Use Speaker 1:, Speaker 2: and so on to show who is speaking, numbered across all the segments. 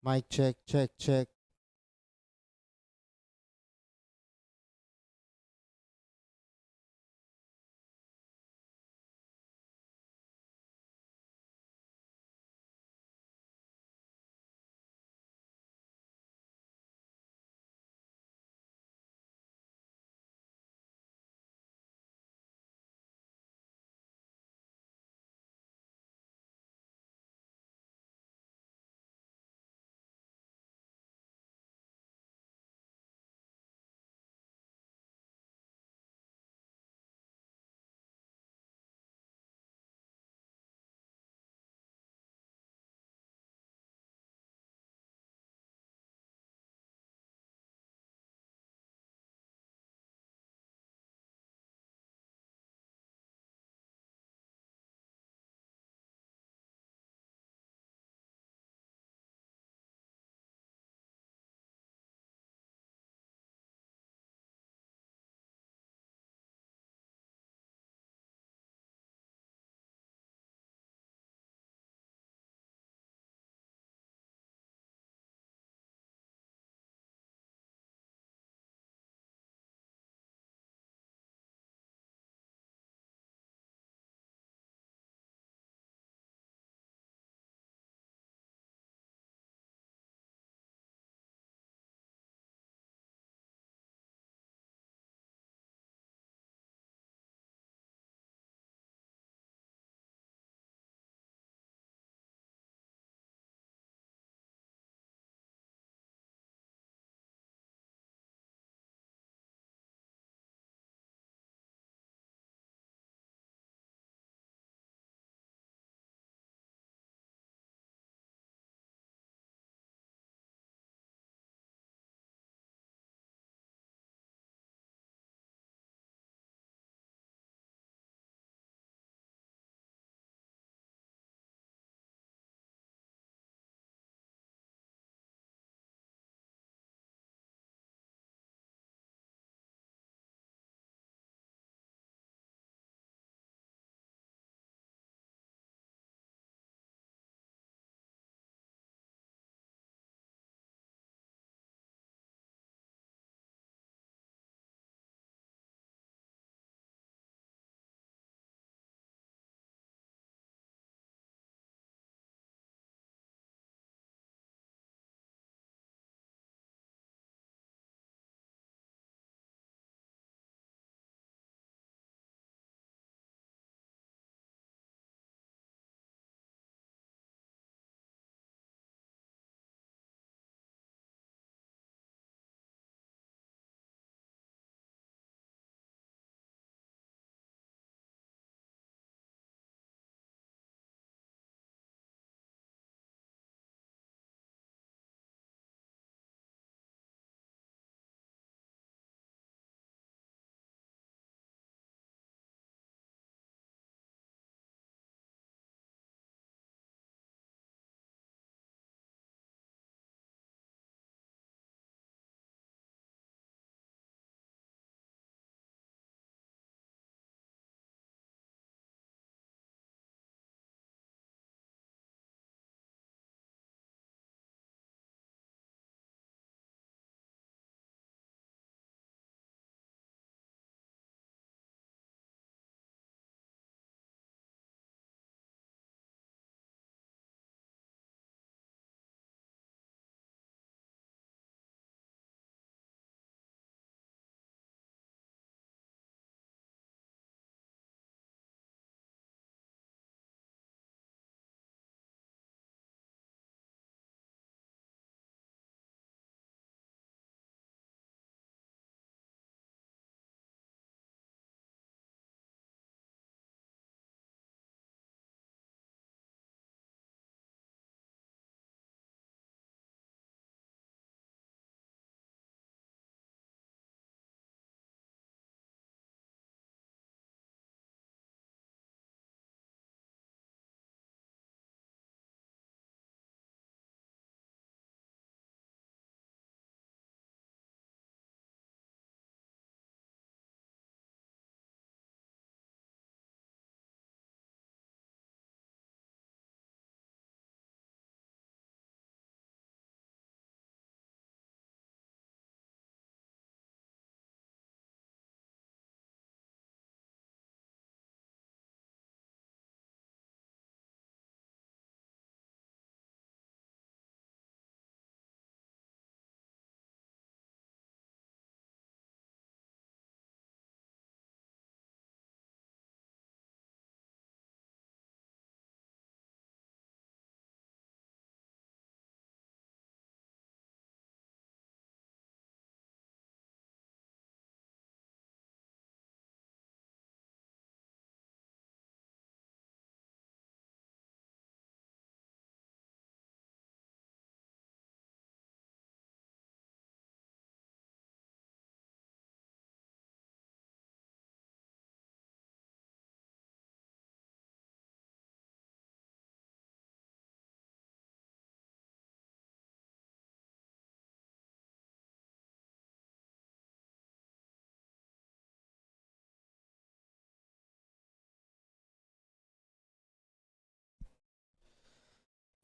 Speaker 1: Mic check, check, check.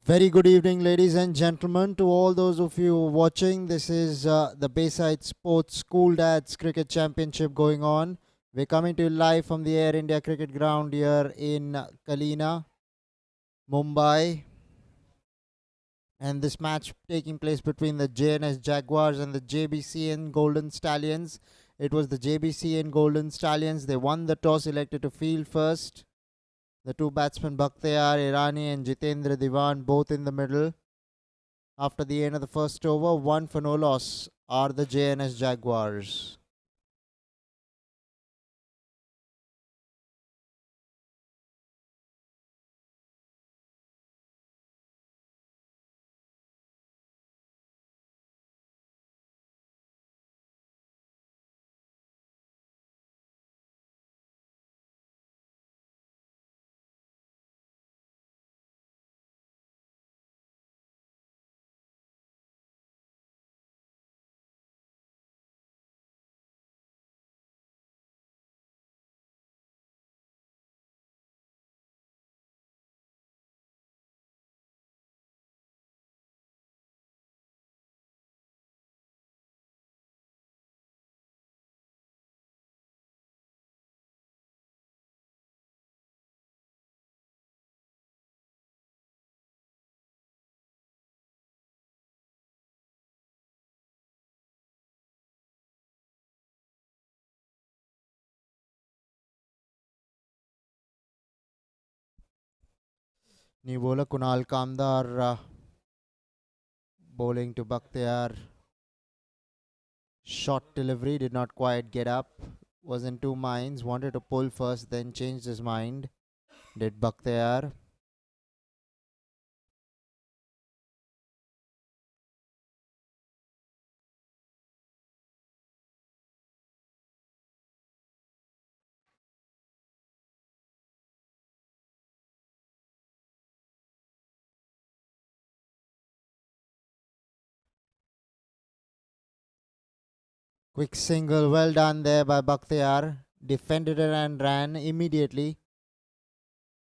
Speaker 1: Very good evening, ladies and gentlemen, to all those of you watching. This is the Bayside Sports School Dads Cricket Championship going on. We're coming to you live from the Air India Cricket Ground here in KALINA, Mumbai. And this match taking place between the JNS Jaguars and the JBCN Golden Stallions. It was the JBCN Golden Stallions. They won the toss, elected to field first. The two batsmen, Bakhtiyar Irani and Jitendra Diwan, both in the middle. After the end of the first over, 1 for no loss are the JNS Jaguars. New bowler Kunal Kamdar bowling to Bakhtiyar. Short delivery, did not quite get up. Was in two minds, wanted to pull first, then changed his mind. Did Bakhtiyar. Quick single, well done there by Bakhtiyar. Defended it and ran immediately.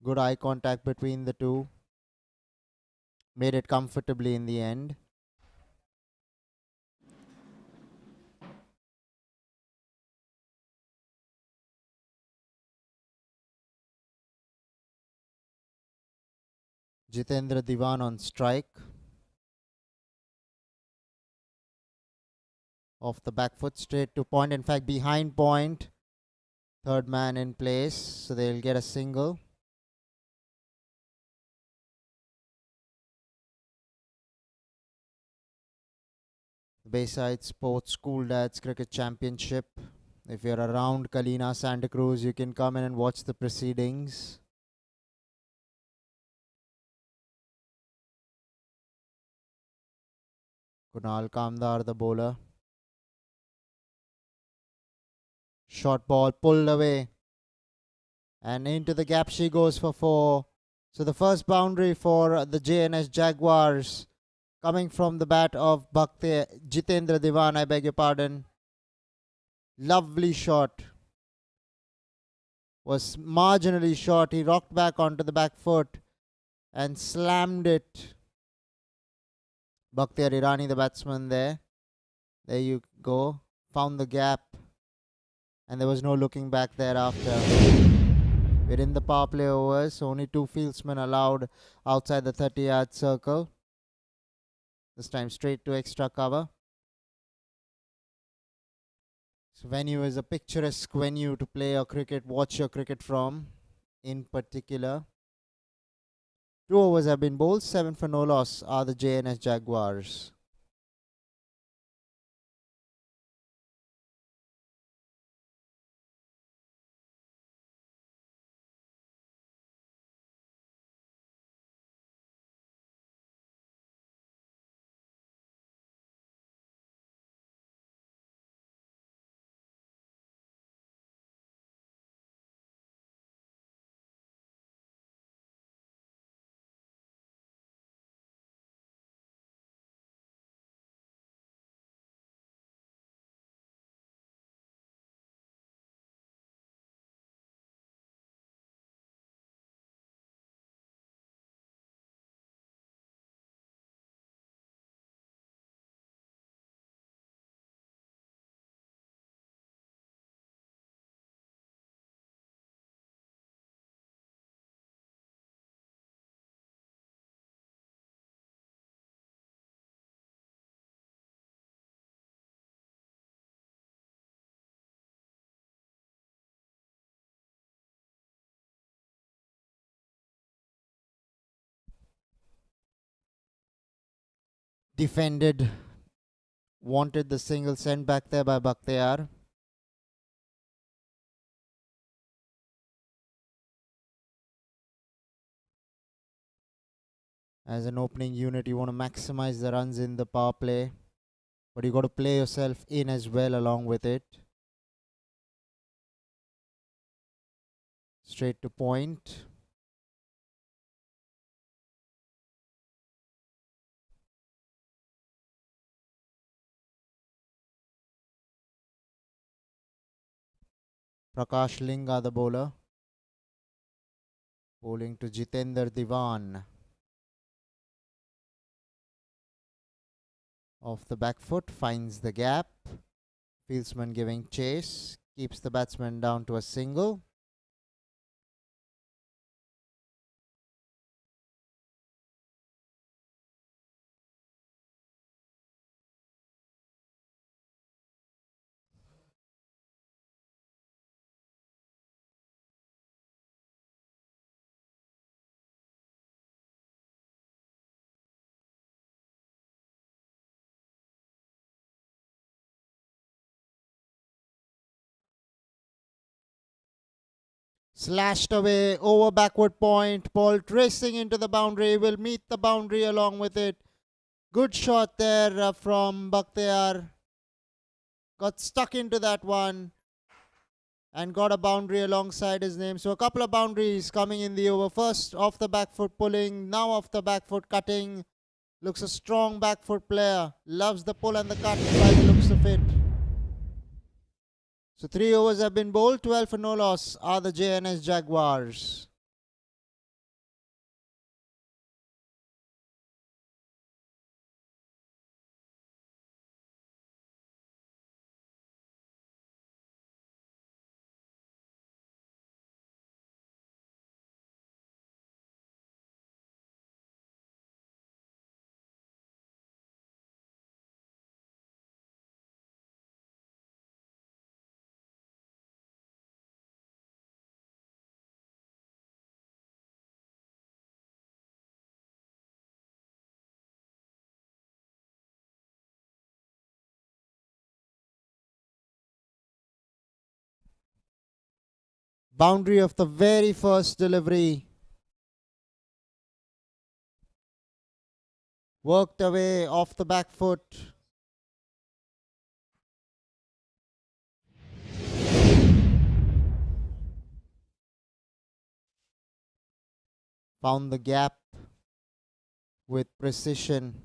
Speaker 1: Good eye contact between the two. Made it comfortably in the end. Jitendra Diwan on strike. Off the back foot, straight to point. In fact, behind point. Third man in place, so they'll get a single. The Bayside Sports School Dads Cricket Championship. If you're around Kalina, Santa Cruz, you can come in and watch the proceedings. Kunal Kamdar, the bowler. Short ball pulled away. And into the gap she goes for 4. So the first boundary for the JNS Jaguars coming from the bat of Jitendra Diwan, I beg your pardon. Lovely shot. Was marginally short. He rocked back onto the back foot and slammed it. Bakhtiyar Irani, the batsman there. There you go. Found the gap. And there was no looking back thereafter. We're in the power play overs. So only 2 fieldsmen allowed outside the 30-yard circle. This time straight to extra cover. So venue is a picturesque venue to play your cricket, watch your cricket from in particular. 2 overs have been bowled, 7 for no loss are the JNS Jaguars. defended, wanted the single sent back there by Bakhtiar. As an opening unit, you want to maximize the runs in the power play, but you got to play yourself in as well along with it. Straight to point. Prakash Linga, the bowler. Bowling to Jitender Diwan. Off the back foot, finds the gap. Fieldsman giving chase. Keeps the batsman down to a single. Slashed away over backward point. Ball racing into the boundary. Will meet the boundary along with it. Good shot there from Bakhtiar. Got stuck into that one and got a boundary alongside his name. So a couple of boundaries coming in the over. First off the back foot pulling. Now off the back foot cutting. Looks a strong back foot player. Loves the pull and the cut by the looks of it. So 3 overs have been bowled, 12 for no loss are the JNS Jaguars. Boundary of the very first delivery. Worked away off the back foot. Found the gap with precision.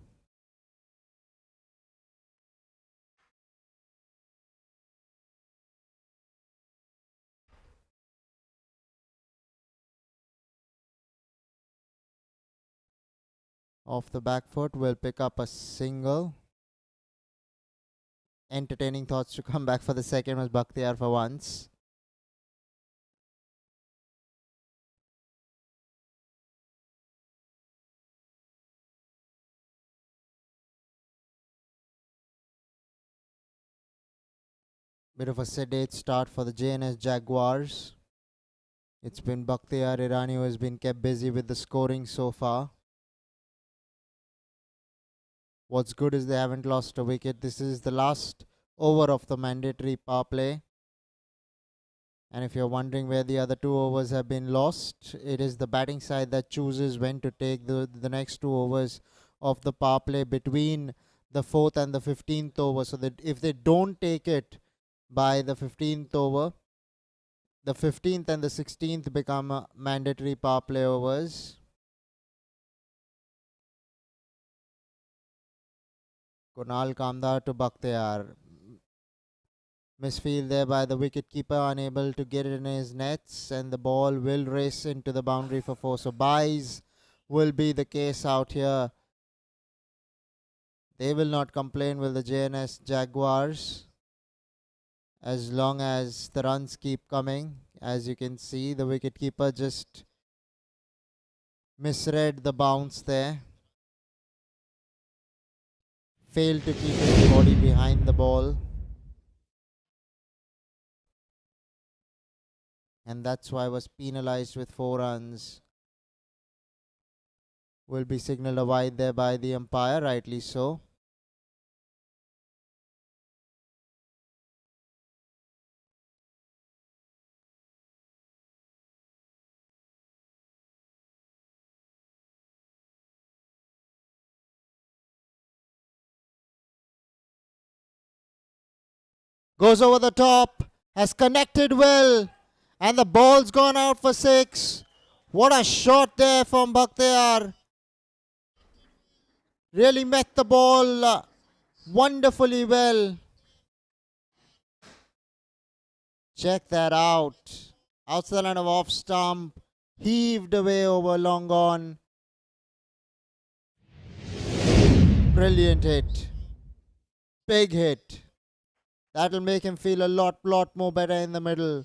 Speaker 1: Off the back foot will pick up a single. Entertaining thoughts to come back for the second was Bakhtiar for once. Bit of a sedate start for the JNS Jaguars. It's been Bakhtiar Irani who has been kept busy with the scoring so far. What's good is they haven't lost a wicket. This is the last over of the mandatory power play. And if you're wondering where the other 2 overs have been lost, it is the batting side that chooses when to take the next 2 overs of the power play between the 4th and the 15th over. So that if they don't take it by the 15th over, the 15th and the 16th become mandatory power play overs. Kunal Kamdar to Bakhtiar. Misfield there by the wicketkeeper, unable to get it in his nets, and the ball will race into the boundary for 4. So byes will be the case out here. They will not complain, will the JNS Jaguars, as long as the runs keep coming. As you can see, the wicketkeeper just misread the bounce there. Failed to keep his body behind the ball. And that's why was penalized with 4 runs. Will be signalled a wide there by the umpire, rightly so. Goes over the top. Has connected well. And the ball's gone out for 6. What a shot there from Bhaktiyar. Really met the ball wonderfully well. Check that out. Outside the line of off stump. Heaved away over long on. Brilliant hit. Big hit. That'll make him feel a lot more better in the middle.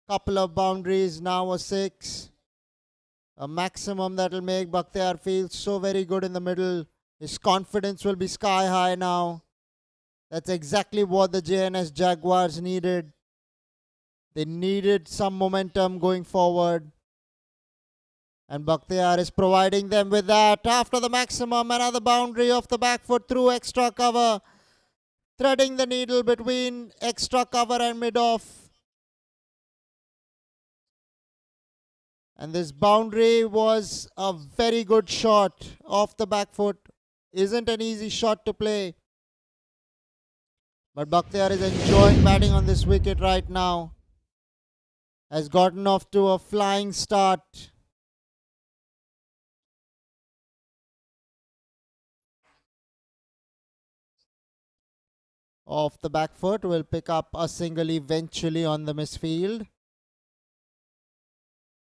Speaker 1: Couple of boundaries, now a 6. A maximum that'll make Bhaktiyar feel so very good in the middle. His confidence will be sky high now. That's exactly what the JNS Jaguars needed. They needed some momentum going forward. And Bhaktiyar is providing them with that. After the maximum, another boundary off the back foot through extra cover. Threading the needle between extra cover and mid-off. And this boundary was a very good shot off the back foot. Isn't an easy shot to play. But Bhaktiyar is enjoying batting on this wicket right now. Has gotten off to a flying start. Off the back foot, will pick up a single eventually on the misfield.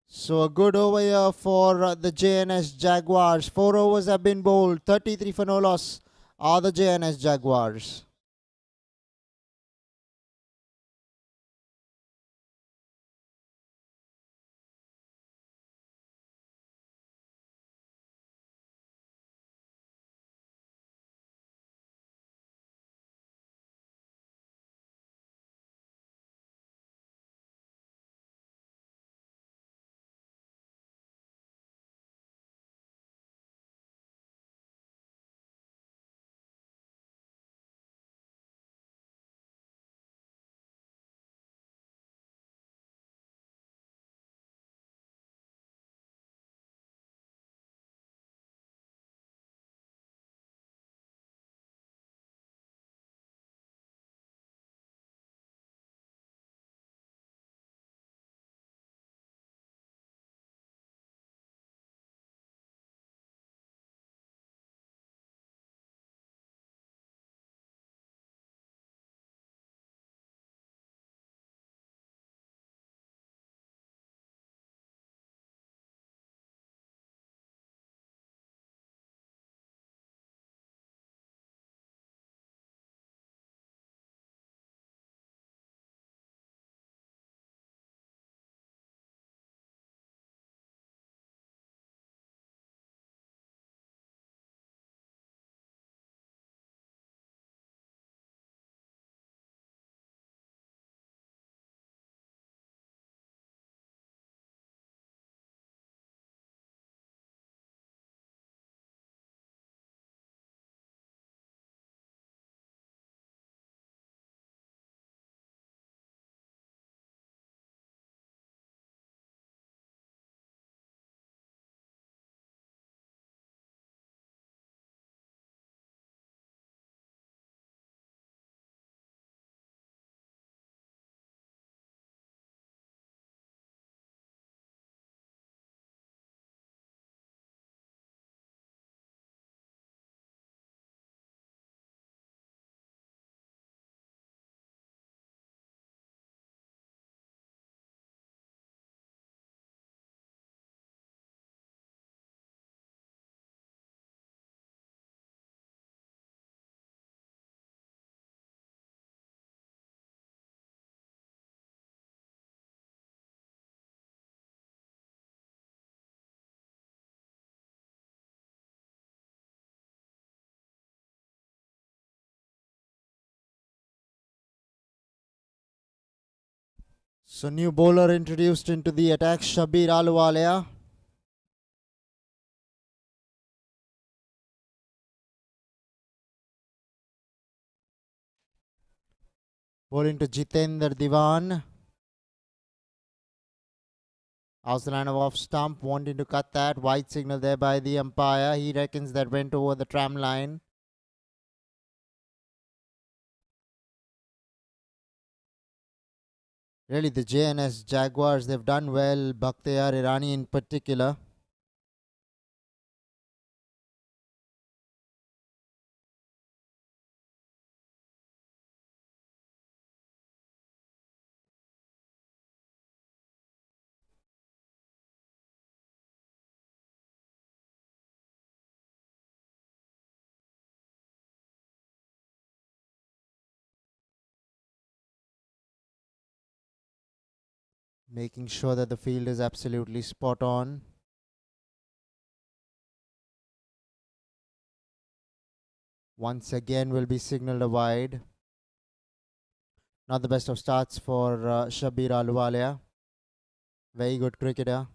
Speaker 1: So a good over here for the JNS Jaguars. 4 overs have been bowled. 33 for no loss are the JNS Jaguars. So new bowler introduced into the attack, Shabir Ahluwalia. Bowling to Jitendra Diwan. House the line of off stump, wanting to cut that. White signal there by the umpire. He reckons that went over the tram line. Really, the JNS Jaguars, they've done well. Bakhtiar Irani in particular. Making sure that the field is absolutely spot on. Once again will be signaled a wide. Not the best of starts for Shabir Ahluwalia. Very good cricketer.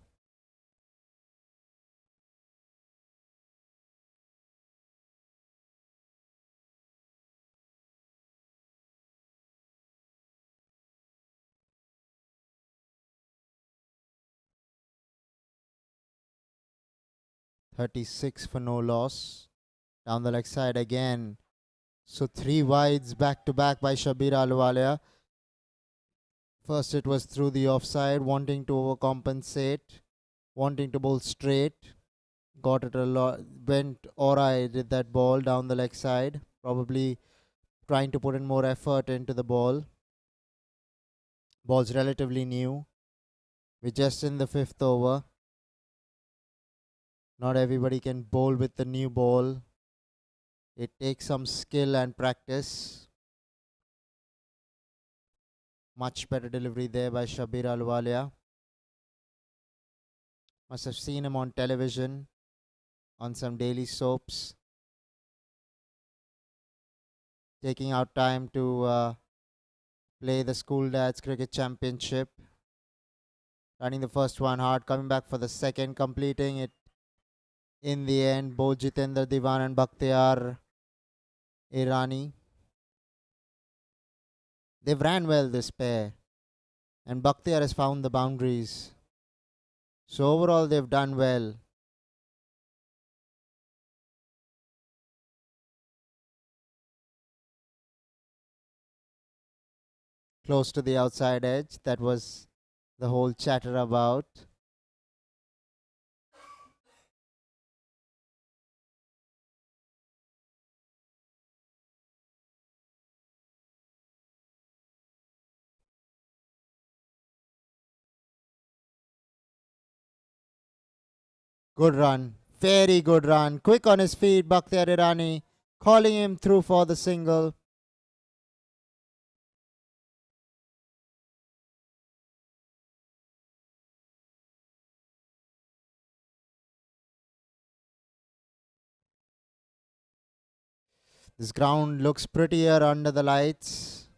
Speaker 1: 36 for no loss. Down the leg side again. So 3 wides back to back by Shabir Ahluwalia. First it was through the offside, wanting to overcompensate, wanting to bowl straight. Got it a lot, went alright with that ball down the leg side. Probably trying to put in more effort into the ball. Ball's relatively new. We're just in the 5th over. Not everybody can bowl with the new ball. It takes some skill and practice. Much better delivery there by Shabir Ahluwalia. Must have seen him on television, on some daily soaps. Taking out time to play the School Dads Cricket Championship. Running the first one hard, coming back for the second, completing it in the end. Both Jitendra Diwan and Bakhtiar Irani. They've ran well, this pair. And Bakhtiar has found the boundaries. So overall, they've done well. Close to the outside edge. That was the whole chatter about. Good run. Very good run. Quick on his feet, Bakhtiar Irani. Calling him through for the single. This ground looks prettier under the lights.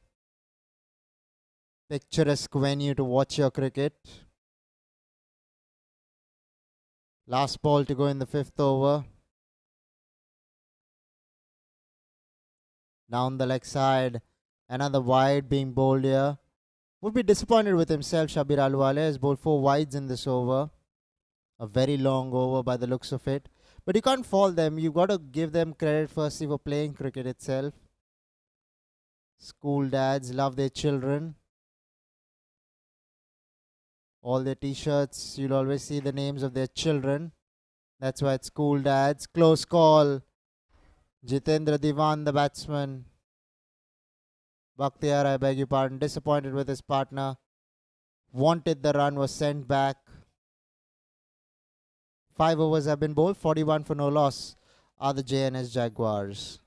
Speaker 1: Picturesque venue to watch your cricket. Last ball to go in the 5th over. Down the leg side. Another wide being bowled here. Would be disappointed with himself. Shabir Ahluwalia has bowled 4 wides in this over. A very long over by the looks of it. But you can't fault them. You've got to give them credit firstly for playing cricket itself. School dads love their children. All their t-shirts, you'll always see the names of their children. That's why it's school dads. Close call. Jitendra Diwan, the batsman. Bakhtiar, I beg your pardon, disappointed with his partner. Wanted the run, was sent back. 5 overs have been bowled, 41 for no loss are the JNS Jaguars.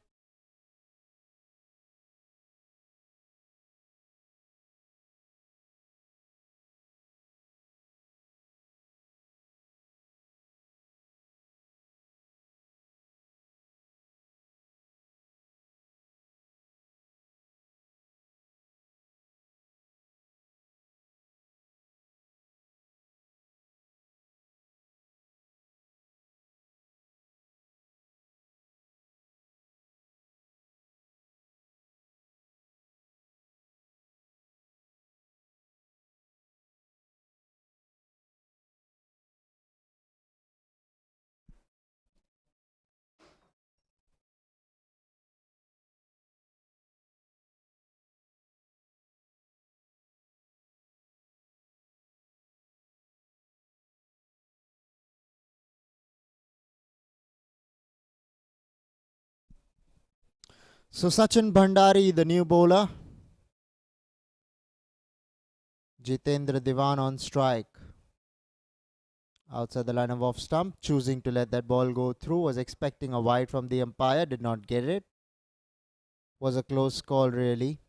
Speaker 1: So Sachin Bhandari, the new bowler. Jitendra Diwan on strike. Outside the line of off stump, choosing to let that ball go through. Was expecting a wide from the umpire, did not get it. Was a close call really.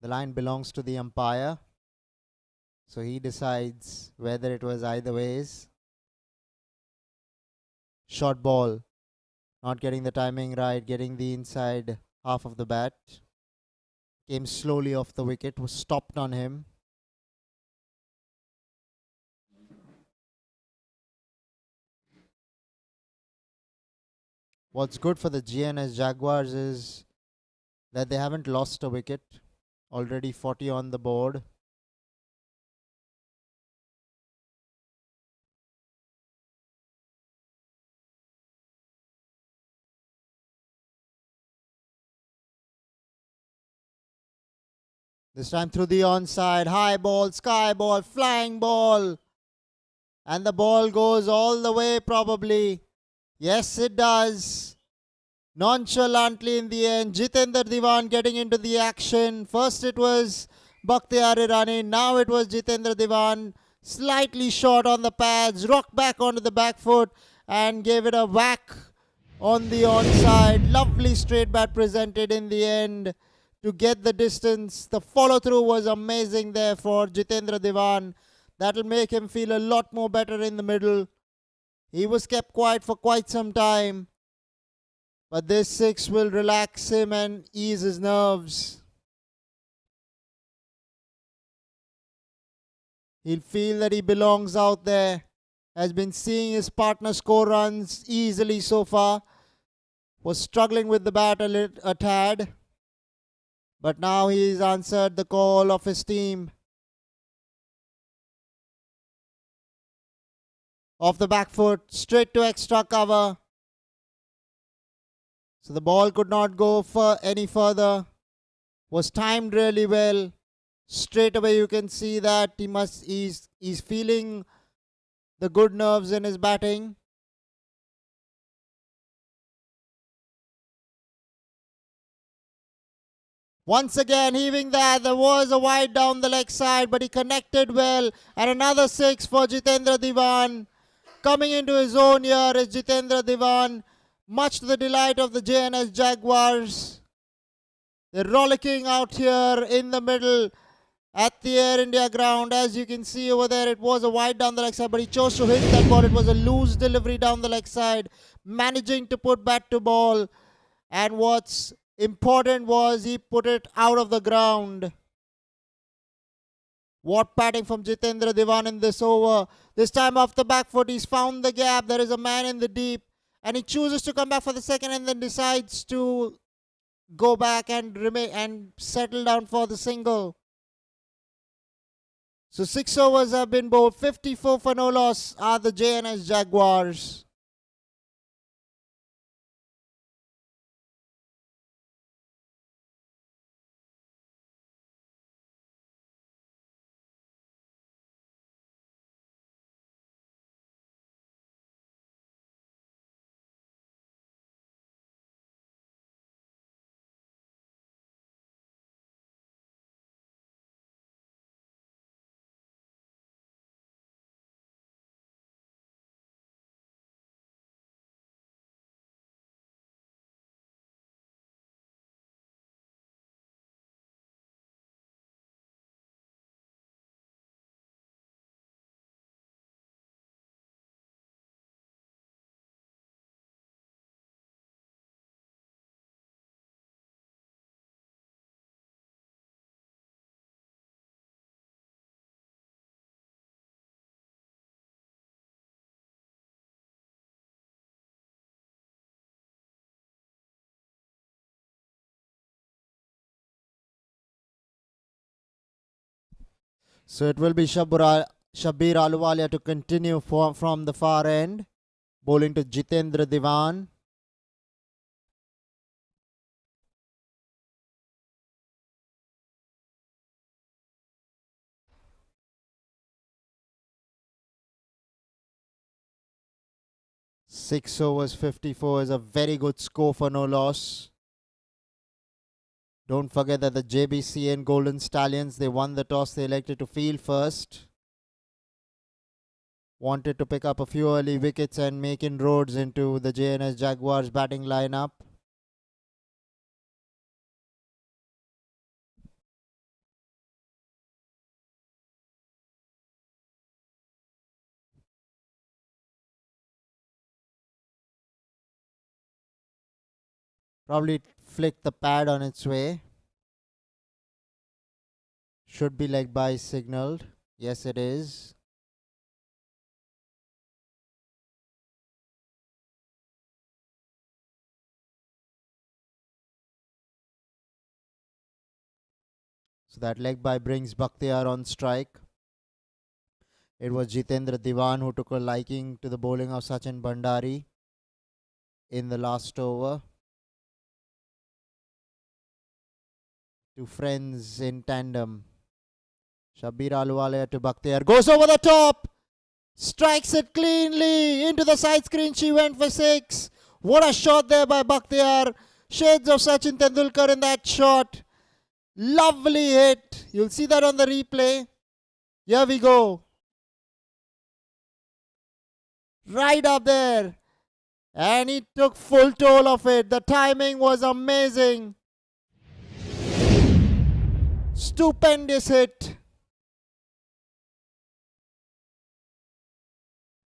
Speaker 1: The line belongs to the umpire, so he decides whether it was either ways. Short ball, not getting the timing right, getting the inside half of the bat. Came slowly off the wicket, was stopped on him. What's good for the JNS Jaguars is that they haven't lost a wicket. Already 40 on the board. This time through the onside, high ball, sky ball, flying ball. And the ball goes all the way probably. Yes, it does. Nonchalantly in the end, Jitendra Diwan getting into the action. First it was Bakhtiyar Irani, now it was Jitendra Diwan. Slightly short on the pads, rocked back onto the back foot and gave it a whack on the onside. Lovely straight bat presented in the end to get the distance. The follow through was amazing there for Jitendra Diwan. That'll make him feel a lot more better in the middle. He was kept quiet for quite some time, but this six will relax him and ease his nerves. He'll feel that he belongs out there. Has been seeing his partner score runs easily so far. Was struggling with the bat a tad, but now he's answered the call of his team. Off the back foot, straight to extra cover. So the ball could not go for any further. Was timed really well. Straight away you can see that he's feeling the good nerves in his batting. Once again heaving that. There was a wide down the leg side, but he connected well. And another six for Jitendra Diwan. Coming into his own here is Jitendra Diwan, much to the delight of the JNS Jaguars. They're rollicking out here in the middle at the Air India ground. As you can see over there, it was a wide down the leg side, but he chose to hit that ball. It was a loose delivery down the leg side, managing to put bat to ball. And what's important was he put it out of the ground. What batting from Jitendra Diwan in this over. This time off the back foot, he's found the gap. There is a man in the deep. And he chooses to come back for the second and then decides to go back and remain and settle down for the single. So 6 overs have been bowled. 54 for no loss are the JNS Jaguars. So it will be Shabbir Ahluwalia to continue from the far end, bowling to Jitendra Diwan. 6 overs 54 is a very good score for no loss. Don't forget that the JBCN Golden Stallions, they won the toss. They elected to field first. Wanted to pick up a few early wickets and make inroads into the JNS Jaguars batting lineup. Probably flicked the pad on its way. Should be leg by signaled. Yes, it is. So that leg by brings Bakhtiar on strike. It was Jitendra Diwan who took a liking to the bowling of Sachin Bhandari in the last over. Two friends in tandem. Shabir Aluwale to Bakhtiar. Goes over the top. Strikes it cleanly. Into the side screen. She went for 6. What a shot there by Bakhtiar. Shades of Sachin Tendulkar in that shot. Lovely hit. You'll see that on the replay. Here we go. Right up there. And he took full toll of it. The timing was amazing. Stupendous hit.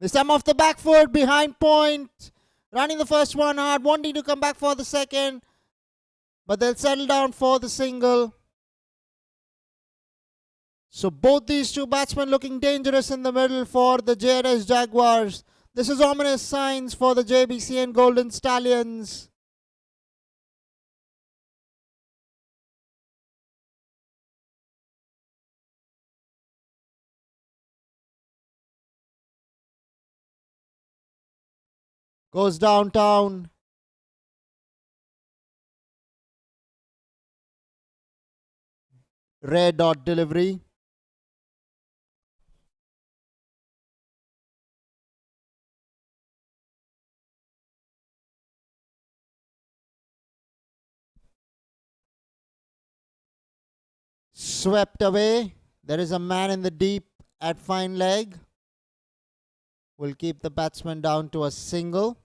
Speaker 1: This time off the back foot, behind point. Running the first one hard, wanting to come back for the second. But they'll settle down for the single. So both these two batsmen looking dangerous in the middle for the JNS Jaguars. This is ominous signs for the JBCN Golden Stallions. Goes downtown. Red dot delivery. Swept away. There is a man in the deep at fine leg. Will keep the batsman down to a single.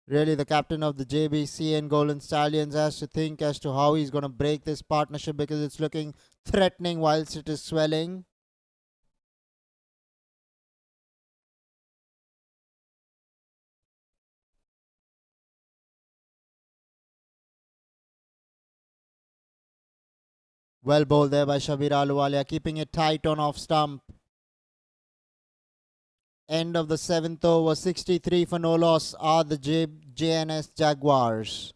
Speaker 1: Really, the captain of the JBCN Golden Stallions has to think as to how he's going to break this partnership because it's looking threatening whilst it is swelling. Well bowled there by Shabir Aluwalia, keeping it tight on off stump. End of the 7th over, 63 for no loss are the JNS Jaguars.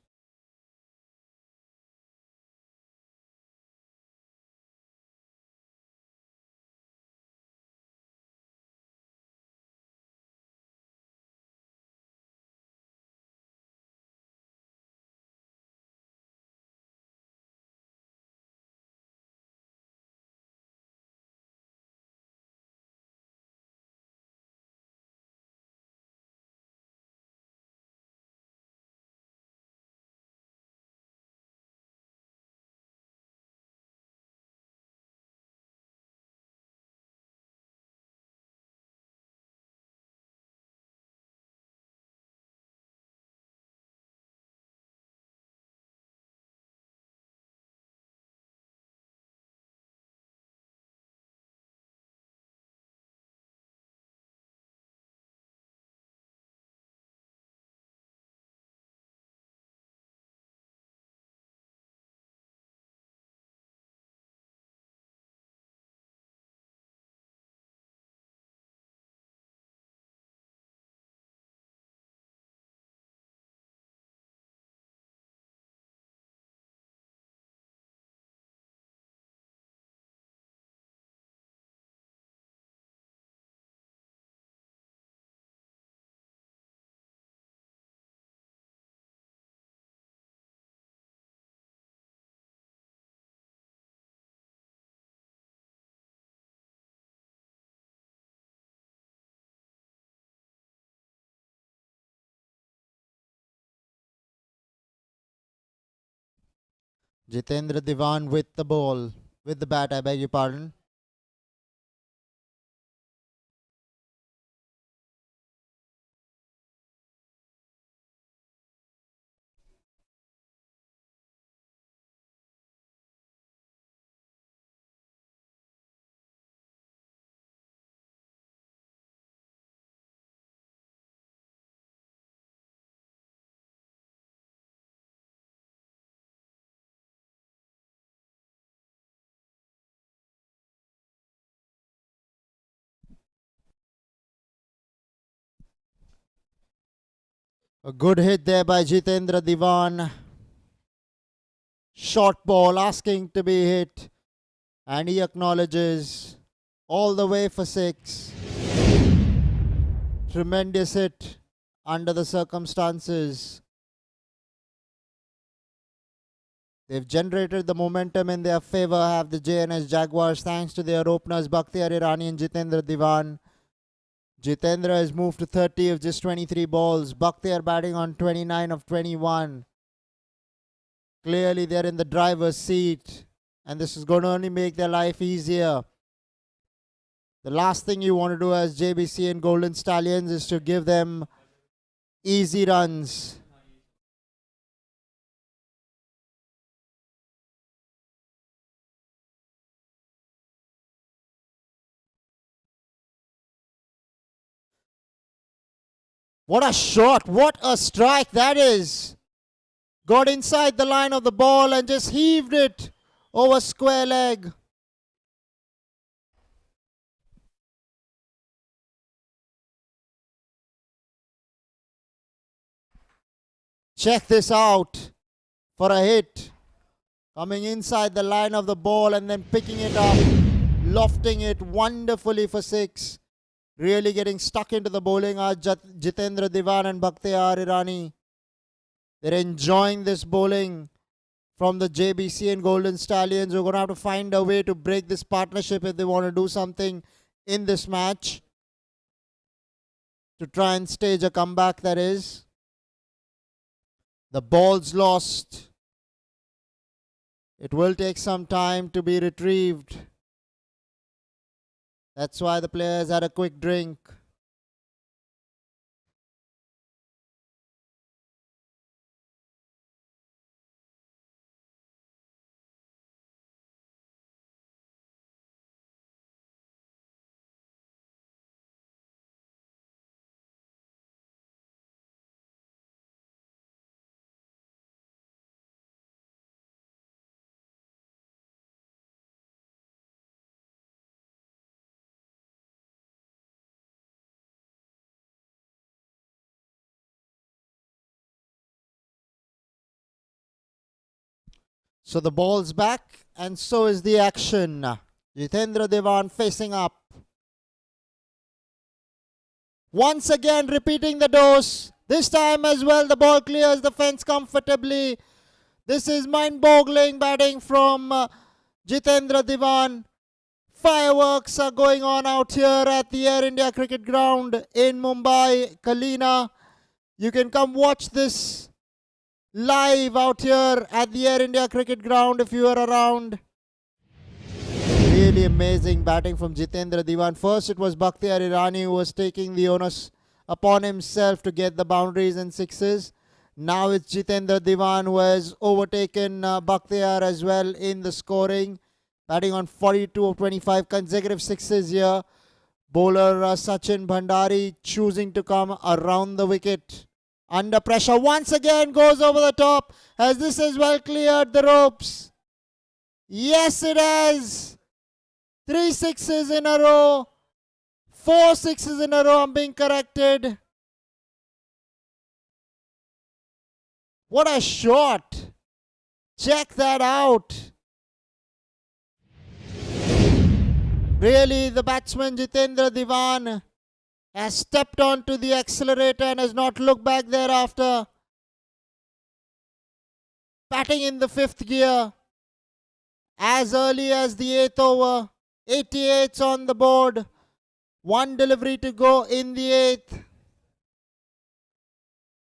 Speaker 1: Jitendra Diwan with the ball, with the bat, I beg your pardon. A good hit there by Jitendra Diwan. Short ball asking to be hit. And he acknowledges all the way for 6. Tremendous hit under the circumstances. They've generated the momentum in their favour, have the JNS Jaguars, thanks to their openers Bakhtiar Irani and Jitendra Diwan. Jitendra has moved to 30 of just 23 balls. Bakhtiar batting on 29 of 21. Clearly they're in the driver's seat, and this is going to only make their life easier. The last thing you want to do as JBCN Golden Stallions is to give them easy runs. What a shot, what a strike that is. Got inside the line of the ball and just heaved it over square leg. Check this out for a hit. Coming inside the line of the ball and then picking it up, lofting it wonderfully for 6. Really getting stuck into the bowling are Jitendra Diwan and Bakhtiar Irani. They're enjoying this bowling from the JBCN Golden Stallions. We're going to have to find a way to break this partnership if they want to do something in this match. To try and stage a comeback, that is. The ball's lost. It will take some time to be retrieved. That's why the players had a quick drink. So the ball's back and so is the action. Jitendra Diwan facing up. Once again repeating the dose. This time as well the ball clears the fence comfortably. This is mind-boggling batting from Jitendra Diwan. Fireworks are going on out here at the Air India Cricket Ground in Mumbai, KALINA. You can come watch this live out here at the Air India Cricket Ground if you are around. Really amazing batting from Jitendra Diwan. First it was Bakhtiar Irani who was taking the onus upon himself to get the boundaries and 6s. Now it's Jitendra Diwan who has overtaken Bakhtiar as well in the scoring. Batting on 42 of 25 consecutive 6s here. Bowler Sachin Bhandari choosing to come around the wicket. Under pressure once again goes over the top. Has this as well cleared the ropes? Yes, it has. 3 6s in a row. 4 6s in a row. I'm being corrected. What a shot. Check that out. Really, the batsman Jitendra Diwan has stepped onto the accelerator and has not looked back thereafter. Batting in the 5th gear. As early as the 8th over. 88s on the board. 1 delivery to go in the 8th.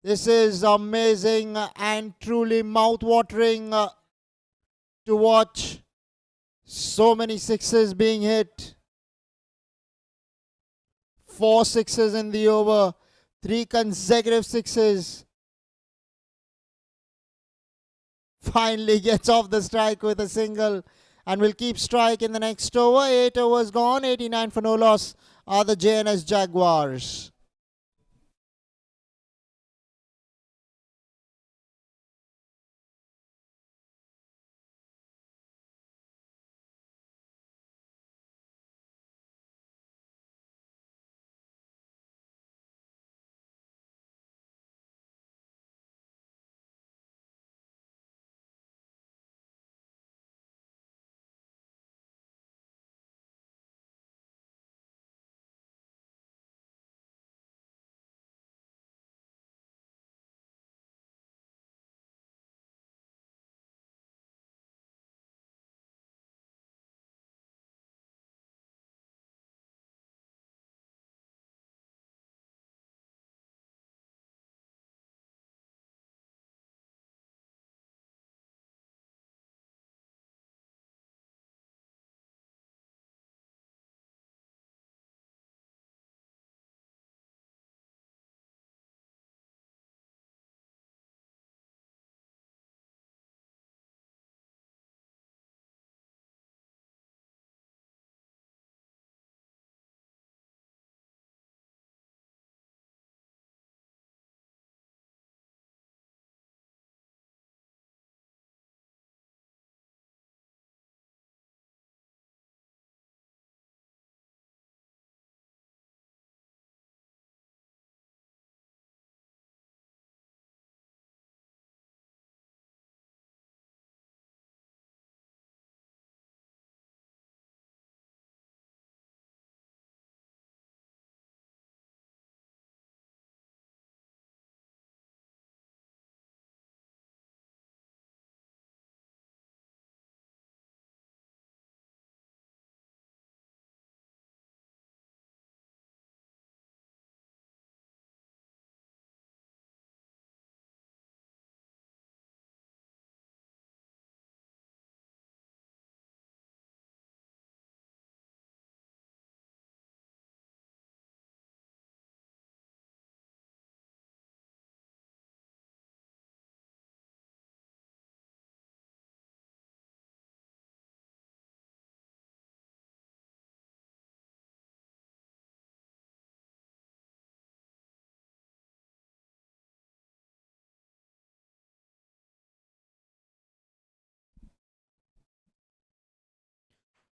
Speaker 1: This is amazing and truly mouth-watering to watch. So many sixes being hit. 4 sixes in the over. 3 consecutive sixes. Finally gets off the strike with a single and will keep strike in the next over. 8 overs gone. 89 for no loss are the JNS Jaguars.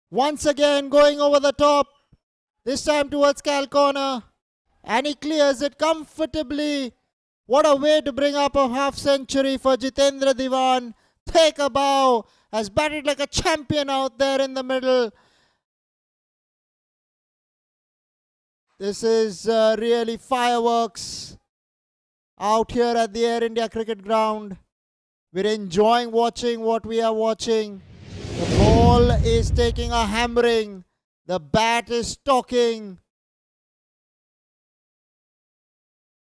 Speaker 1: Once again going over the top. This time towards Cal corner. And he clears it comfortably. What a way to bring up a half century for Jitendra Diwan. Take a bow. Has batted like a champion out there in the middle. This is really fireworks out here at the Air India Cricket Ground. We're enjoying watching what we are watching. The ball is taking a hammering. The bat is talking.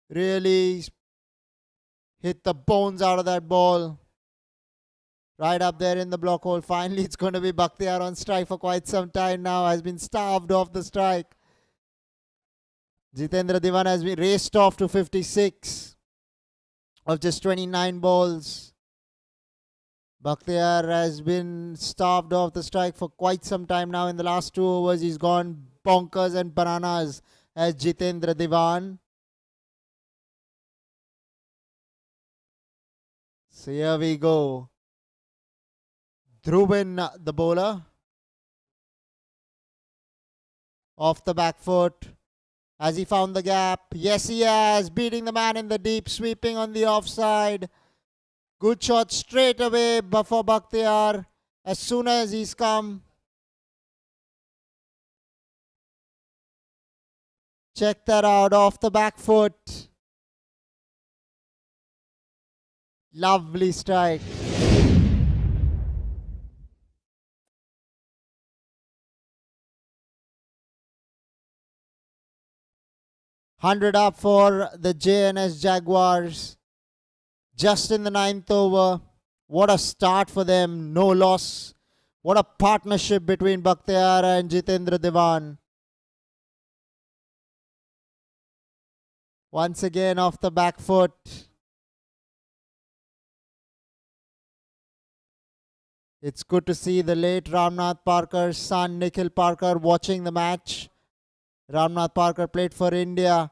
Speaker 1: Really hit the bones out of that ball. Right up there in the block hole. Finally, it's going to be Bakhtiar on strike for quite some time now. Has been starved off the strike. Jitendra Diwan has been raced off to 56 of just 29 balls. Bakhtiar has been starved off the strike for quite some time now. In the last 2 overs, he's gone bonkers and bananas as Jitendra Diwan. So here we go. Dhrubin, the bowler. Off the back foot. Has he found the gap? Yes, he has. Beating the man in the deep. Sweeping on the offside. Good shot straight away for Bakhtiar. As soon as he's come. Check that out. Off the back foot. Lovely strike. $100 up for the JNS Jaguars. Just in the 9th over. What a start for them. No loss. What a partnership between Bakhtiar and Jitendra Diwan. Once again off the back foot. It's good to see the late Ramnath Parker's son Nikhil Parker watching the match. Ramnath Parker played for India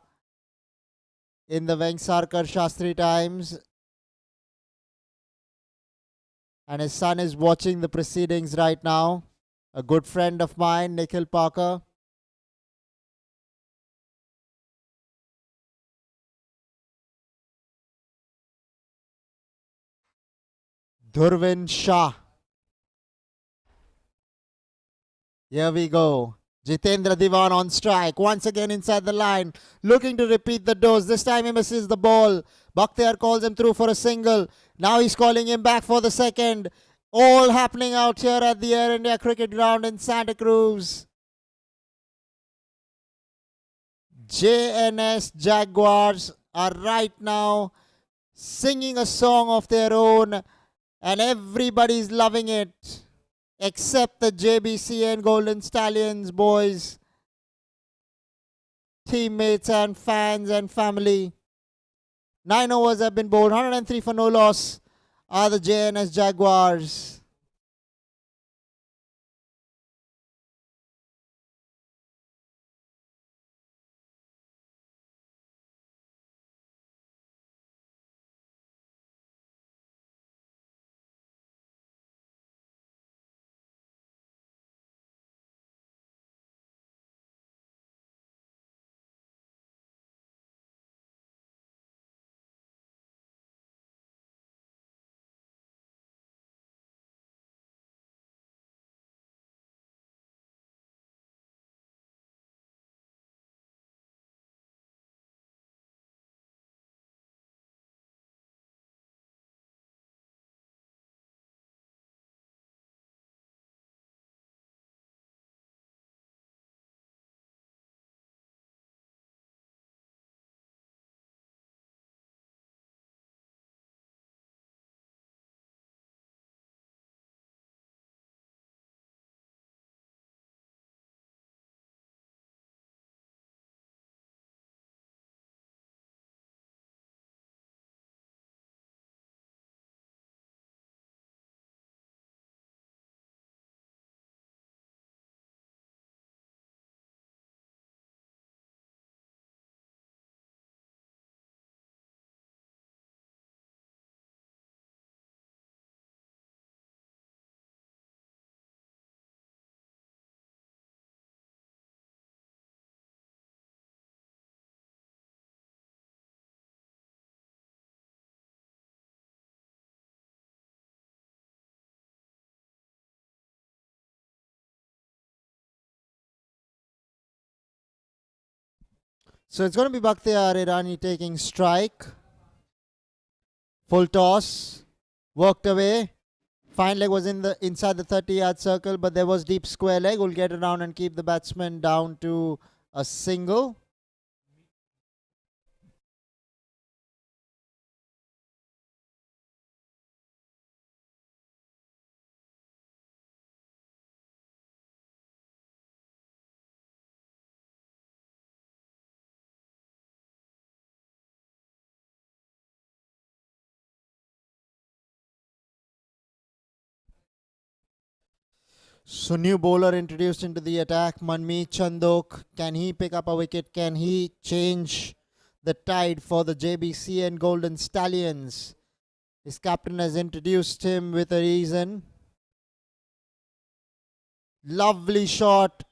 Speaker 1: in the Vengsarkar Shastri times. And his son is watching the proceedings right now. A good friend of mine, Nikhil Parker. Dhurvin Shah. Here we go. Jitendra Diwan on strike. Once again inside the line. Looking to repeat the dose. This time he misses the ball. Bakhtiar calls him through for a single. Now he's calling him back for the second. All happening out here at the Air India Cricket Ground in Santa Cruz. JNS Jaguars are right now singing a song of their own. And everybody's loving it. Except the JBCN Golden Stallions boys, teammates and fans and family. 9 overs have been bowled, 103 for no loss are the JNS Jaguars. So it's going to be Bakhtiar Irani taking strike. Full toss. Worked away. Fine leg was inside the 30-yard circle, but there was deep square leg. Will get around and keep the batsman down to a single. So new bowler introduced into the attack, Manmeet Chandok. Can he pick up a wicket? Can he change the tide for the JBCN Golden Stallions? His captain has introduced him with a reason. Lovely shot.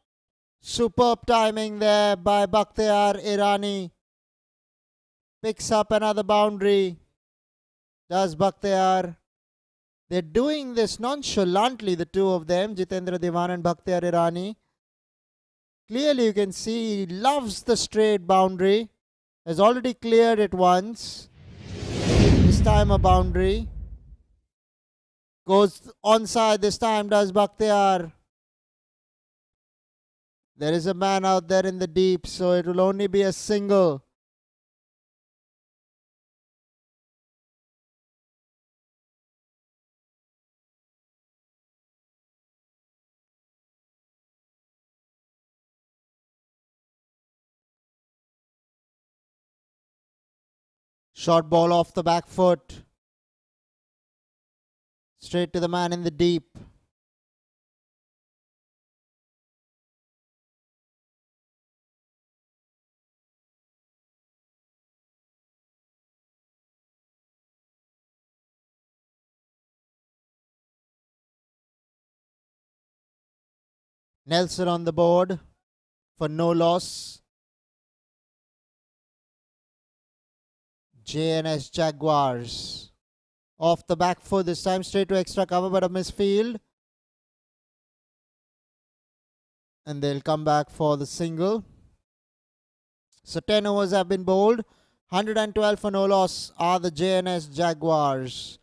Speaker 1: Superb timing there by Bakhtiar Irani. Picks up another boundary. Does Bakhtiar. They're doing this nonchalantly, the two of them, Jitendra Diwan and Bakhtiar Irani. Clearly you can see he loves the straight boundary. Has already cleared it once. This time a boundary. Goes onside this time, does Bakhtiar. There is a man out there in the deep, so it will only be a single. Short ball off the back foot. Straight to the man in the deep. Nelson on the board for no loss. JNS Jaguars. Off the back foot this time, straight to extra cover, but a misfield. And they'll come back for the single. So 10 overs have been bowled. 112 for no loss are the JNS Jaguars.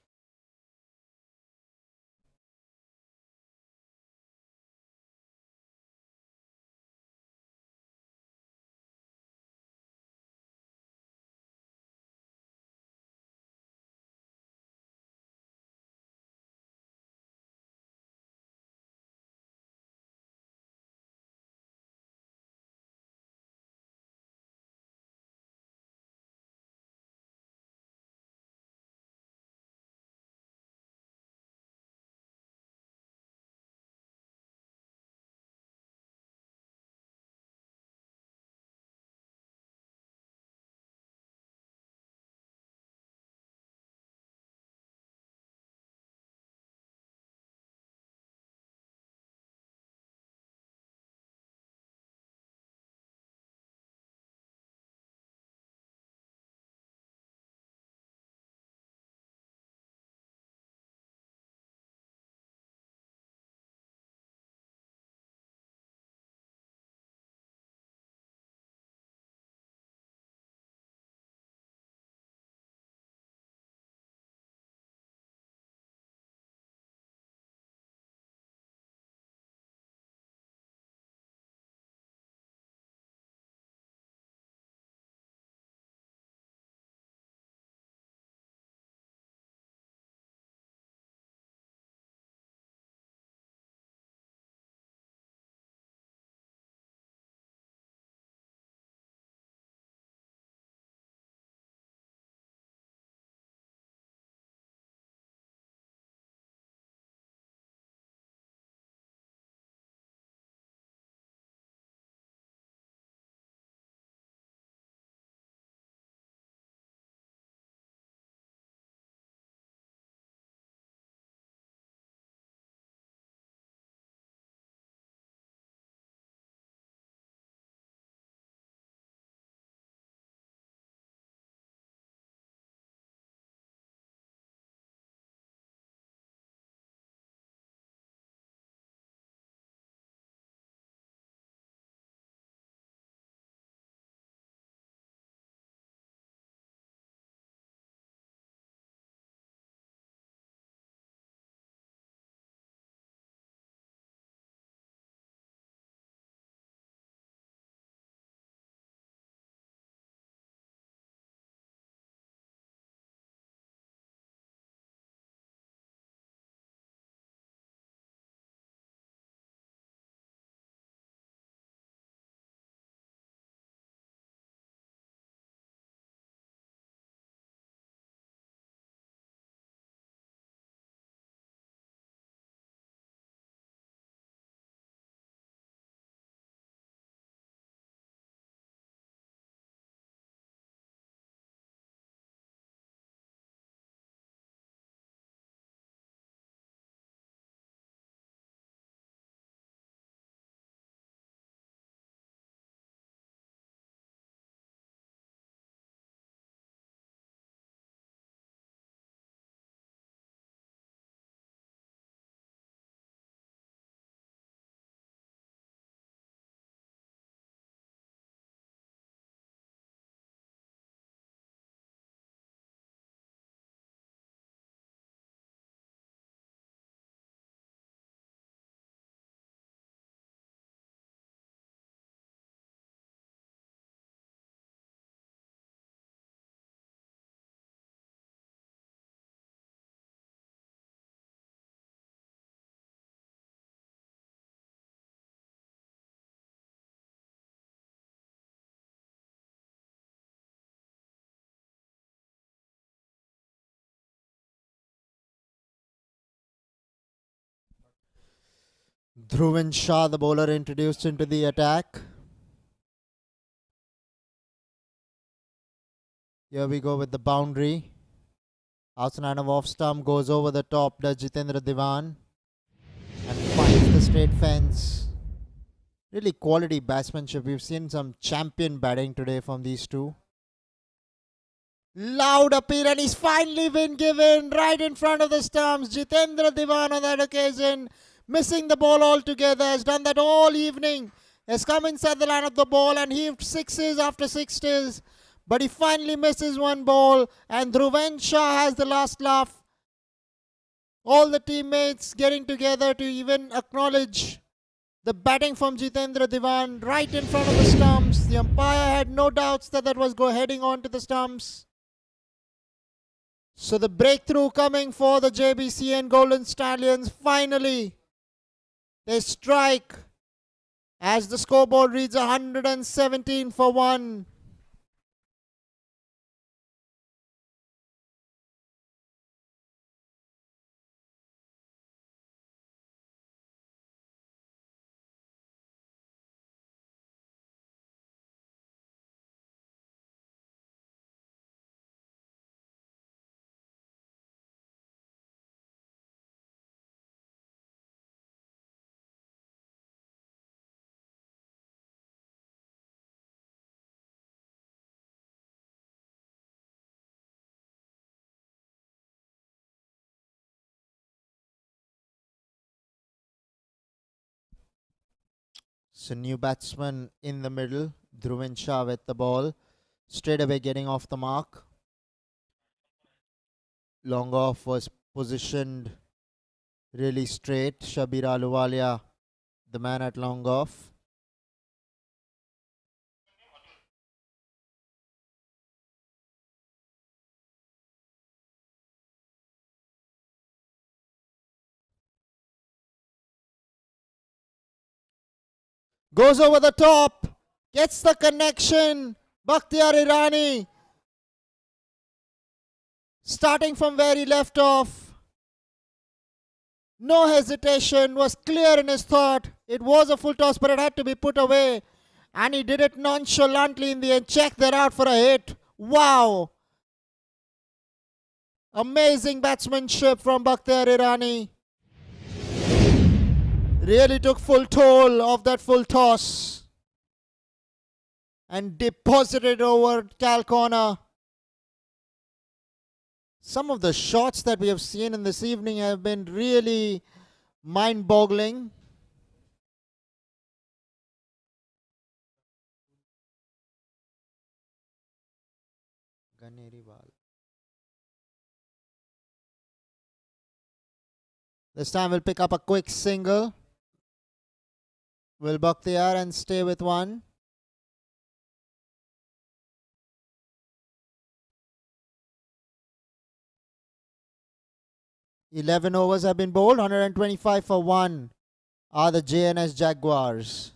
Speaker 1: Dhruvan Shah, the bowler, introduced into the attack. Here we go with the boundary. Outside of off stump, goes over the top, does Jitendra Diwan and finds the straight fence. Really quality batsmanship. We've seen some champion batting today from these two. Loud appeal and he's finally been given right in front of the stumps. Jitendra Diwan on that occasion, missing the ball altogether, has done that all evening. Has come inside the line of the ball and heaved sixes after sixes. But he finally misses one ball and Dhruvan Shah has the last laugh. All the teammates getting together to even acknowledge the batting from Jitendra Diwan right in front of the stumps. The umpire had no doubts that that was heading on to the stumps. So the breakthrough coming for the JBCN Golden Stallions. Finally, they strike as the scoreboard reads 117 for 1. So new batsman in the middle, Dhruvan Shah with the ball, straight away getting off the mark. Long off was positioned really straight. Shabir Ahluwalia, the man at long off. Goes over the top, gets the connection. Bakhtiar Irani, starting from where he left off. No hesitation, was clear in his thought. It was a full toss, but it had to be put away. And he did it nonchalantly in the end. Check that out for a hit. Wow. Amazing batsmanship from Bakhtiar Irani. Really took full toll of that full toss and deposited over Kalkona. Some of the shots that we have seen in this evening have been really mind-boggling. This time we'll pick up a quick single. Will Bakhtiar and stay with one. "11 overs have been bowled, 125 for 1 are the JNS Jaguars."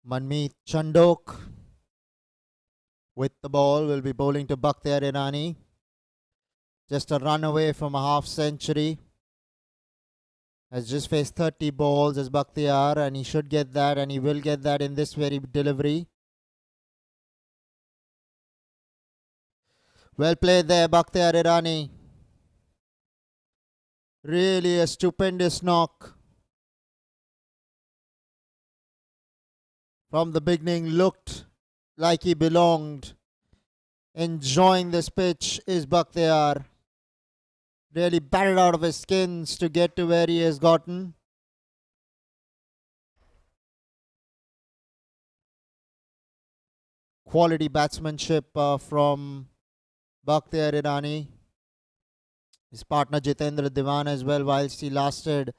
Speaker 1: Manmeet Chandok with the ball will be bowling to Bakhtiar Irani. Just a run away from a half century. Has just faced 30 balls as Bakhtiar, and he should get that, and he will get that in this very delivery. Well played there, Bakhtiar Irani. Really a stupendous knock. From the beginning, looked like he belonged. Enjoying this pitch is Bakhtiar. Really battled out of his skins to get to where he has gotten. Quality batsmanship from Bakhtiar Irani. His partner Jitendra Diwan as well, whilst he lasted,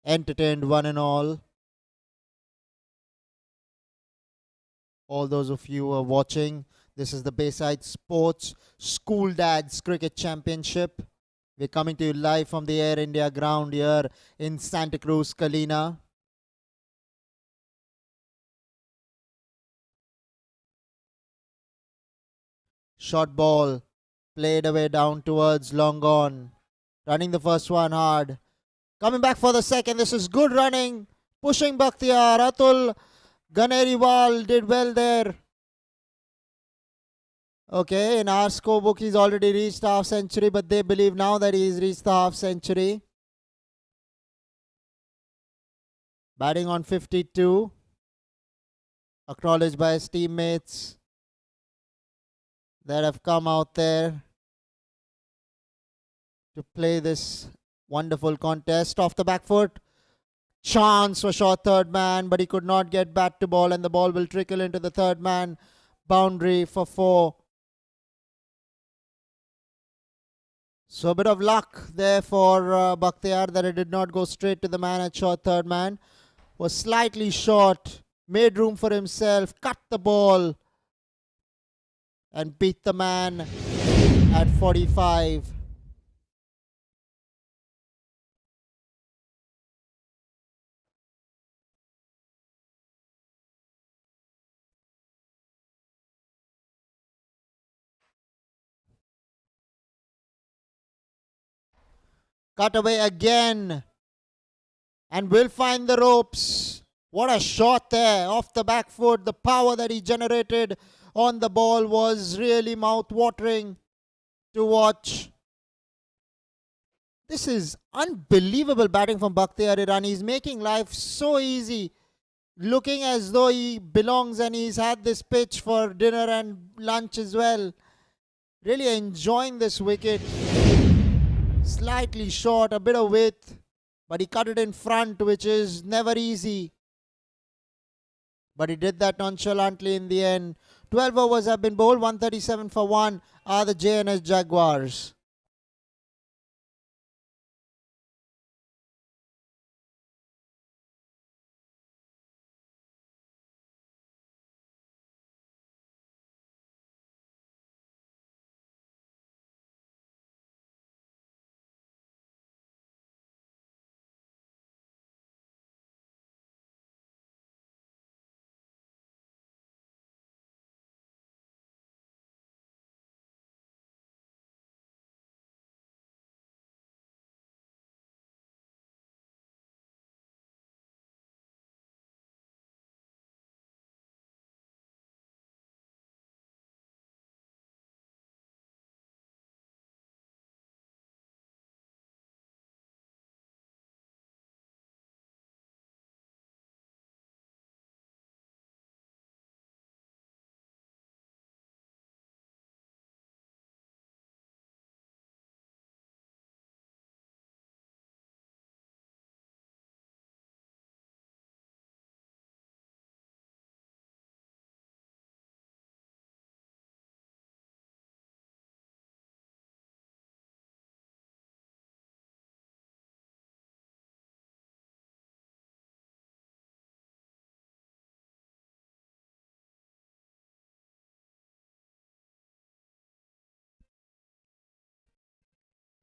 Speaker 1: entertained one and all. All those of you who are watching, this is the Bayside Sports School Dads Cricket Championship. We're coming to you live from the Air India ground here in Santa Cruz, KALINA. Short ball played away down towards long on. Running the first one hard. Coming back for the second. This is good running. Pushing Bakhtiar. Atul Ganeriwal did well there. Okay, in our scorebook, he's already reached half century, but they believe now that he's reached the half century. Batting on 52. Acknowledged by his teammates that have come out there to play this wonderful contest. Off the back foot. Chance for short third man, but he could not get bat to ball, and the ball will trickle into the third man. Boundary for 4. So a bit of luck there for Bakhtiar that it did not go straight to the man at short third man. Was slightly short, made room for himself, cut the ball and beat the man at 45. Cut away again and will find the ropes. What a shot there off the back foot. The power that he generated on the ball was really mouth-watering to watch. This is unbelievable batting from Bakhtiar Irani. He's making life so easy, looking as though he belongs and he's had this pitch for dinner and lunch as well. Really enjoying this wicket. Slightly short, a bit of width, but he cut it in front, which is never easy. But he did that nonchalantly in the end. 12 overs have been bowled. 137 for 1 are the JNS Jaguars.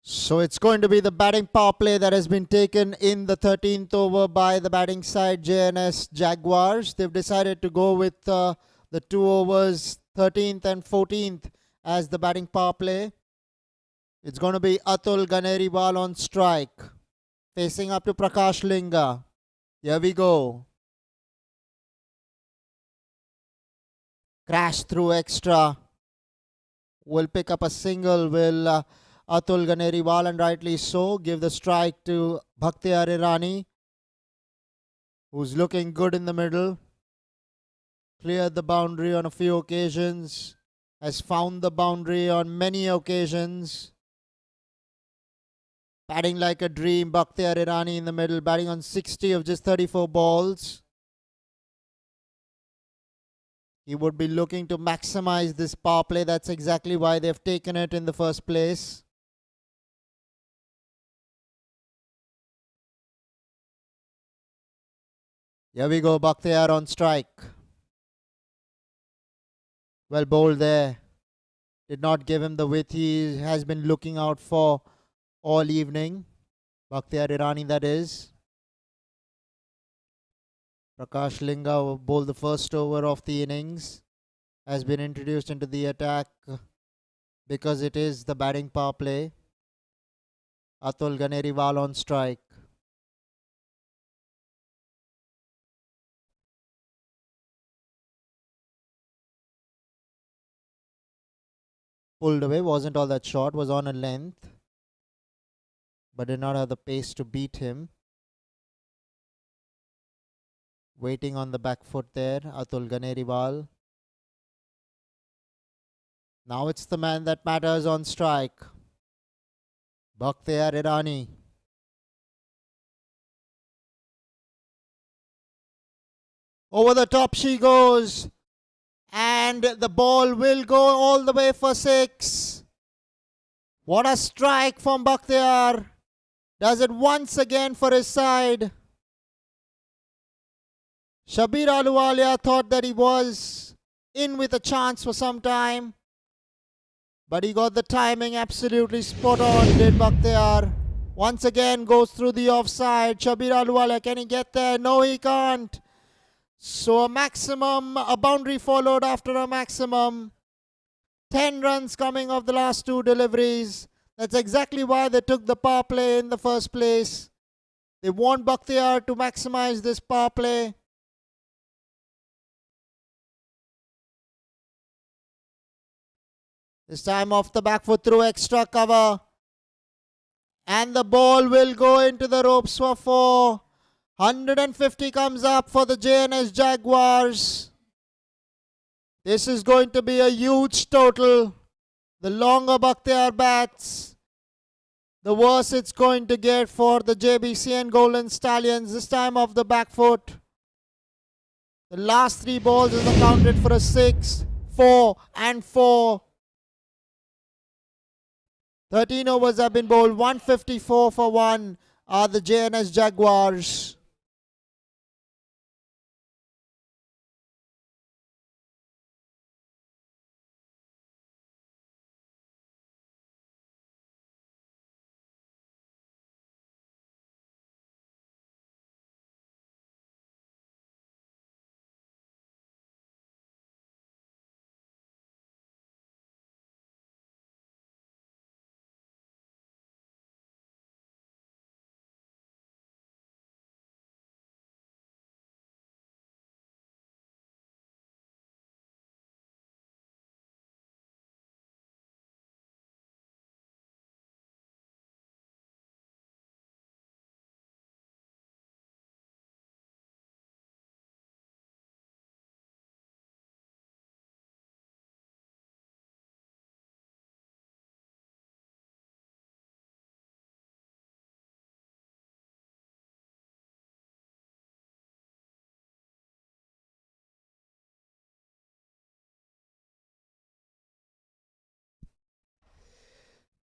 Speaker 1: So it's going to be the batting power play that has been taken in the 13th over by the batting side JNS Jaguars. They've decided to go with the 2 overs 13th and 14th as the batting power play. It's going to be Atul Ganeriwal on strike, facing up to Prakash Linga. Here we go. Crash through extra. Will pick up a single. Will Atul Ganeriwal, and rightly so, give the strike to Bakhtiar Irani, who's looking good in the middle. Cleared the boundary on a few occasions. Has found the boundary on many occasions. Batting like a dream, Bakhtiar Irani in the middle, batting on 60 of just 34 balls. He would be looking to maximize this power play. That's exactly why they've taken it in the first place. Here we go, Bakhtiar on strike. Well bowled there. Did not give him the width he has been looking out for all evening. Bakhtiar Irani, that is. Prakash Linga bowled the first over of the innings. Has been introduced into the attack because it is the batting power play. Atul Ganeriwal on strike. Pulled away, wasn't all that short, was on a length, but did not have the pace to beat him. Waiting on the back foot there, Atul Ganeriwal. Now it's the man that matters on strike. Bakhtiar Irani. Over the top she goes. And the ball will go all the way for 6. What a strike from Bakhtiar. Does it once again for his side. Shabir Ahluwalia thought that he was in with a chance for some time. But he got the timing absolutely spot on, did Bakhtiar. Once again goes through the offside. Shabir Ahluwalia, can he get there? No, he can't. So a boundary followed after a maximum. 10 runs coming off the last 2 deliveries. That's exactly why they took the power play in the first place. They want Bakhtiar to maximize this power play. This time off the back foot through extra cover. And the ball will go into the ropes for 4. 150 comes up for the JNS Jaguars. This is going to be a huge total. The longer Bakhtiar bats, the worse it's going to get for the Jbcn Golden Stallions. This time off the back foot. The last 3 balls is accounted for a 6, 4 and 4. 13 overs have been bowled. 154 for 1 are the JNS Jaguars.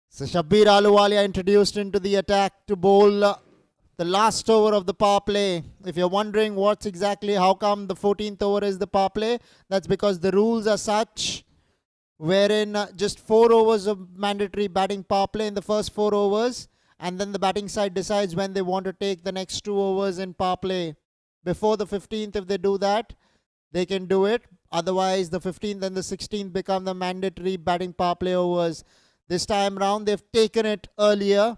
Speaker 1: So Shabir Ahluwalia introduced into the attack to bowl the last over of the power play. If you're wondering how come the 14th over is the power play, that's because the rules are such wherein just 4 overs of mandatory batting power play in the first 4 overs, and then the batting side decides when they want to take the next 2 overs in power play. Before the 15th, if they do that, they can do it. Otherwise, the 15th and the 16th become the mandatory batting power play overs. This time round, they've taken it earlier.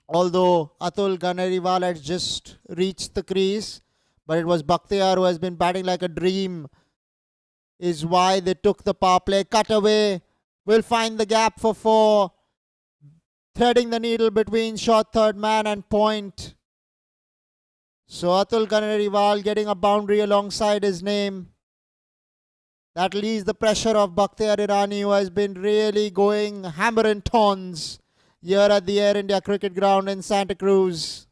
Speaker 1: Although Atul Ganeriwal had just reached the crease. But it was Bakhtiar who has been batting like a dream. Is why they took the power play. Cut away. Will find the gap for 4. Threading the needle between short third man and point. So Atul Ganeriwal getting a boundary alongside his name. That leaves the pressure of Bakhtiar Irani, who has been really going hammer and tongs here at the Air India Cricket Ground in Santa Cruz.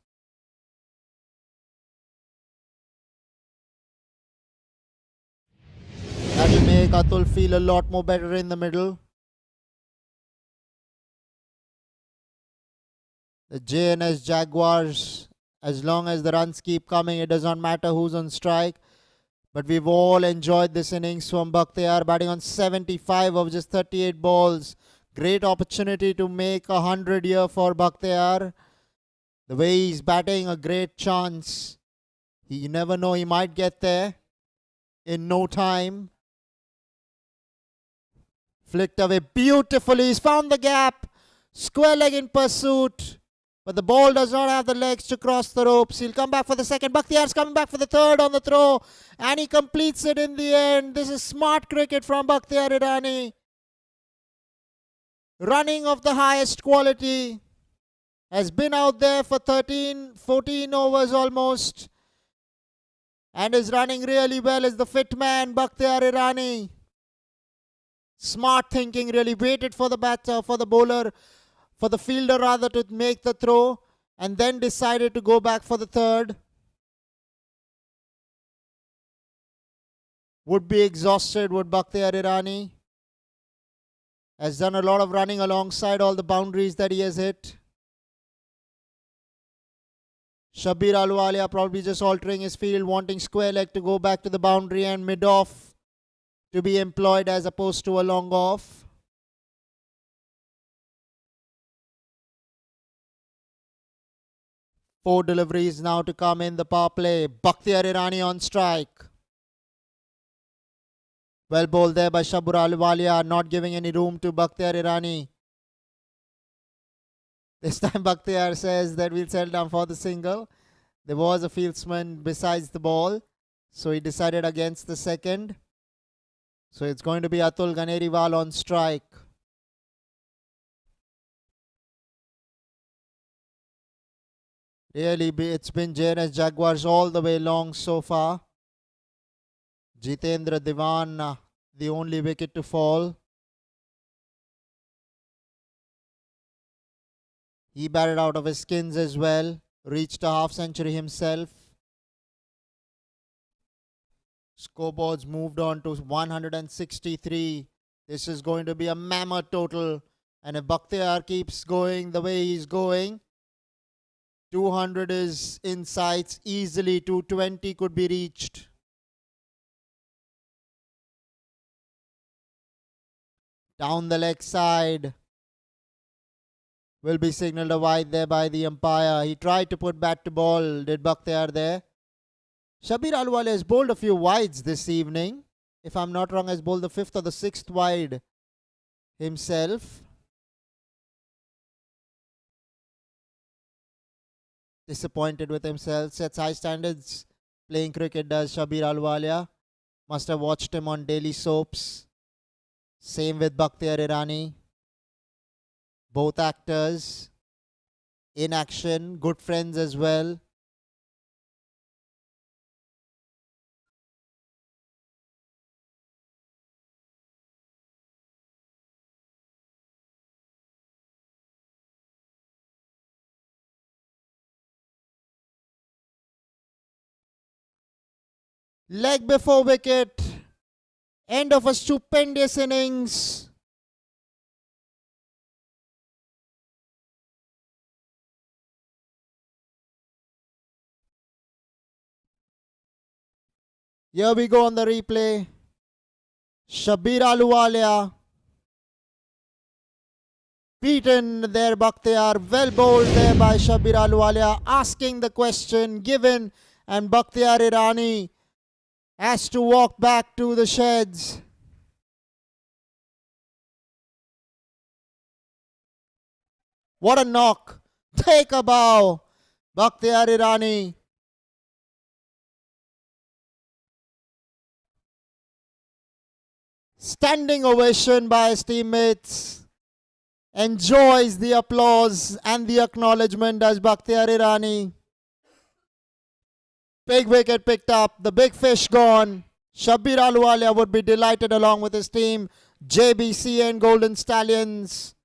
Speaker 1: That will make Atul feel a lot more better in the middle. The JNS Jaguars, as long as the runs keep coming, it does not matter who's on strike. But we've all enjoyed this innings from Bakhtiar, batting on 75 of just 38 balls. Great opportunity to make 100 here for Bakhtiar. The way he's batting, a great chance. You never know, he might get there in no time. Flicked away beautifully. He's found the gap. Square leg in pursuit. But the ball does not have the legs to cross the ropes. He'll come back for the second. Bakhtiar's coming back for the third on the throw. And he completes it in the end. This is smart cricket from Bakhtiar Irani. Running of the highest quality. Has been out there for 13, 14 overs almost. And is running really well as the fit man, Bakhtiar Irani. Smart thinking, really waited for the batter, for the bowler, for the fielder rather, to make the throw, and then decided to go back for the third. Would be exhausted, would Bakhtiar Irani. Has done a lot of running alongside all the boundaries that he has hit. Shabir Ahluwalia probably just altering his field, wanting square leg to go back to the boundary and mid-off to be employed as opposed to a long off. Four deliveries now to come in the power play. Bakhtiar Irani on strike. Well bowled there by Shabir Ahluwalia, not giving any room to Bakhtiar Irani. This time Bakhtiar says that we'll settle down for the single. There was a fieldsman besides the ball, so he decided against the second. So it's going to be Atul Ganeriwal on strike. Really, it's been JNS Jaguars all the way long so far. Jitendra Diwan, the only wicket to fall. He batted out of his skins as well. Reached a half century himself. Scoreboards moved on to 163. This is going to be a mammoth total. And if Bakhtiar keeps going the way he's going, 200 is in sights easily. 220 could be reached. Down the leg side. Will be signalled a wide there by the umpire. He tried to put bat to ball. Did Bakhtiar there? Shabir Ahluwalia has bowled a few wides this evening. If I'm not wrong, has bowled the 5th or the 6th wide himself. Disappointed with himself. Sets high standards playing cricket, does Shabir Ahluwalia. Must have watched him on daily soaps. Same with Bakhtiar Irani. Both actors in action, good friends as well. Leg before wicket. End of a stupendous innings. Here we go on the replay. Shabir Ahluwalia. Beaten there, Bakhtiar. Well bowled there by Shabir Ahluwalia. Asking the question given, and Bakhtiar Irani has to walk back to the sheds. What a knock. Take a bow. Bakhtiar Irani. Standing ovation by his teammates. Enjoys the applause and the acknowledgement as Bakhtiar Irani. Big wicket picked up. The big fish gone. Shabir Ahluwalia would be delighted along with his team. JBCN Golden Stallions.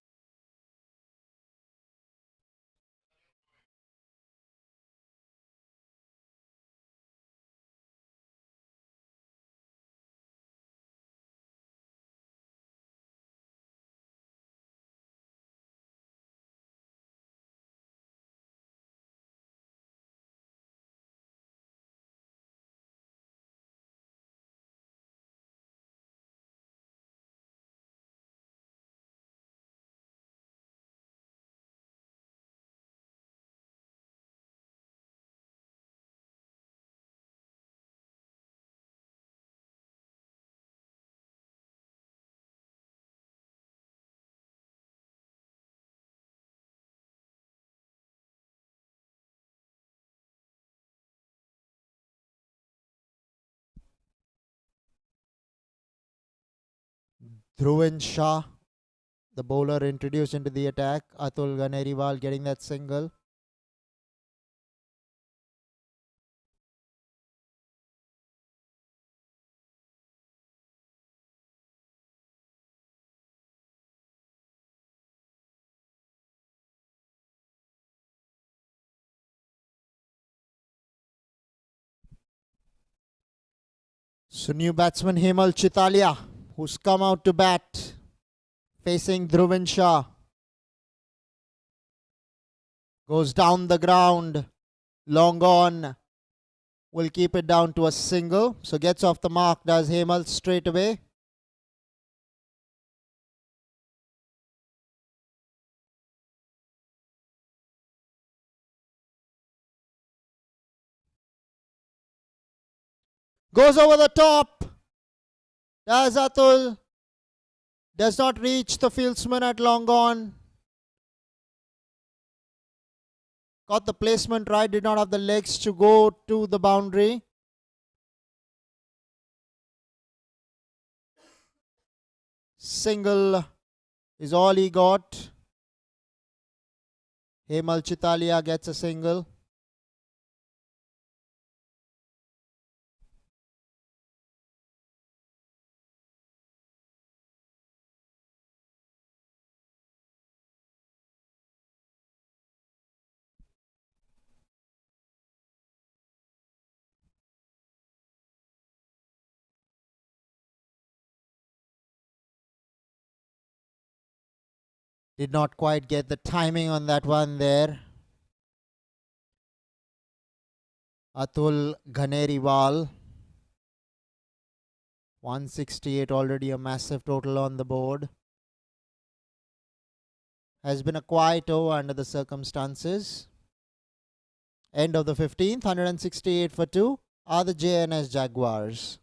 Speaker 1: Dhruvan Shah, the bowler introduced into the attack. Atul Ganeriwal getting that single. So new batsman Hemal Chitalia, who's come out to bat, facing Dhruvan Shah. Goes down the ground, long on, will keep it down to a single. So gets off the mark, does Hemal straight away. Goes over the top, does Atul. Does not reach the fieldsman at long on. Got the placement right, did not have the legs to go to the boundary. Single is all he got. Hemal Chitalia gets a single. Did not quite get the timing on that one there. Atul Ganeriwal. 168 already, a massive total on the board. Has been a quiet over under the circumstances. End of the 15th, 168 for 2 are the JNS Jaguars.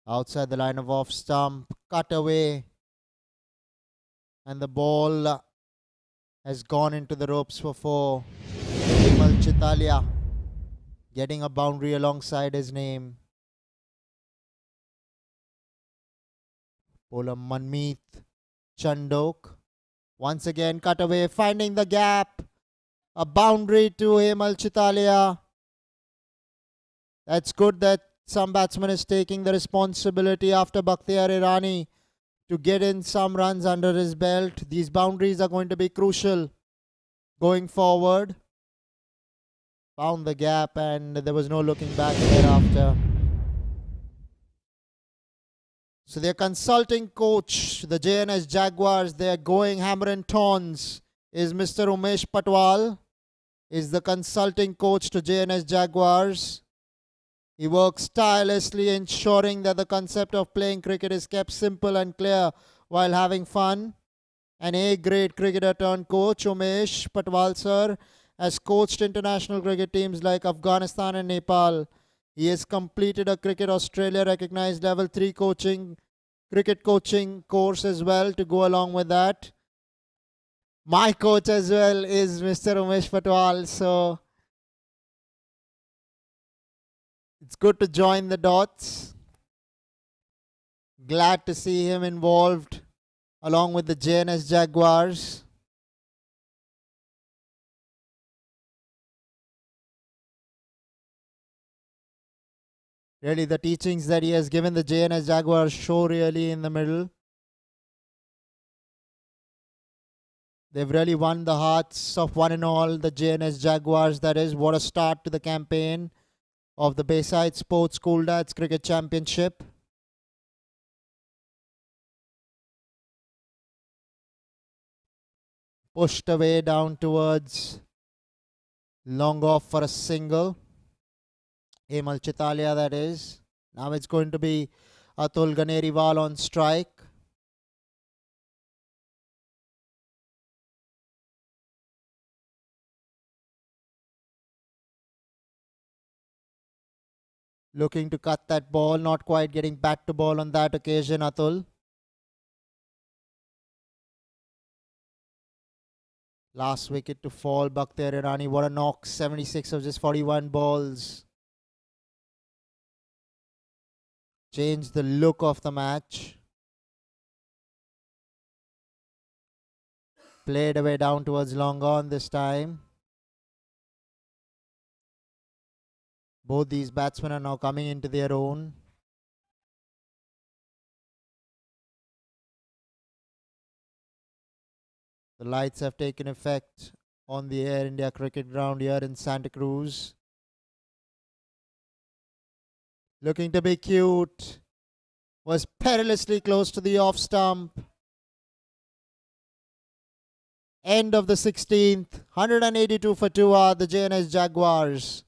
Speaker 1: Outside the line of off stump, cut away, and the ball has gone into the ropes for 4. Hemal Chitalia getting a boundary alongside his name. Bowler Manmeet Chandok once again cut away, finding the gap. A boundary to Hemal Chitalia. That's good that some batsman is taking the responsibility after Bakhtiyar Irani to get in some runs under his belt. These boundaries are going to be crucial going forward. Found the gap and there was no looking back thereafter. So their consulting coach, the JNS Jaguars, they are going hammer and tongs, is Mr. Umesh Patwal, is the consulting coach to JNS Jaguars. He works tirelessly ensuring that the concept of playing cricket is kept simple and clear while having fun. An A-grade cricketer turned coach, Umesh Patwal sir, has coached international cricket teams like Afghanistan and Nepal. He has completed a Cricket Australia recognized level 3 cricket coaching course as well to go along with that. My coach as well is Mr. Umesh Patwal, so it's good to join the dots. Glad to see him involved along with the JNS Jaguars. Really, the teachings that he has given the JNS Jaguars show really in the middle. They've really won the hearts of one and all, the JNS Jaguars. That is, what a start to the campaign of the Bayside Sports School Dads Cricket Championship. Pushed away down towards long off for a single. Hemal Chitalia, that is. Now it's going to be Atul Ganeriwal on strike. Looking to cut that ball, not quite getting bat to ball on that occasion, Atul. Last wicket to fall, Bakhtiar Irani. What a knock, 76 of just 41 balls. Changed the look of the match. Played away down towards long on this time. Both these batsmen are now coming into their own. The lights have taken effect on the Air India cricket ground here in Santa Cruz. Looking to be cute. Was perilously close to the off stump. End of the 16th. 182 for 2 are the JNS Jaguars.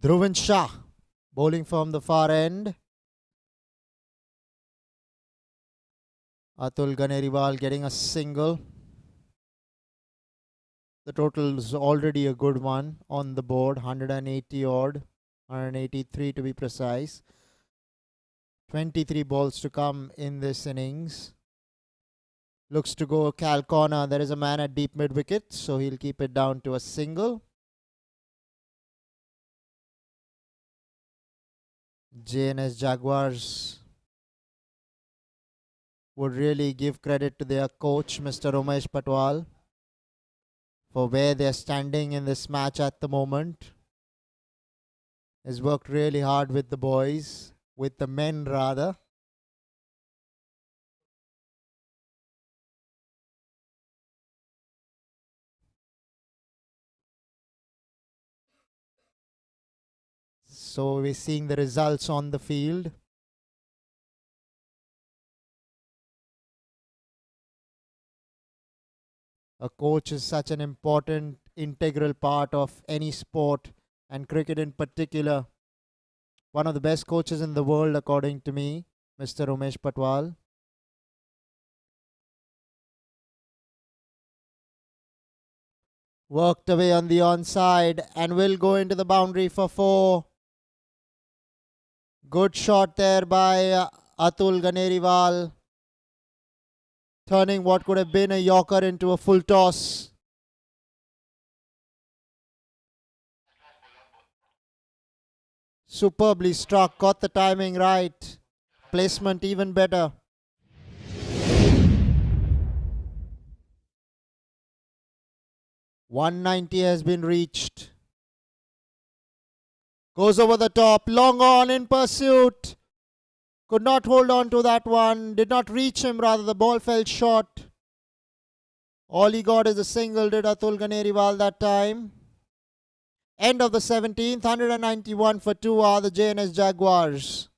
Speaker 1: Dhruvan Shah bowling from the far end. Atul Ganeriwal getting a single. The total is already a good one on the board, 180 odd, 183 to be precise. 23 balls to come in this innings. Looks to go KALINA. There is a man at deep mid wicket, so he'll keep it down to a single. JNS Jaguars would really give credit to their coach, Mr. Umesh Patwal, for where they're standing in this match at the moment. Has worked really hard with the boys, with the men rather. So we're seeing the results on the field. A coach is such an important, integral part of any sport, and cricket in particular. One of the best coaches in the world, according to me, Mr. Umesh Patwal. Worked away on the onside and will go into the boundary for 4. Good shot there by Atul Ganeriwal, turning what could have been a yorker into a full toss. Superbly struck, got the timing right, placement even better. .190 has been reached. Goes over the top, long on in pursuit. Could not hold on to that one, did not reach him, rather the ball fell short. All he got is a single, did Atul Ganeriwal that time. End of the 17th, 191 for 2 are the JNS Jaguars.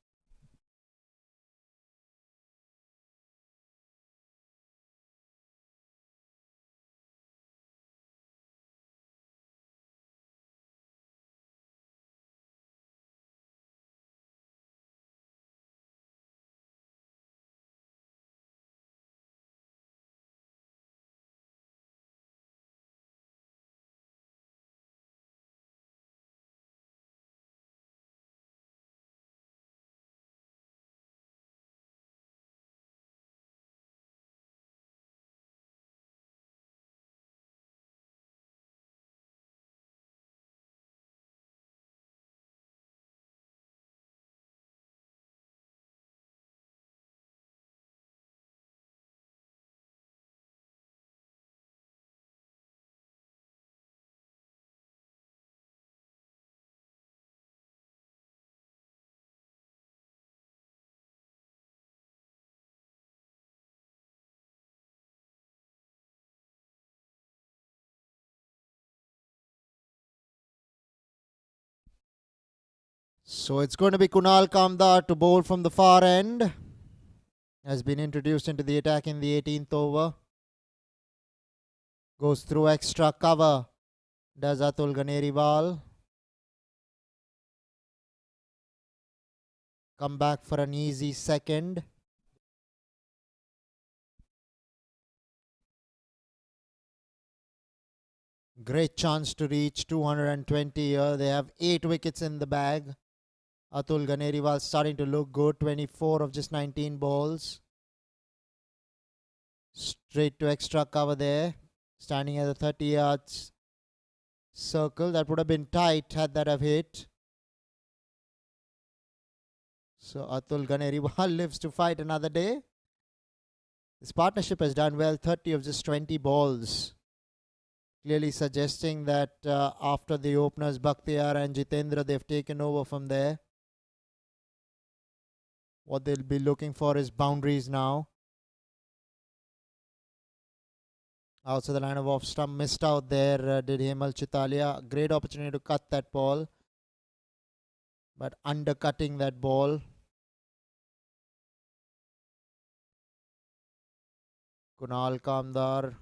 Speaker 1: So it's going to be Kunal Kamdar to bowl from the far end. Has been introduced into the attack in the 18th over. Goes through extra cover. Does Atul Ganeriwal. Come back for an easy second. Great chance to reach 220 here. They have 8 wickets in the bag. Atul Ganeriwal starting to look good. 24 of just 19 balls. Straight to extra cover there. Standing at the 30 yards circle. That would have been tight had that have hit. So Atul Ganeriwal lives to fight another day. This partnership has done well. 30 of just 20 balls. Clearly suggesting that after the openers Bakhtiyar and Jitendra, they've taken over from there. What they'll be looking for is boundaries now. Outside the line of off stump, missed out there, did Hemal Chitalia. Great opportunity to cut that ball, but undercutting that ball. Kunal Kamdar,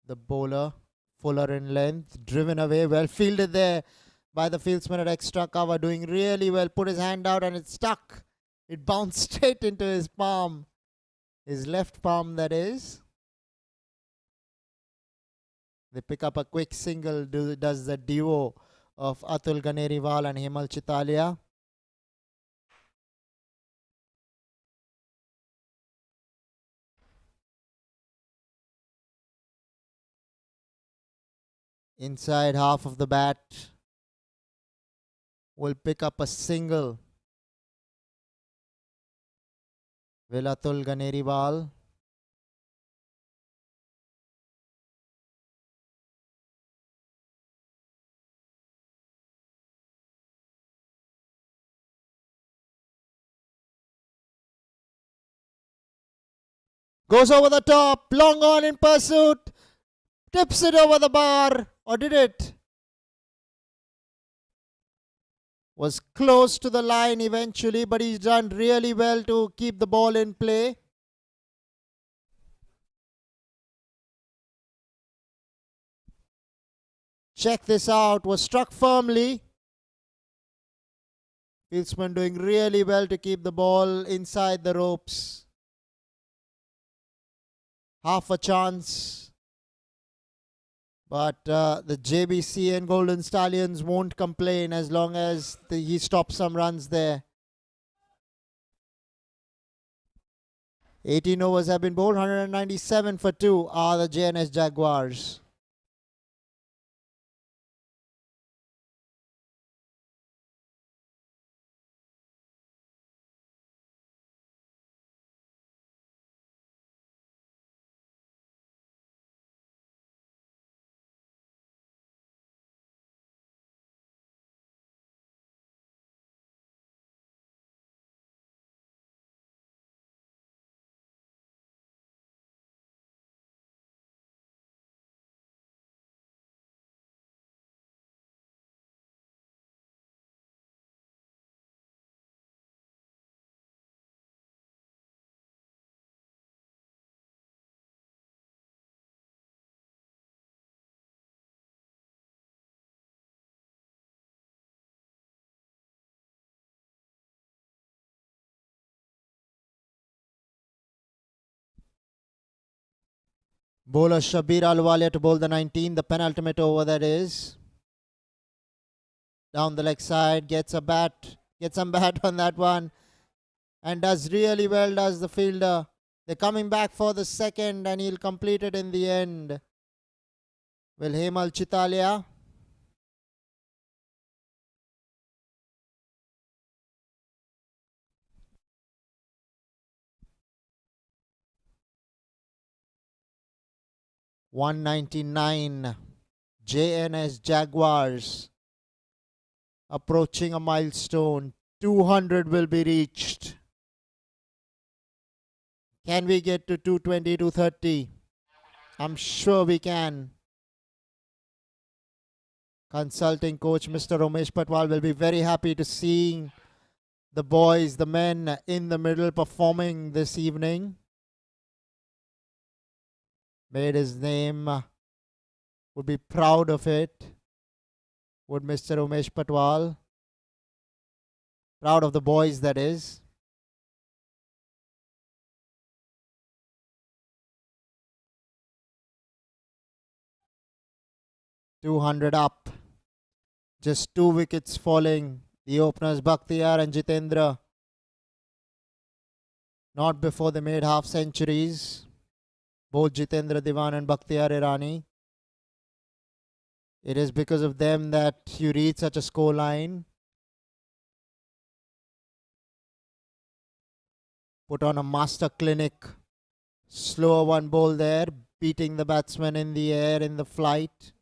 Speaker 1: the bowler, fuller in length, driven away, well fielded there by the fieldsman at extra cover, doing really well. Put his hand out and it stuck. It bounced straight into his palm. His left palm, that is. They pick up a quick single, does the duo of Atul Ganeriwal and Hemal Chitalia. Inside half of the bat will pick up a single. Will Atul Ganeriwal. Goes over the top, long on in pursuit, tips it over the bar, or did it? Was close to the line eventually, but he's done really well to keep the ball in play. Check this out, was struck firmly. Fieldsman doing really well to keep the ball inside the ropes. Half a chance. But the JBCN Golden Stallions won't complain as long as he stops some runs there. 18 overs have been bowled, 197 for 2 are the JNS Jaguars. Bowler Shabir Ahluwalia to bowl the 19, the penultimate over that is. Down the leg side, gets some bat on that one. And does really well, does the fielder. They're coming back for the second and he'll complete it in the end. Will Hemal Chitalia. $199. JNS Jaguars approaching a milestone. 200 will be reached. Can we get to 220, 230? I'm sure we can. Consulting coach Mr. Umesh Patwal will be very happy to see the boys, the men in the middle performing this evening. Made his name, would be proud of it. Would Mr. Umesh Patwal. Proud of the boys, that is. $200 up. Just 2 wickets falling. The openers Bakhtiyar and Jitendra. Not before they made half centuries. Both Jitendra Diwan and Bakhtiyar Irani. It is because of them that you reach such a score line. Put on a master clinic. Slower one bowl there. Beating the batsman in the air in the flight.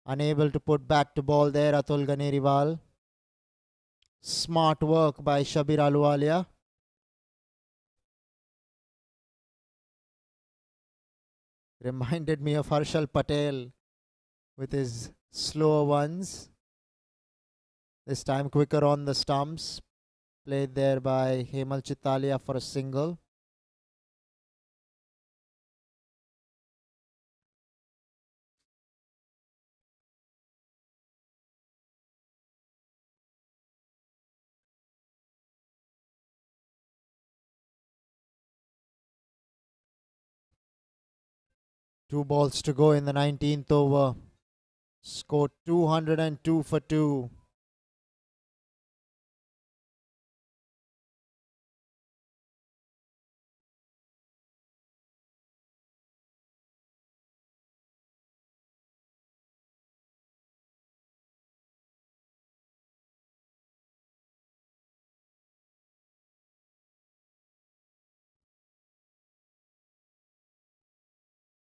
Speaker 1: Unable to put bat to ball there, Atul Ganeriwal. Smart work by Shabir Ahluwalia. Reminded me of Harshal Patel with his slower ones. This time quicker on the stumps. Played there by Hemal Chitalia for a single. Two balls to go in the 19th over. Scored 202 for 2.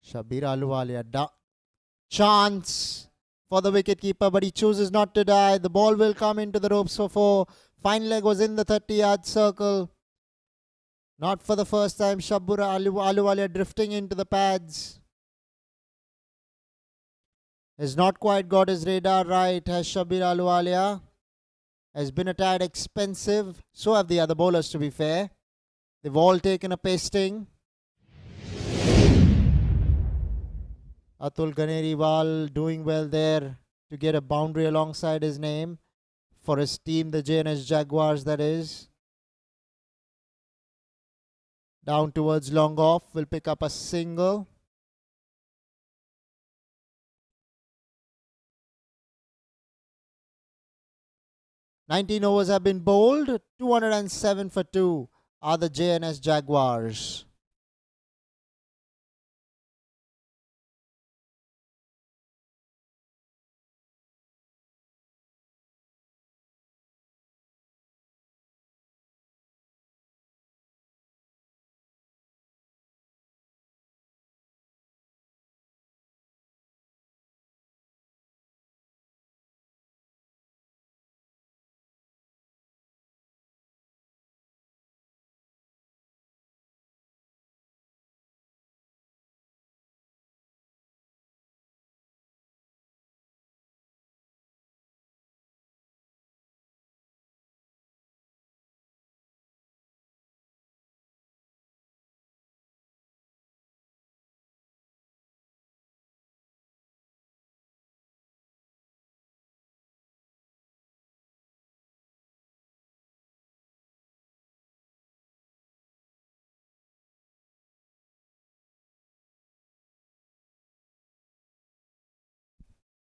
Speaker 1: Shabir Ahluwalia. Chance for the wicketkeeper, but he chooses not to die. The ball will come into the ropes for 4. Fine leg was in the 30-yard circle. Not for the first time. Shabir Ahluwalia drifting into the pads. Has not quite got his radar right, has Shabir Ahluwalia. Has been a tad expensive. So have the other bowlers, to be fair. They've all taken a pasting. Atul Ganeriwal doing well there to get a boundary alongside his name for his team, the JNS Jaguars, that is. Down towards long off, will pick up a single. "19 overs have been bowled. 207 for 2 are the JNS Jaguars.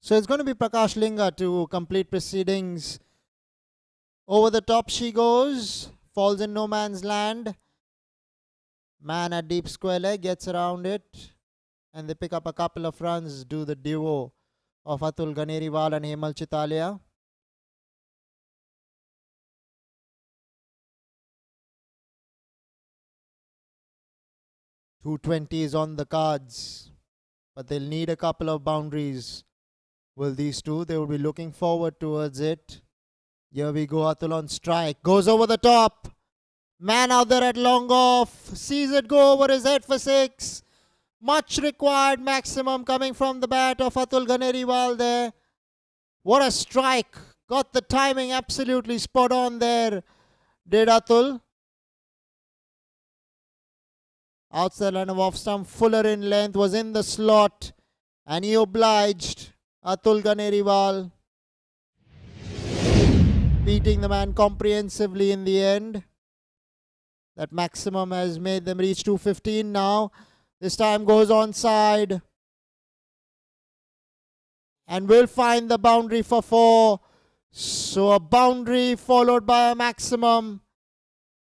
Speaker 1: So it's going to be Prakash Linga to complete proceedings. Over the top she goes. Falls in no man's land. Man at deep square leg gets around it. And they pick up a couple of runs. Do the duo of Atul Ganeriwal and Hemal Chitalia. .220 is on the cards. But they'll need a couple of boundaries. Will these two? They will be looking forward towards it. Here we go, Atul on strike. Goes over the top. Man out there at long off. Sees it go over his head for 6. Much required maximum coming from the bat of Atul Ganeriwal there. What a strike. Got the timing absolutely spot on there. Did Atul. Outside line of off stump. Fuller in length. Was in the slot. And he obliged Atul Ganeriwal. Beating the man comprehensively in the end. That maximum has made them reach 215 now. This time goes onside. And will find the boundary for 4. So a boundary followed by a maximum.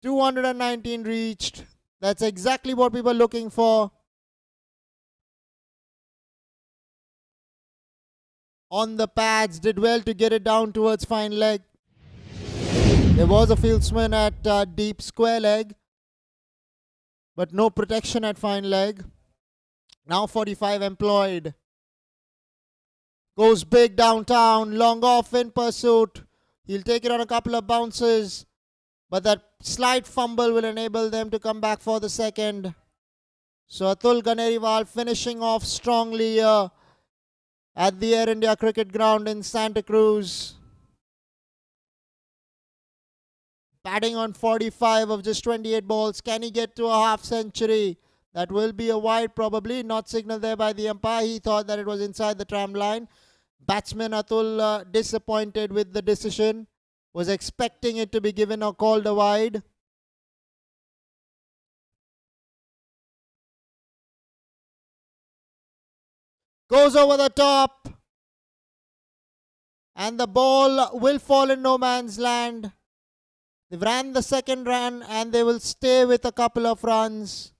Speaker 1: 219 reached. That's exactly what we were looking for. On the pads, did well to get it down towards fine leg. There was a fieldsman at deep square leg, but no protection at fine leg. Now 45 employed. Goes big downtown, long off in pursuit. He'll take it on a couple of bounces, but that slight fumble will enable them to come back for the second. So Atul Ganeriwal finishing off strongly here at the Air India Cricket Ground in Santa Cruz. Batting on 45 of just 28 balls. Can he get to a half century? That will be a wide probably. Not signaled there by the umpire. He thought that it was inside the tram line. Batsman Atul disappointed with the decision. Was expecting it to be given or called a wide. Goes over the top. And the ball will fall in no man's land. They've ran the second run and they will stay with a couple of runs.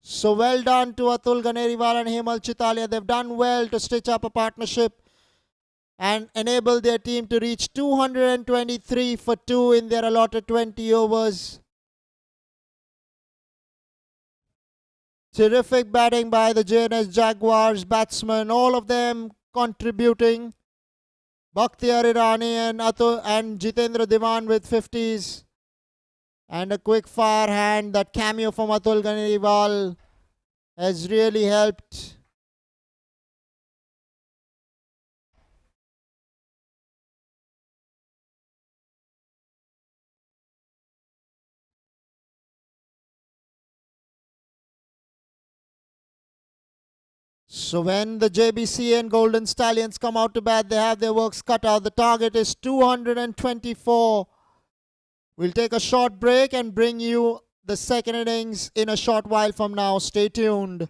Speaker 1: So well done to Atul Ganeriwal and Hemal Chitalia. They've done well to stitch up a partnership and enable their team to reach 223 for 2 in their allotted 20 overs. Terrific batting by the JNS Jaguars batsmen, all of them contributing. Bakhtiyar Irani and Jitendra Diwan with 50s. And a quick fire hand, that cameo from Atul Ganeriwal has really helped So when the JBCN Golden Stallions come out to bat, they have their works cut out. The target is 224. We'll take a short break and bring you the second innings in a short while from now. Stay tuned.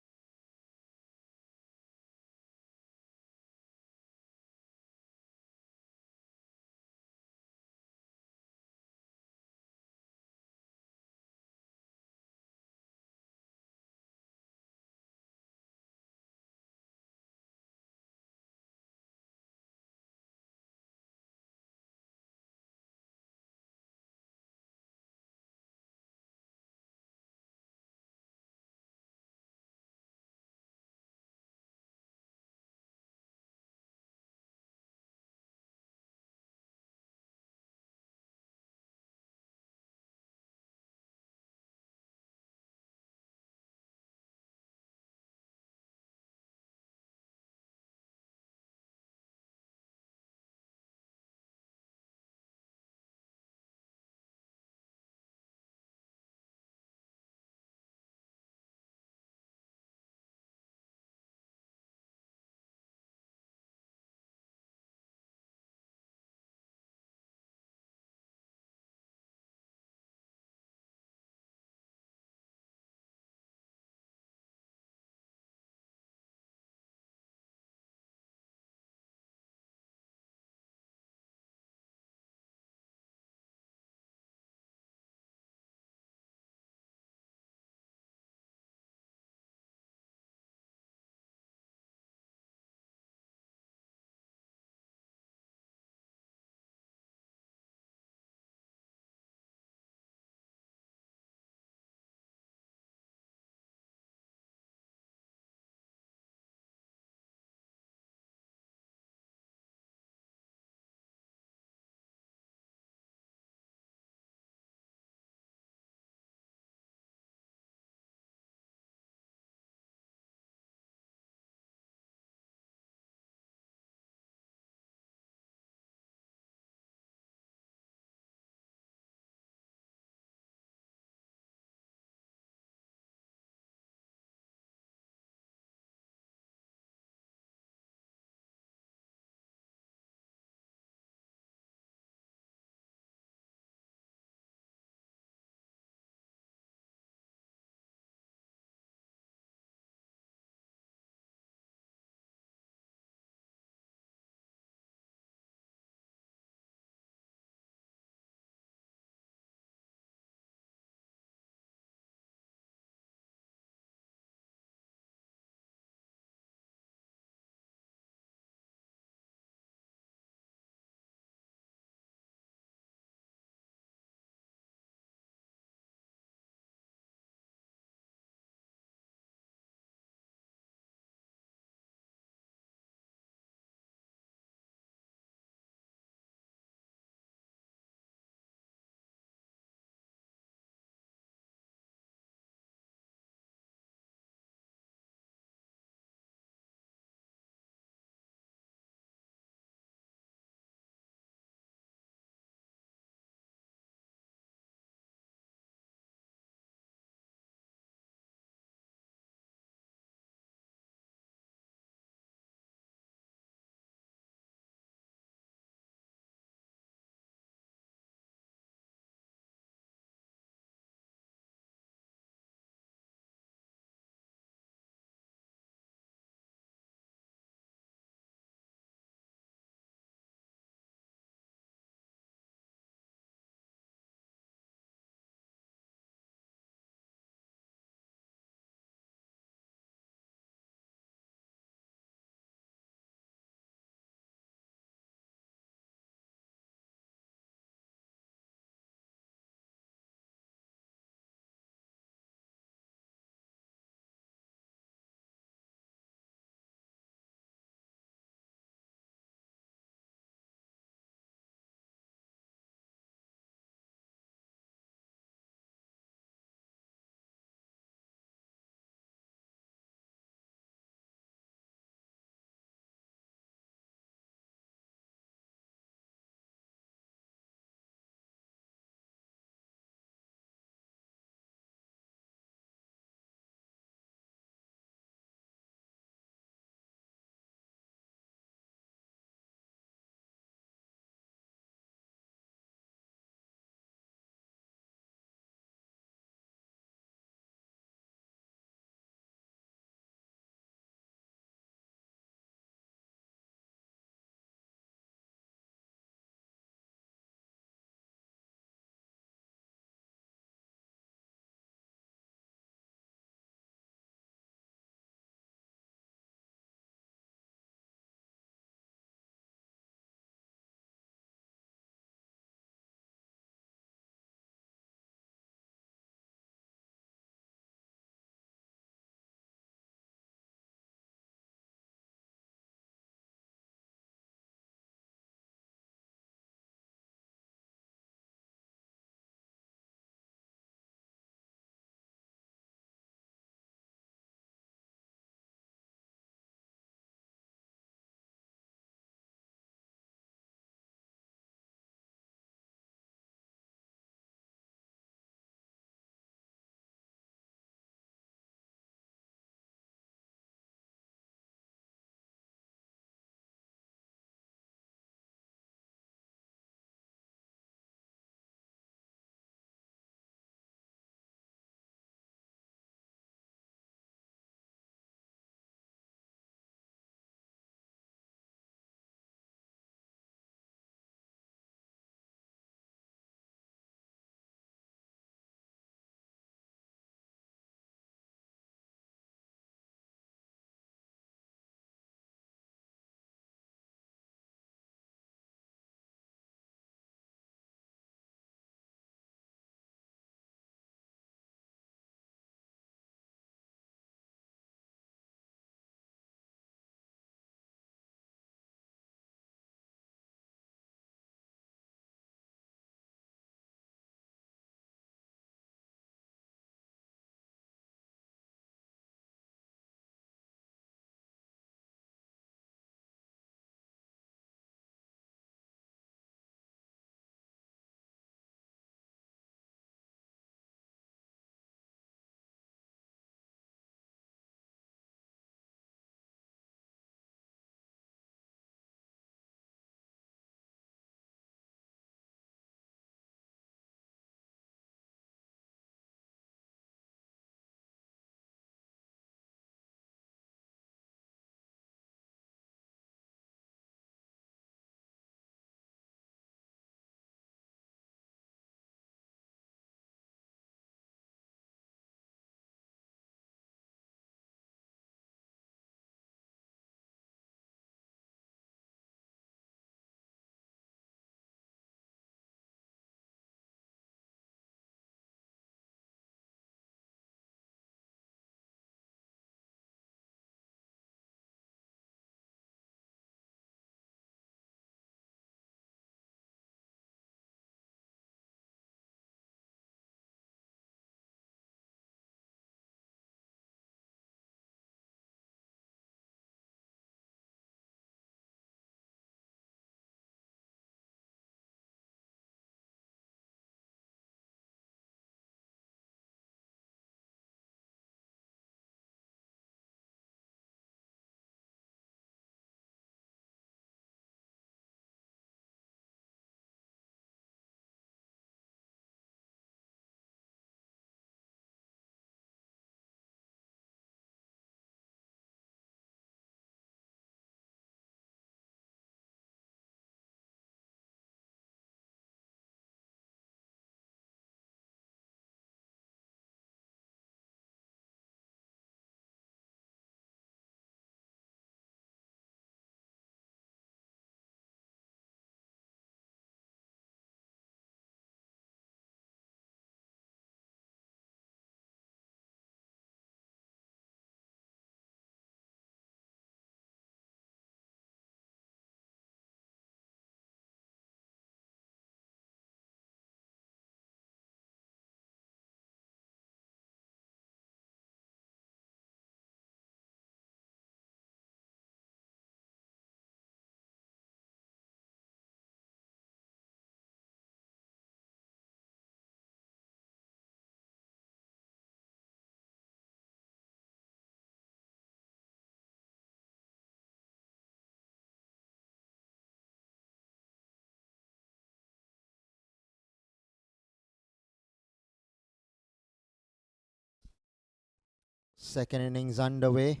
Speaker 1: Second innings underway.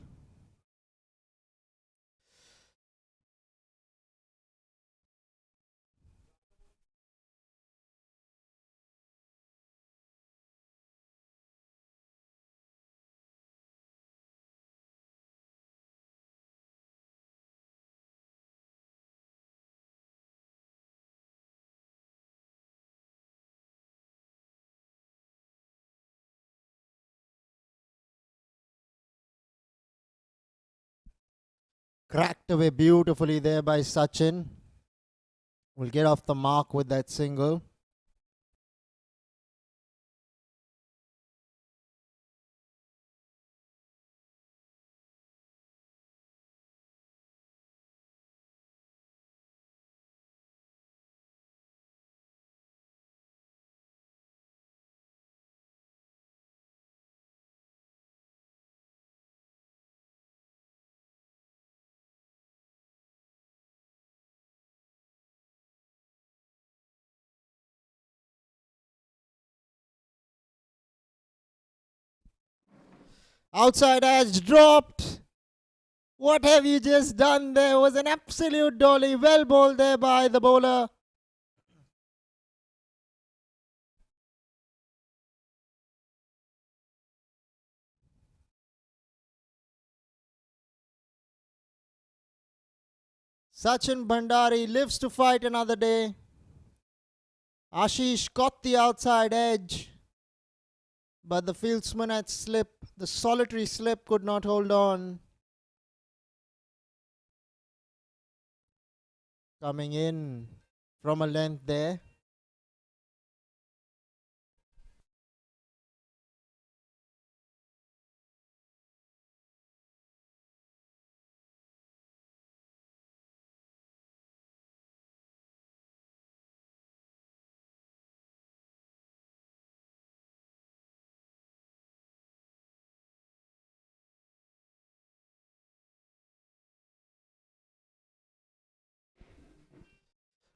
Speaker 1: Cracked away beautifully there by Sachin. Will get off the mark with that single. Outside edge dropped. What have you just done there? Was an absolute dolly. Well bowled there by the bowler. Sachin Bhandari lives to fight another day. Ashish caught the outside edge, but the fieldsman had slipped. The solitary slip could not hold on. Coming in from a length there.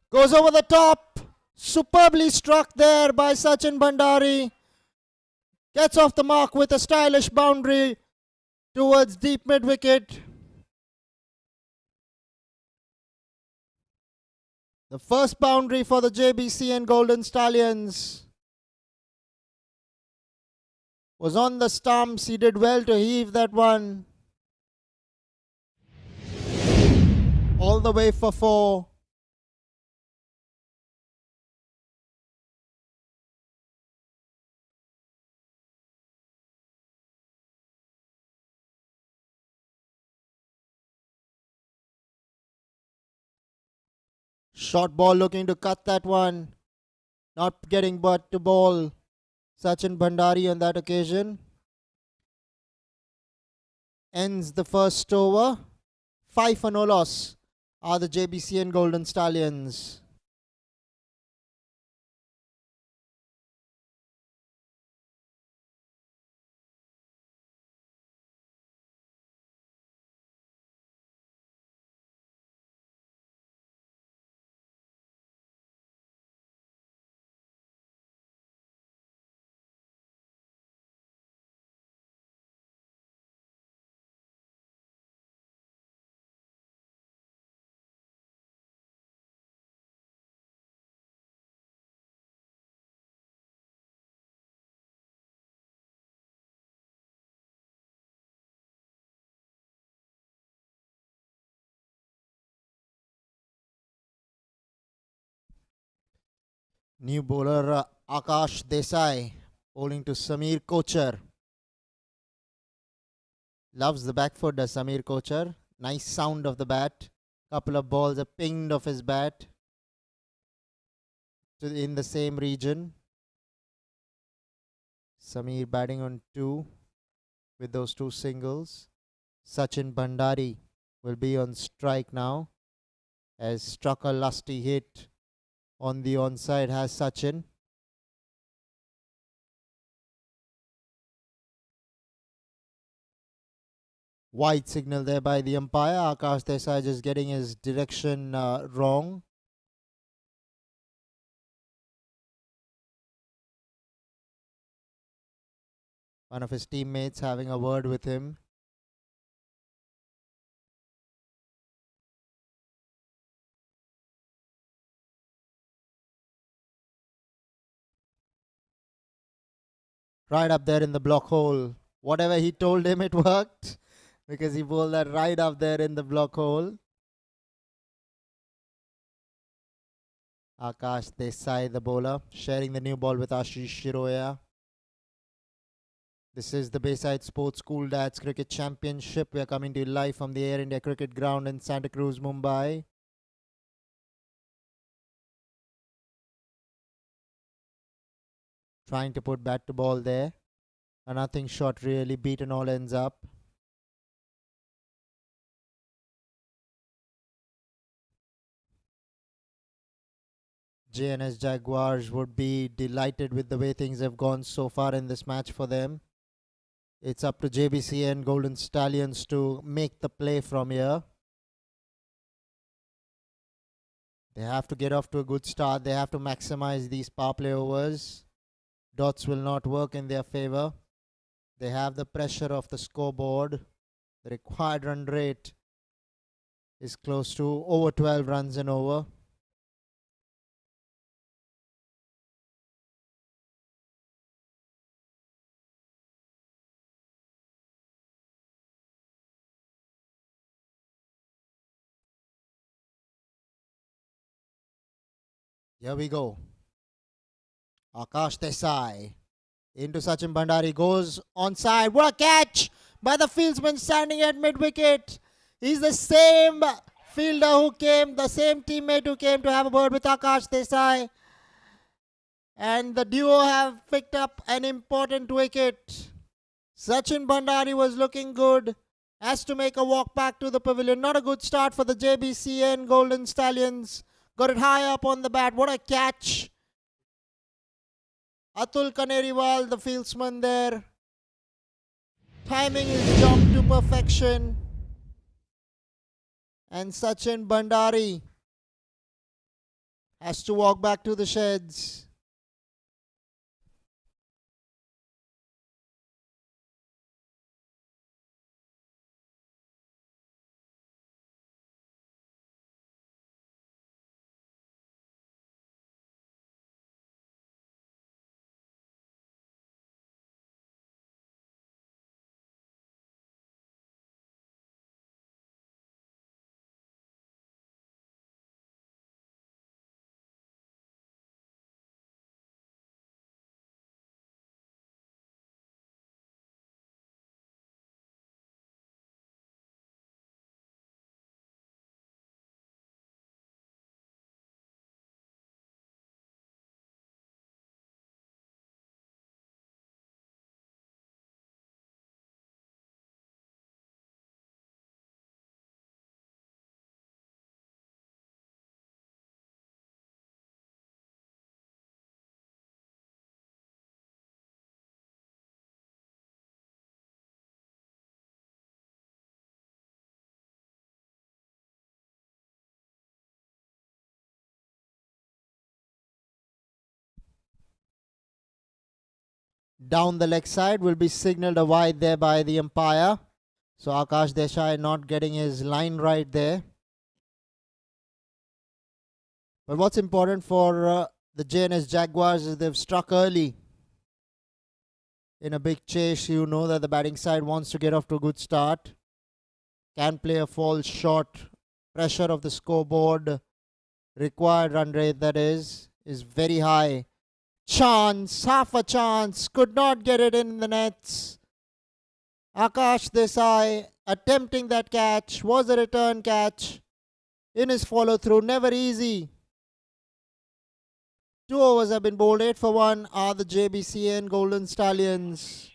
Speaker 1: Goes over the top. Superbly struck there by Sachin Bhandari. Gets off the mark with a stylish boundary towards deep mid-wicket. The first boundary for the JBCN Golden Stallions was on the stumps. He did well to heave that one. All the way for 4. Short ball looking to cut that one. Not getting but to ball. Sachin Bhandari on that occasion. Ends the first over. 5 for no loss are the JBCN Golden Stallions. New bowler Akash Desai bowling to Samir Kochar. Loves the back foot, does Samir Kochar. Nice sound of the bat. Couple of balls are pinged off his bat in the same region. Samir batting on 2 with those 2 singles. Sachin Bhandari will be on strike now. Has struck a lusty hit on the onside, has Sachin. Wide signal there by the umpire. Akash Desai just getting his direction wrong. One of his teammates having a word with him. Right up there in the block hole. Whatever he told him, it worked because he bowled that right up there in the block hole. Akash Desai, the bowler, sharing the new ball with Ashish Shiroya. This is the Bayside Sports School Dads Cricket Championship. We are coming to you live from the Air India Cricket Ground in Santa Cruz, Mumbai. Trying to put bat to ball there. A nothing shot really beaten all ends up. JNS Jaguars would be delighted with the way things have gone so far in this match for them. It's up to JBCN Golden Stallions to make the play from here. They have to get off to a good start. They have to maximize these power play overs. Dots will not work in their favor. They have the pressure of the scoreboard. The required run rate is close to over 12 runs and over. Here we go. Akash Desai into Sachin Bhandari, goes onside. What a catch by the fieldsman standing at mid-wicket. He's the same fielder who came, the same teammate who came to have a word with Akash Desai. And the duo have picked up an important wicket. Sachin Bhandari was looking good. Has to make a walk back to the pavilion. Not a good start for the JBCN Golden Stallions. Got it high up on the bat. What a catch. Atul Kaneriwal, the fieldsman there. Timing his job to perfection. And Sachin Bhandari has to walk back to the sheds. Down the leg side will be signalled a wide there by the umpire. So Akash Desai not getting his line right there. But what's important for the JNS Jaguars is they've struck early. In a big chase, you know that the batting side wants to get off to a good start. Can play a false shot. Pressure of the scoreboard. Required run rate, that is very high. Chance, half a chance. Could not get it in the nets. Akash Desai attempting that catch. Was a return catch. In his follow through, never easy. 2 overs have been bowled. 8 for 1 are the JBCN Golden Stallions.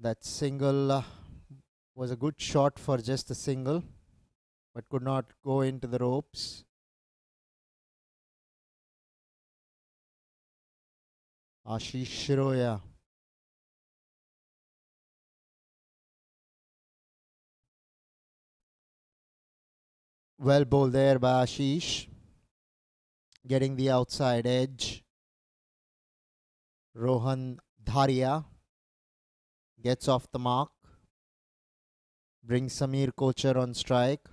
Speaker 1: That single was a good shot for just a single, but could not go into the ropes. Ashish Shiroya. Well bowled there by Ashish. Getting the outside edge. Rohan Dharia gets off the mark. Brings Samir Kochar on strike.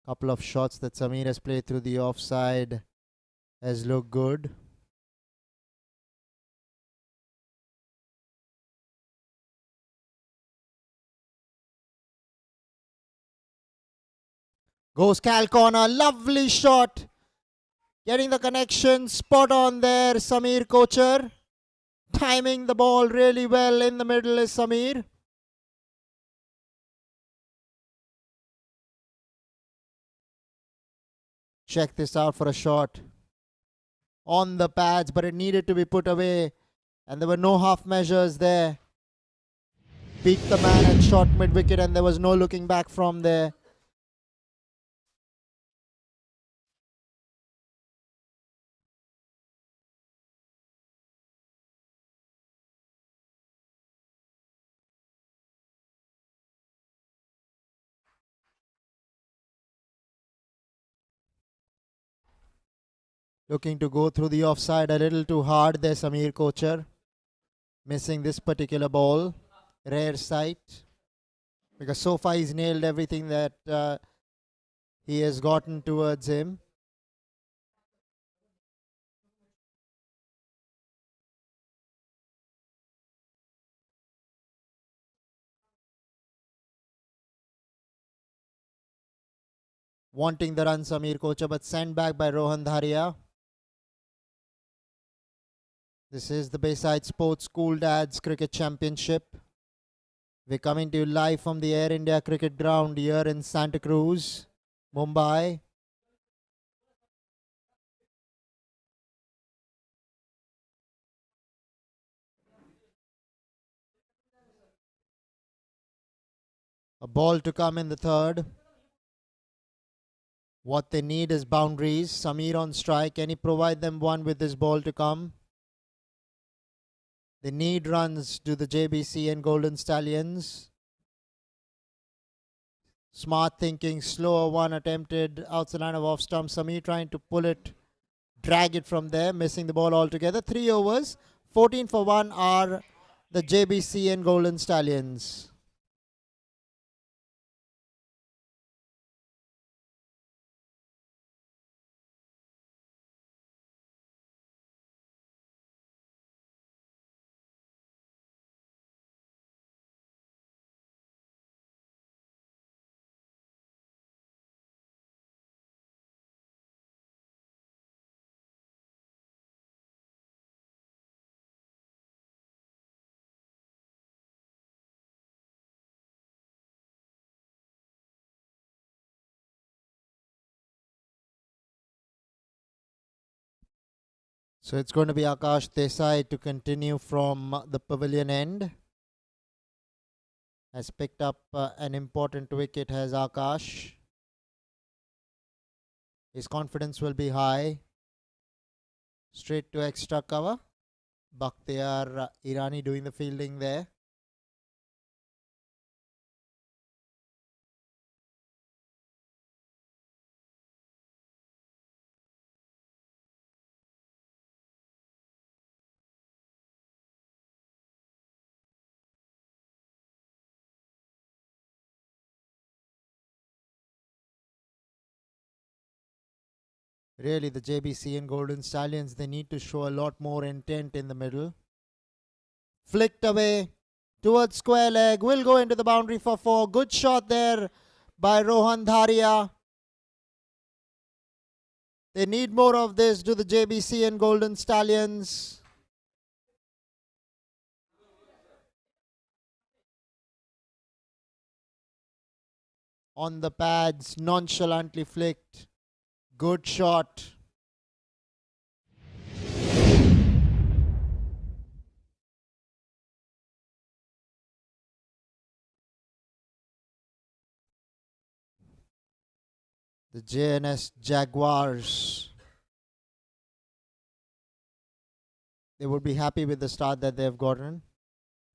Speaker 1: Couple of shots that Samir has played through the offside has looked good. Goes Cal corner, lovely shot. Getting the connection, spot on there, Samir Kochar. Timing the ball really well in the middle is Samir. Check this out for a shot. On the pads, but it needed to be put away. And there were no half measures there. Beat the man and shot mid-wicket, and there was no looking back from there. Looking to go through the offside a little too hard there, Samir Kochar. Missing this particular ball. Rare sight. Because so far he's nailed everything that he has gotten towards him. Wanting the run, Samir Kochar, but sent back by Rohan Dharia. This is the Bayside Sports School Dads Cricket Championship. We're coming to you live from the Air India Cricket Ground here in Santa Cruz, Mumbai. A ball to come in the third. What they need is boundaries. Samir on strike. Can he provide them one with this ball to come? They need runs to the JBCN Golden Stallions. Smart thinking, slower one attempted outside line of off stump. Samir trying to pull it, drag it from there, missing the ball altogether. 3 overs, 14 for 1 are the JBCN Golden Stallions. So it's going to be Akash Desai to continue from the pavilion end. Has picked up an important wicket, has Akash. His confidence will be high. Straight to extra cover. Bakhtiar Irani doing the fielding there. Really, the JBCN Golden Stallions, they need to show a lot more intent in the middle. Flicked away towards square leg. Will go into the boundary for 4. Good shot there by Rohan Dharia. They need more of this to the JBCN Golden Stallions. On the pads, nonchalantly flicked. Good shot. the JNS Jaguars. They would be happy with the start that they've gotten.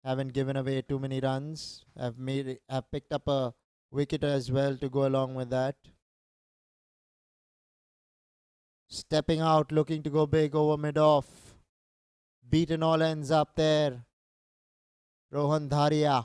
Speaker 1: Haven't given away too many runs. Have picked up a wicket as well to go along with that. Stepping out, looking to go big over mid-off. Beaten all ends up there. Rohan Dharia.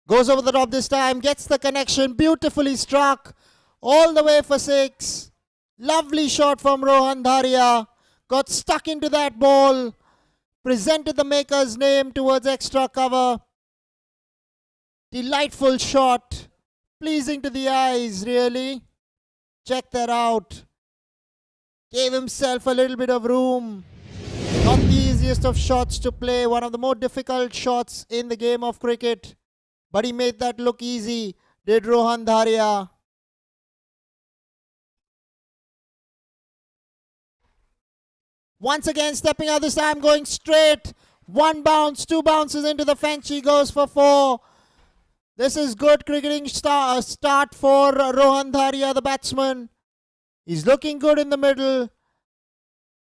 Speaker 1: Goes over the top this time, gets the connection, beautifully struck, all the way for 6. Lovely shot from Rohan Dharia. Got stuck into that ball, presented the maker's name towards extra cover. Delightful shot, pleasing to the eyes, really. Check that out. Gave himself a little bit of room. Not the easiest of shots to play, one of the more difficult shots in the game of cricket. But he made that look easy, did Rohan Dharia. Once again stepping out this time, going straight. 1 bounce, 2 bounces into the fence. He goes for 4. This is good cricketing start for Rohan Dharia, the batsman. He's looking good in the middle.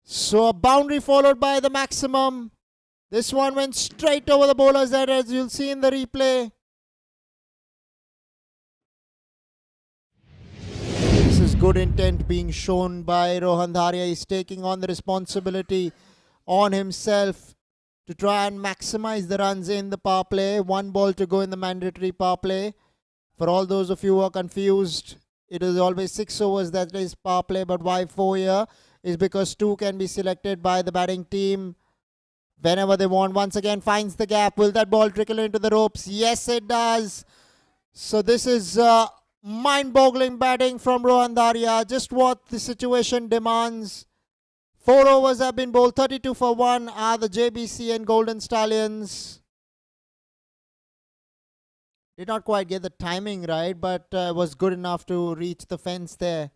Speaker 1: So a boundary followed by the maximum. This one went straight over the bowler's head, as you'll see in the replay. This is good intent being shown by Rohan Dharia. He's taking on the responsibility on himself to try and maximize the runs in the power play. 1 ball to go in the mandatory power play. For all those of you who are confused, it is always 6 overs that is power play, but why 4 here is because 2 can be selected by the batting team whenever they want. Once again finds the gap. Will that ball trickle into the ropes? Yes, it does. So this is mind-boggling batting from Rohan Dharia. Just what the situation demands. 4 overs have been bowled. 32 for 1 are the Jbcn Golden Stallions. Did not quite get the timing right, but was good enough to reach the fence there.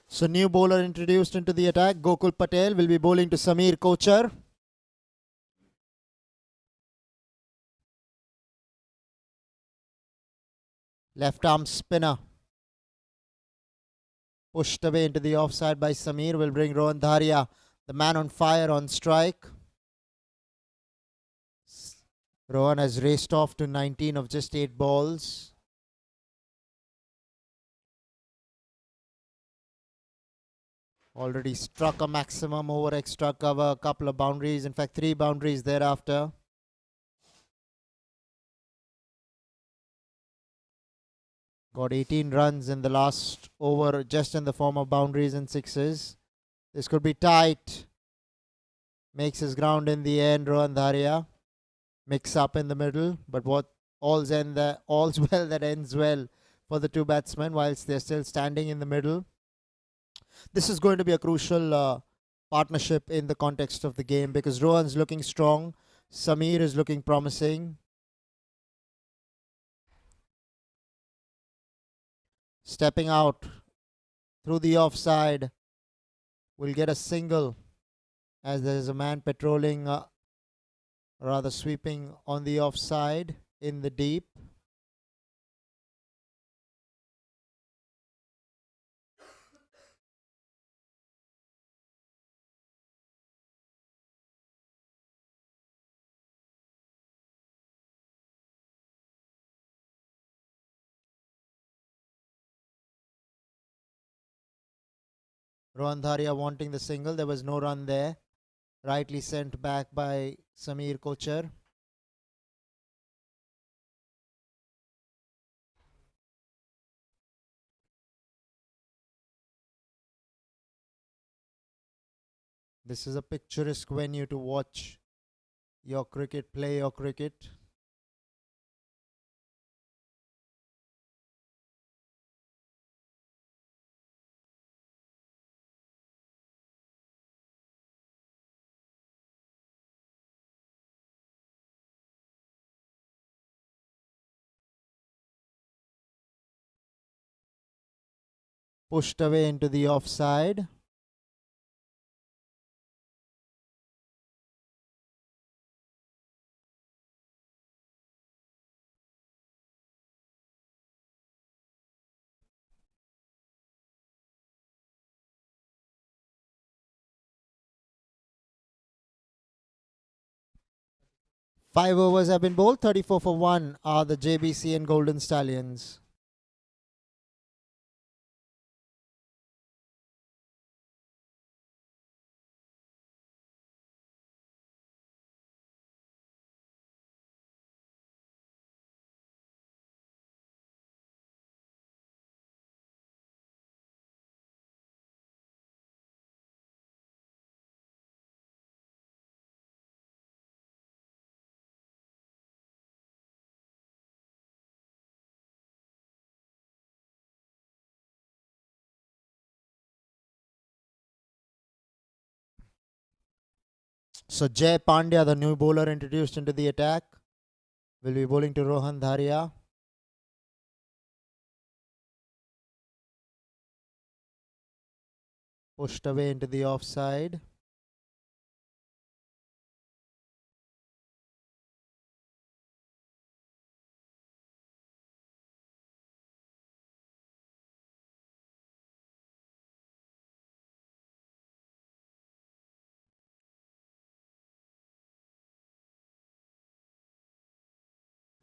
Speaker 1: So new bowler introduced into the attack. Gokul Patel will be bowling to Samir Kochar. Left arm spinner. Pushed away into the offside by Samir will bring Rohan Dharia, the man on fire, on strike. Rohan has raced off to 19 of just 8 balls. Already struck a maximum over extra cover, a couple of boundaries, in fact 3 boundaries thereafter. Got 18 runs in the last over just in the form of boundaries and sixes. This could be tight. Makes his ground in the end, Rohan Dharia. Mix up in the middle, but all's well that ends well for the two batsmen whilst they're still standing in the middle. This is going to be a crucial partnership in the context of the game because Rohan's looking strong. Samir is looking promising. Stepping out through the offside. Will get a single as there is a man patrolling, rather sweeping on the offside in the deep. Rohan Dharia wanting the single. There was no run there. Rightly sent back by Samir Kochar. This is a picturesque venue to watch your cricket, play your cricket. Pushed away into the offside. Five overs have been bowled. 34 for 1 are the JBCN Golden Stallions. So Jay Pandya, the new bowler introduced into the attack, will be bowling to Rohan Dharia. Pushed away into the offside.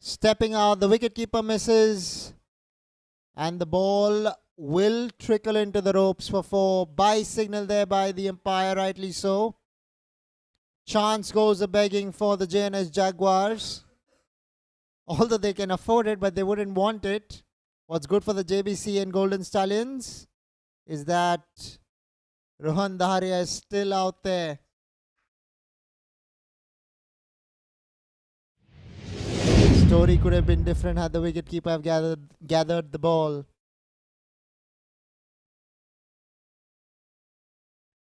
Speaker 1: Stepping out, the wicketkeeper misses. And the ball will trickle into the ropes for 4. Bye signal there by the umpire, rightly so. Chance goes a begging for the JNS Jaguars. Although they can afford it, but they wouldn't want it. What's good for the JBC and Golden Stallions is that Rohan Dharia is still out there. Story could have been different had the wicketkeeper have gathered the ball.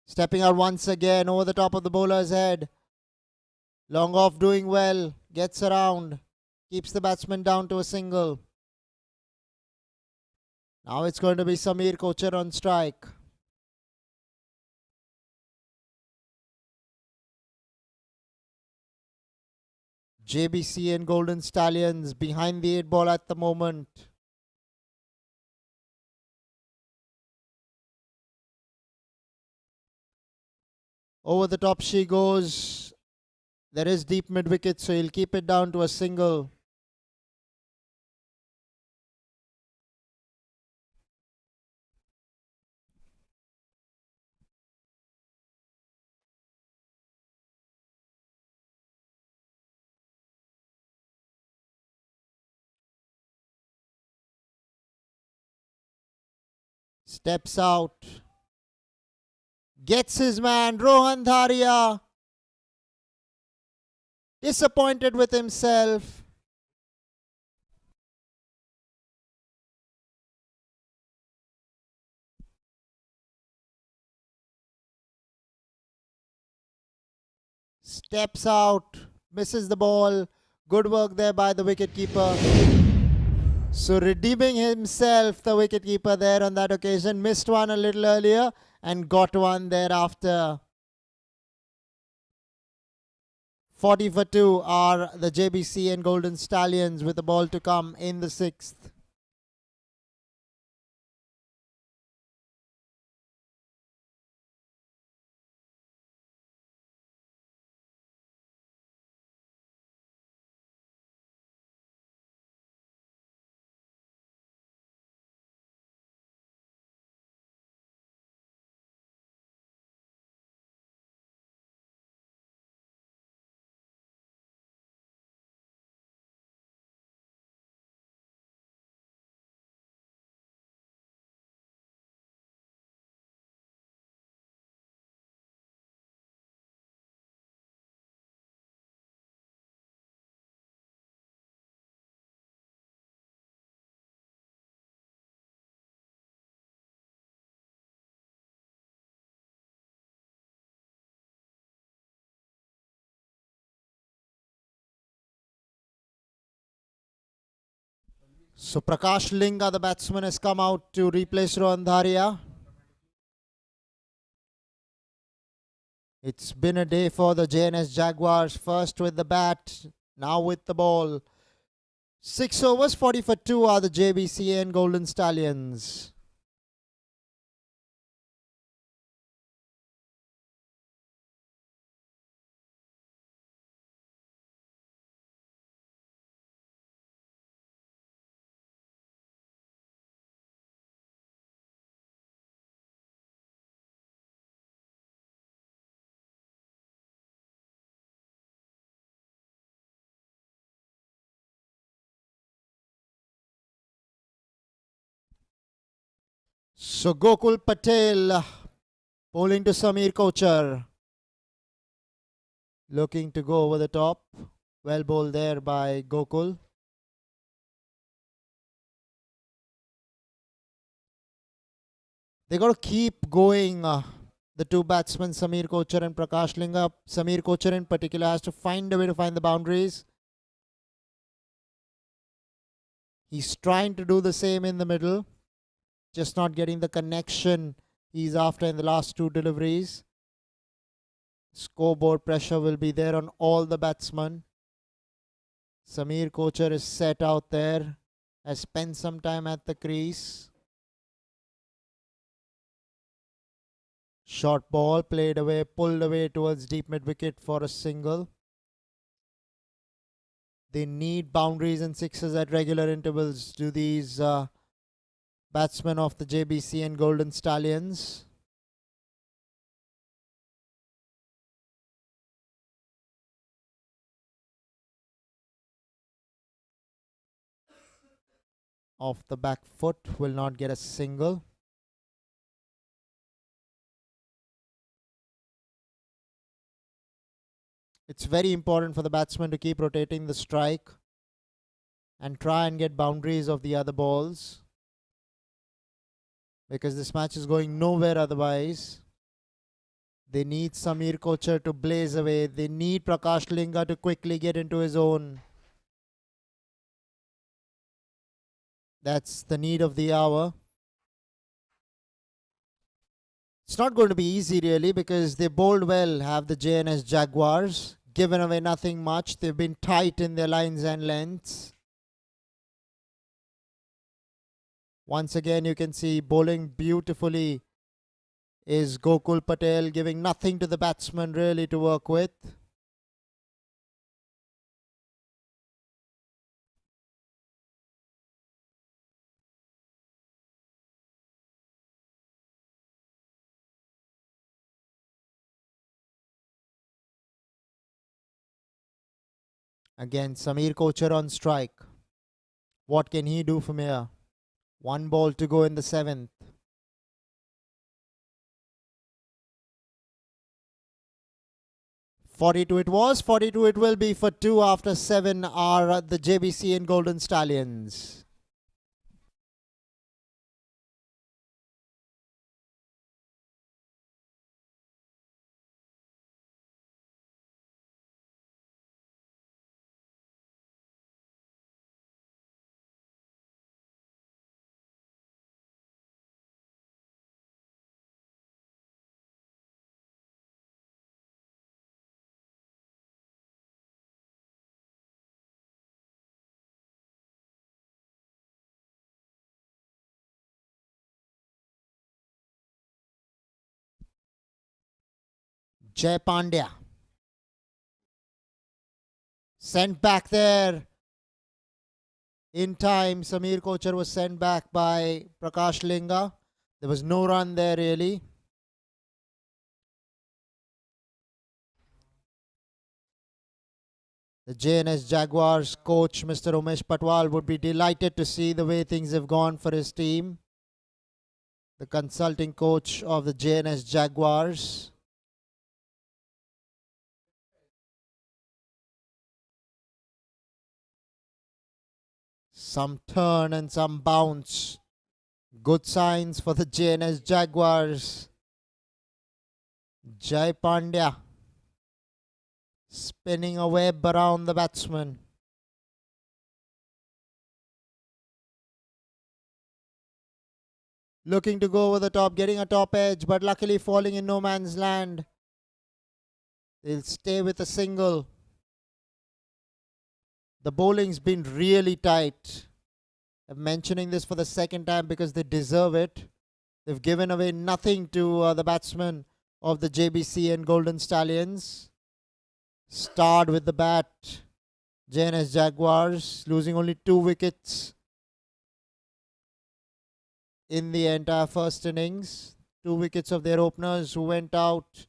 Speaker 1: Stepping out once again over the top of the bowler's head. Long off doing well. Gets around. Keeps the batsman down to a single. Now it's going to be Samir Kochar on strike. JBC and Golden Stallions behind the 8 ball at the moment. Over the top she goes. There is deep mid wicket, so he'll keep it down to a single. Steps out. Gets his man, Rohan Dharia. Disappointed with himself. Steps out. Misses the ball. Good work there by the wicketkeeper. So redeeming himself, the wicketkeeper there on that occasion. Missed one a little earlier and got one thereafter. 40 for 2 are the JBCN Golden Stallions with the ball to come in the 6th. So Prakash Linga, the batsman, has come out to replace Rohan Dharia. It's been a day for the JNS Jaguars. First with the bat, now with the ball. 6 overs, 40 for 2 are the JBCN Golden Stallions. So Gokul Patel bowling to Samir Kochar. Looking to go over the top. Well bowled there by Gokul. They got to keep going. The two batsmen, Samir Kochar and Prakash Linga. Samir Kochar in particular has to find a way to find the boundaries. He's trying to do the same in the middle. Just not getting the connection he's after in the last two deliveries. Scoreboard pressure will be there on all the batsmen. Samir Kochar is set out there. Has spent some time at the crease. Short ball played away, pulled away towards deep mid wicket for a single. They need boundaries and sixes at regular intervals. Do these batsmen of the JBCN Golden Stallions? Off the back foot, will not get a single. It's very important for the batsman to keep rotating the strike and try and get boundaries of the other balls, because this match is going nowhere otherwise. They need Samir Kochar to blaze away. They need Prakash Linga to quickly get into his own. That's the need of the hour. It's not going to be easy really, because they bowled well, have the JNS Jaguars. Given away nothing much. They've been tight in their lines and lengths. Once again, you can see bowling beautifully is Gokul Patel, giving nothing to the batsman really to work with. Again, Samir Kochar on strike. What can he do from here? One ball to go in the 7th. 42 it was, 42 it will be for 2 after 7 are the JBCN Golden Stallions. Jay Pandya sent back there in time. Samir Kochar was sent back by Prakash Linga. There was no run there really. The JNS Jaguars coach Mr. Umesh Patwal would be delighted to see the way things have gone for his team. The consulting coach of the JNS Jaguars. Some turn and some bounce. Good signs for the JNS Jaguars. Jai Pandya spinning a web around the batsman. Looking to go over the top, getting a top edge, but luckily falling in no man's land. They'll stay with a single. The bowling's been really tight. I'm mentioning this for the second time because they deserve it. They've given away nothing to the batsmen of the JBCN Golden Stallions. Starred with the bat, JNS Jaguars, losing only 2 wickets in the entire first innings. 2 wickets of their openers who went out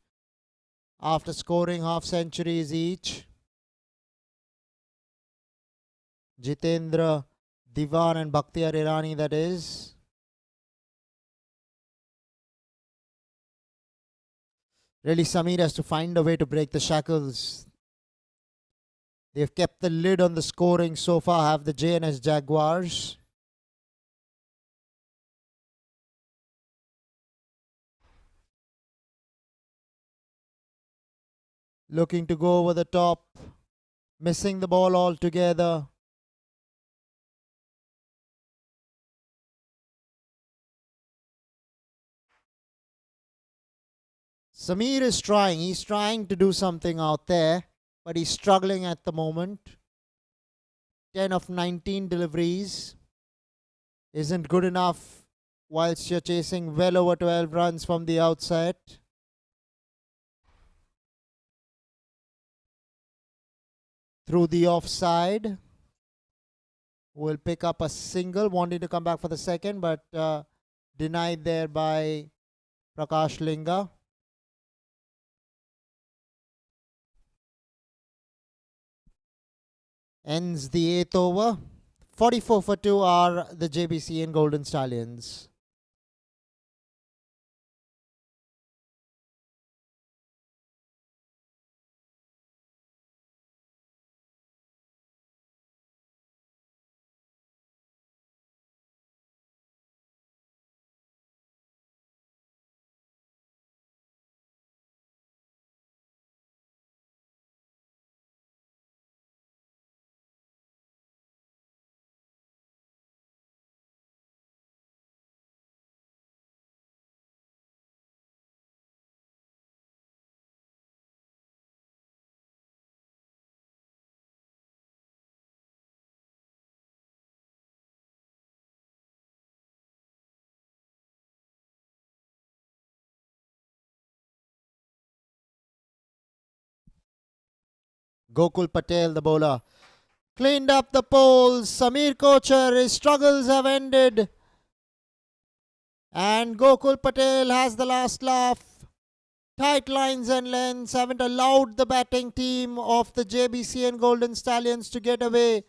Speaker 1: after scoring half centuries each. Jitendra Diwan and Bakhtiyar Irani, that is. Really, Samir has to find a way to break the shackles. They've kept the lid on the scoring so far, have the JNS Jaguars. Looking to go over the top, missing the ball altogether. Samir is trying. He's trying to do something out there, but he's struggling at the moment. 10 of 19 deliveries isn't good enough whilst you're chasing well over 12 runs from the outset. Through the offside. Will pick up a single, wanting to come back for the second, but denied there by Prakash Linga. Ends the 8th over. 44 for 2 are the JBCN Golden Stallions. Gokul Patel, the bowler, cleaned up the poles. Samir Kochar, his struggles have ended. And Gokul Patel has the last laugh. Tight lines and lengths haven't allowed the batting team of the JBCN Golden Stallions to get away.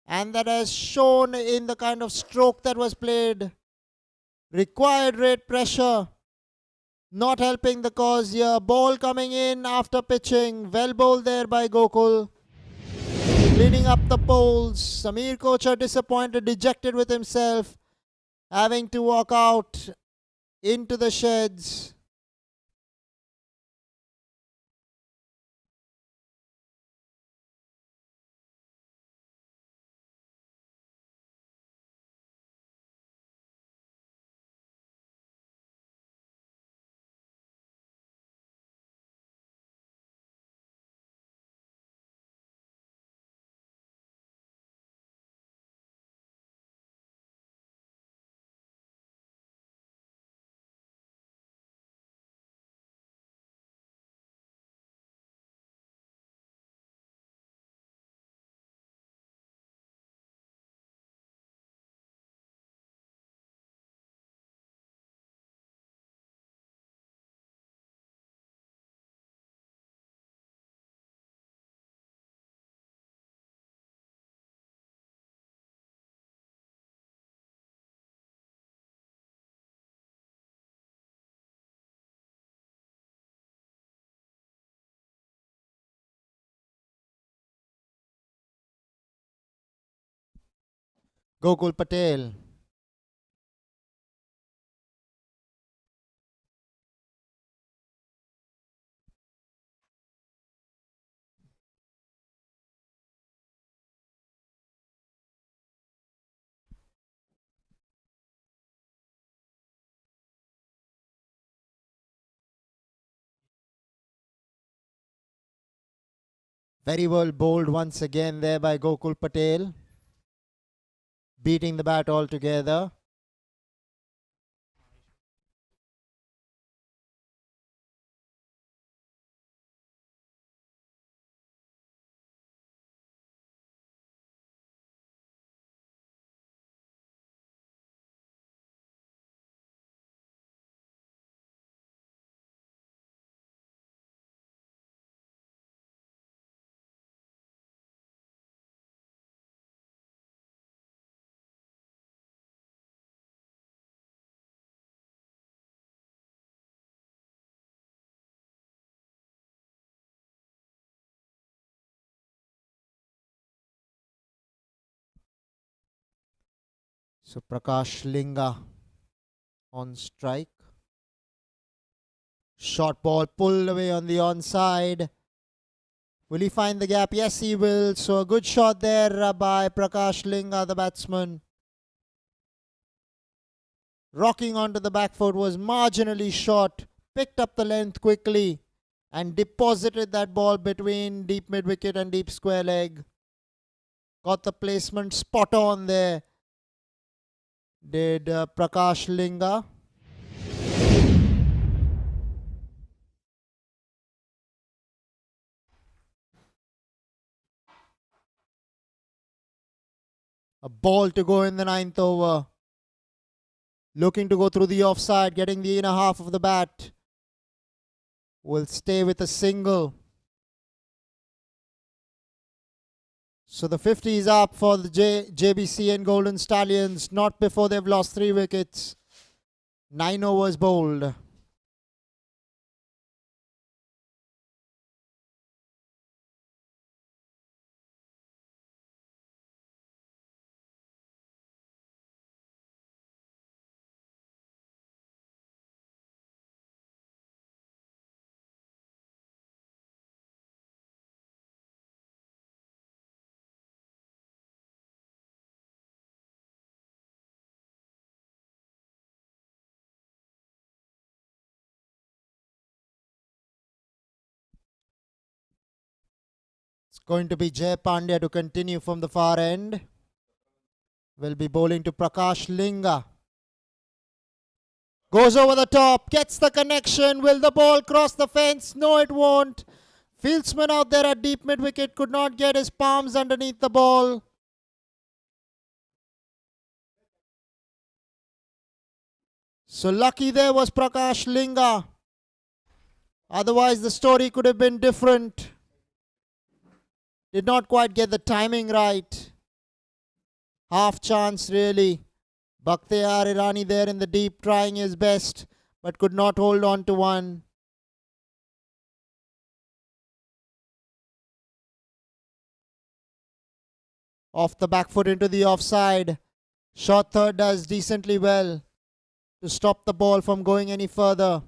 Speaker 1: And that has shown in the kind of stroke that was played. Required rate pressure. not helping the cause here. Ball coming in after pitching. Well bowled there by Gokul. Cleaning up the poles. Samir Kochar disappointed, dejected with himself, having to walk out into the sheds. Gokul Patel. Very well bowled once again there by Gokul Patel. Beating the bat altogether. So Prakash Linga on strike. Short ball pulled away on the onside. Will he find the gap? Yes, he will. So a good shot there by Prakash Linga, the batsman. Rocking onto the back foot, was marginally short. Picked up the length quickly and deposited that ball between deep mid wicket and deep square leg. Got the placement spot on there. Did Prakash Linga. A ball to go in the 9th over. Looking to go through the offside, getting the inner half of the bat. Will stay with a single. So the 50 is up for the JBCN Golden Stallions, not before they've lost 3 wickets. 9 overs bowled. It's going to be Jay Pandya to continue from the far end. Will be bowling to Prakash Linga. Goes over the top, gets the connection. Will the ball cross the fence? No, it won't. Fieldsman out there at deep mid wicket could not get his palms underneath the ball. So lucky there was Prakash Linga. Otherwise the story could have been different. Did not quite get the timing right. Half chance really. Bakhtiyar Irani there in the deep trying his best. but could not hold on to one. Off the back foot into the offside. Short third does decently well to stop the ball from going any further.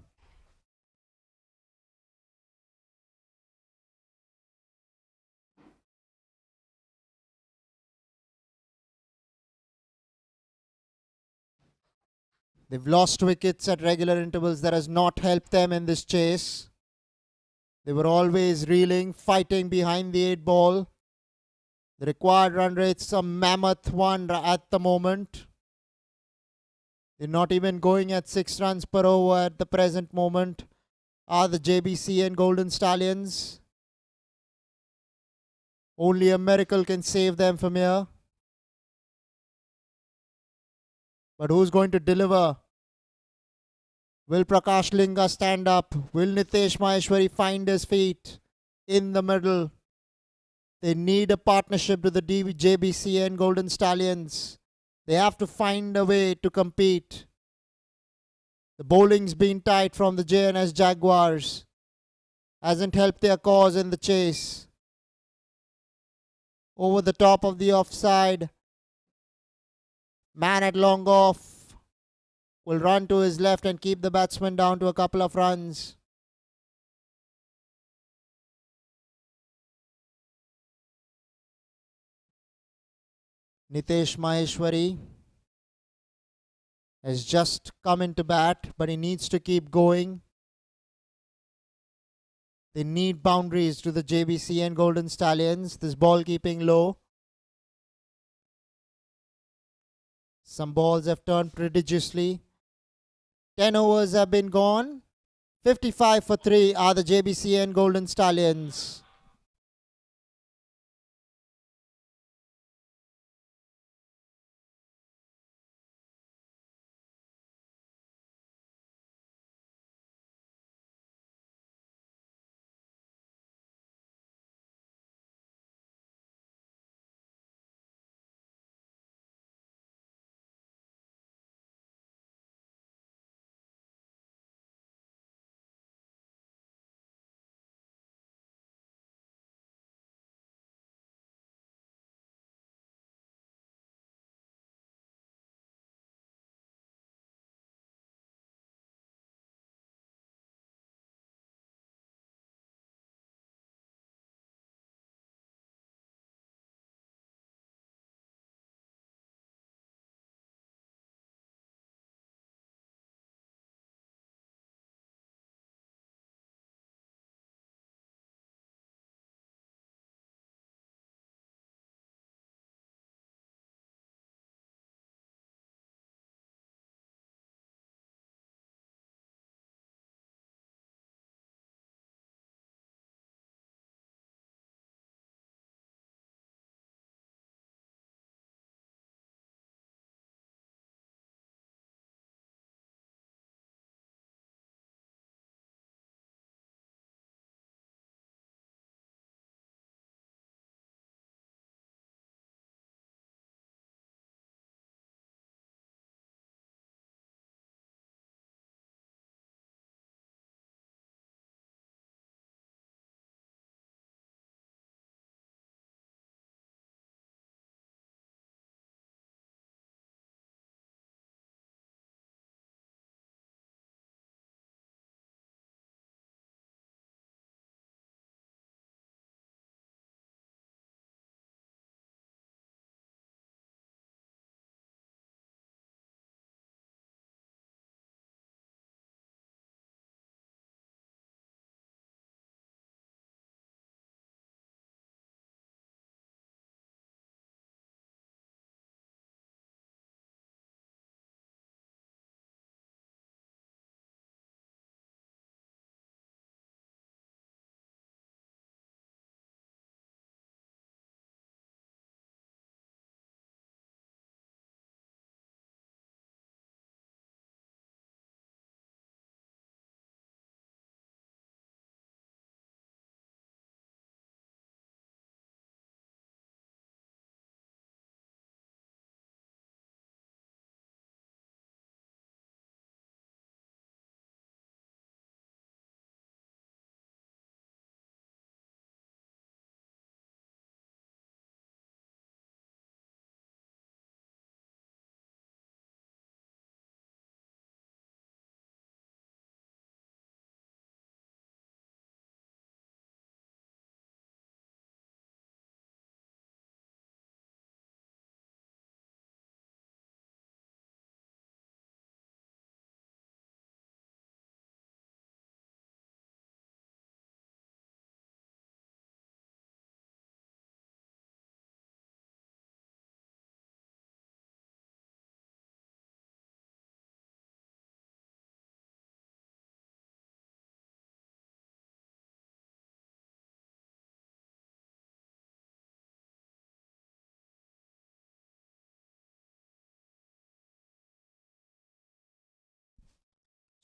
Speaker 1: They've lost wickets at regular intervals. That has not helped them in this chase. They were always reeling, fighting behind the 8 ball. The required run rate's a mammoth one at the moment. They're not even going at 6 runs per over at the present moment. Are the JBCN Golden Stallions. Only a miracle can save them from here. But who's going to deliver? Will Prakash Linga stand up? Will Nitesh Maheshwari find his feet in the middle? They need a partnership with the JBCN Golden Stallions. They have to find a way to compete. The bowling's been tight from the JNS Jaguars. Hasn't helped their cause in the chase. Over the top of the offside. Man at long off will run to his left and keep the batsman down to a couple of runs. Nitesh Maheshwari has just come into bat, but he needs to keep going. They need boundaries to the JBCN Golden Stallions. This ball keeping low. Some balls have turned prodigiously. 10 overs have been gone. 55 for 3 are the JBCN Golden Stallions.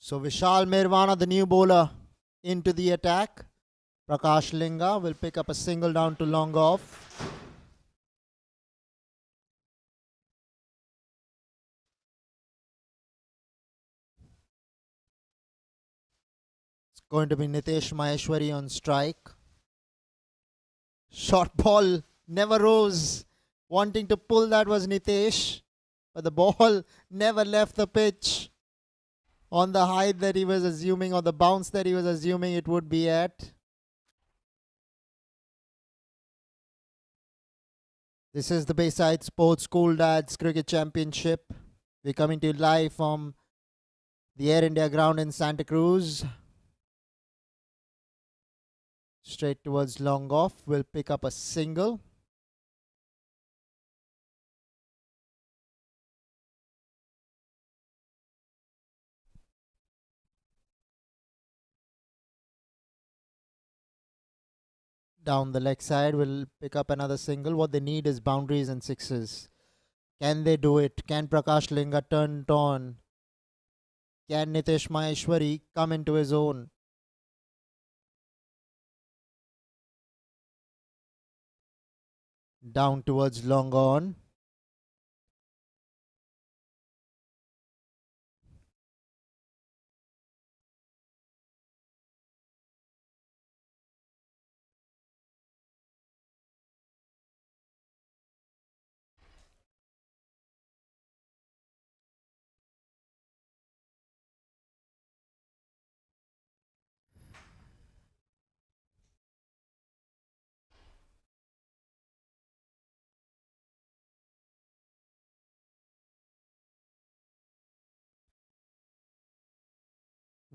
Speaker 1: So Vishal Mirvana, the new bowler, into the attack. Prakash Linga will pick up a single down to long off. It's going to be Nitesh Maheshwari on strike. Short ball never rose. Wanting to pull that was Nitesh, but the ball never left the pitch on the height that he was assuming, or the bounce that he was assuming it would be at. This is the Bayside Sports School Dads Cricket Championship. We're coming to you live from the Air India ground in Santa Cruz. Straight towards long off. Will pick up a single. Down the leg side will pick up another single. What they need is boundaries and sixes. Can they do it? Can Prakash Linga turn it on? Can Nitesh Maheshwari come into his own? Down towards long on.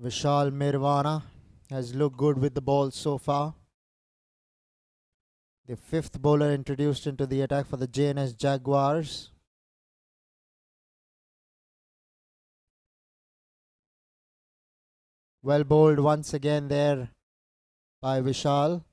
Speaker 1: Vishal Mirvana has looked good with the ball so far. The fifth bowler introduced into the attack for the JNS Jaguars. Well bowled once again there by Vishal.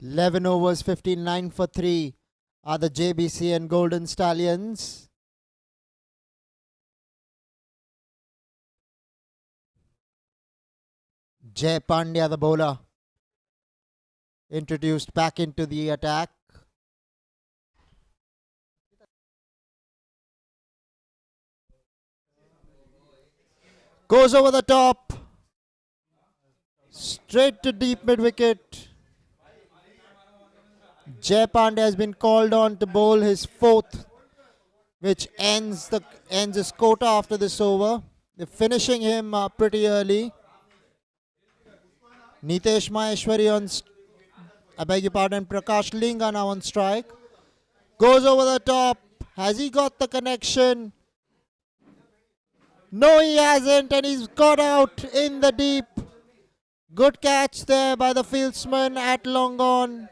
Speaker 1: "11 overs, 59 for 3 are the JBCN Golden Stallions. Jay Pandya, the bowler, introduced back into the attack. Goes over the top. Straight to deep mid wicket. Jay Pandya has been called on to bowl his fourth, which ends his quota after this over. They're finishing him pretty early. Nitesh Maheshwari on, I beg your pardon, Prakash Linga now on strike. Goes over the top. Has he got the connection? No, he hasn't, and he's got out in the deep. Good catch there by the fieldsman at long on.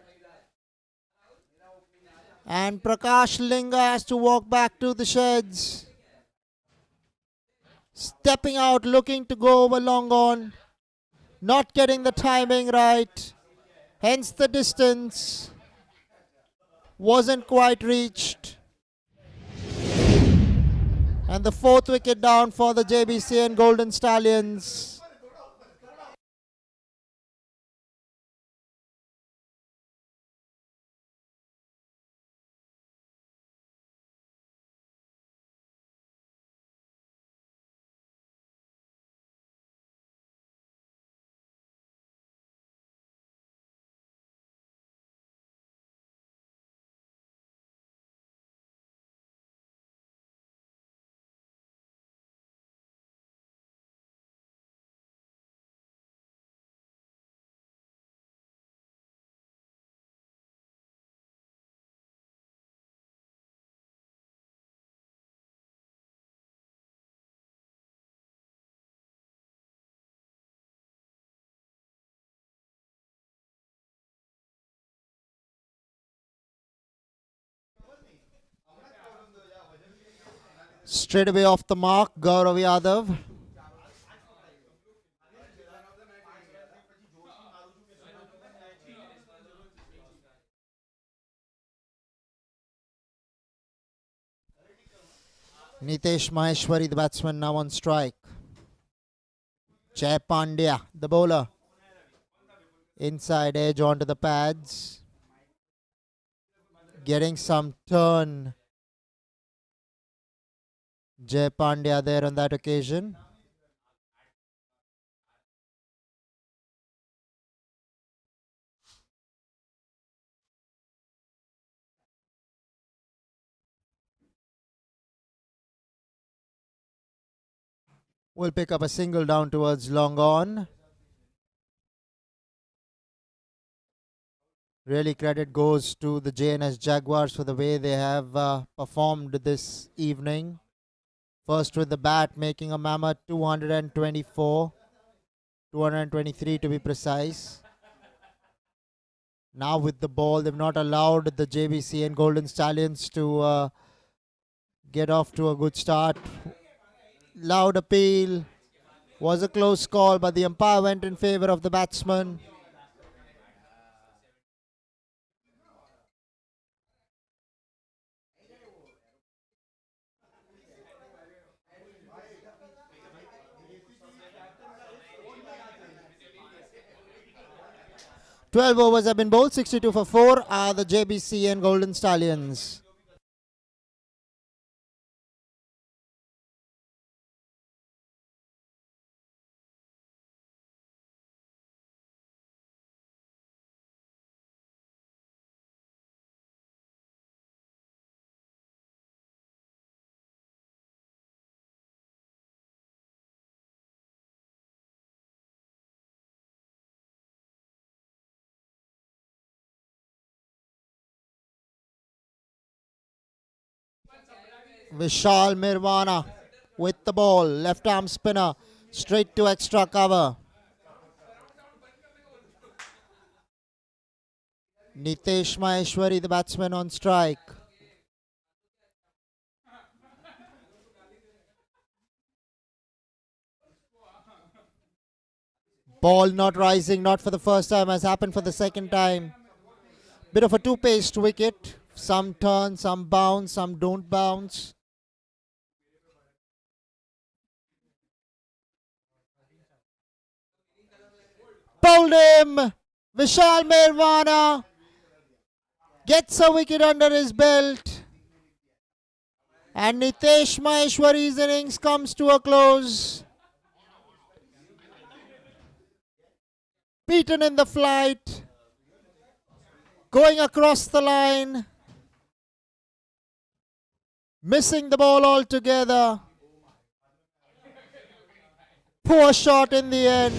Speaker 1: And Prakash Linga has to walk back to the sheds. Stepping out, looking to go over long on. Not getting the timing right. Hence the distance wasn't quite reached. And the fourth wicket down for the JBCN Golden Stallions. Straight away off the mark, Gaurav Yadav. Nitesh Maheshwari, the batsman, now on strike. Jay Pandya, the bowler. Inside edge onto the pads. Getting some turn. Jay Pandya there on that occasion. Will pick up a single down towards long on. Really credit goes to the JNS Jaguars for the way they have performed this evening. First with the bat, making a mammoth 224. 223 to be precise. Now with the ball, they've not allowed the Jbcn Golden Stallions to get off to a good start. Loud appeal. Was a close call, but the umpire went in favor of the batsman. "12 overs have been bowled, 62 for 4 are the Jbcn Golden Stallions." Vishal Mirvana with the ball, left arm spinner, straight to extra cover. Nitesh Maheshwari, the batsman, on strike. Ball not rising, not for the first time, has happened for the second time. Bit of a two-paced wicket. Some turn, some bounce, some don't bounce. Bowled him! Vishal Mirvana gets a wicket under his belt. And Nitesh Maheshwari's innings comes to a close. Beaten in the flight. Going across the line. Missing the ball altogether. Poor shot in the end.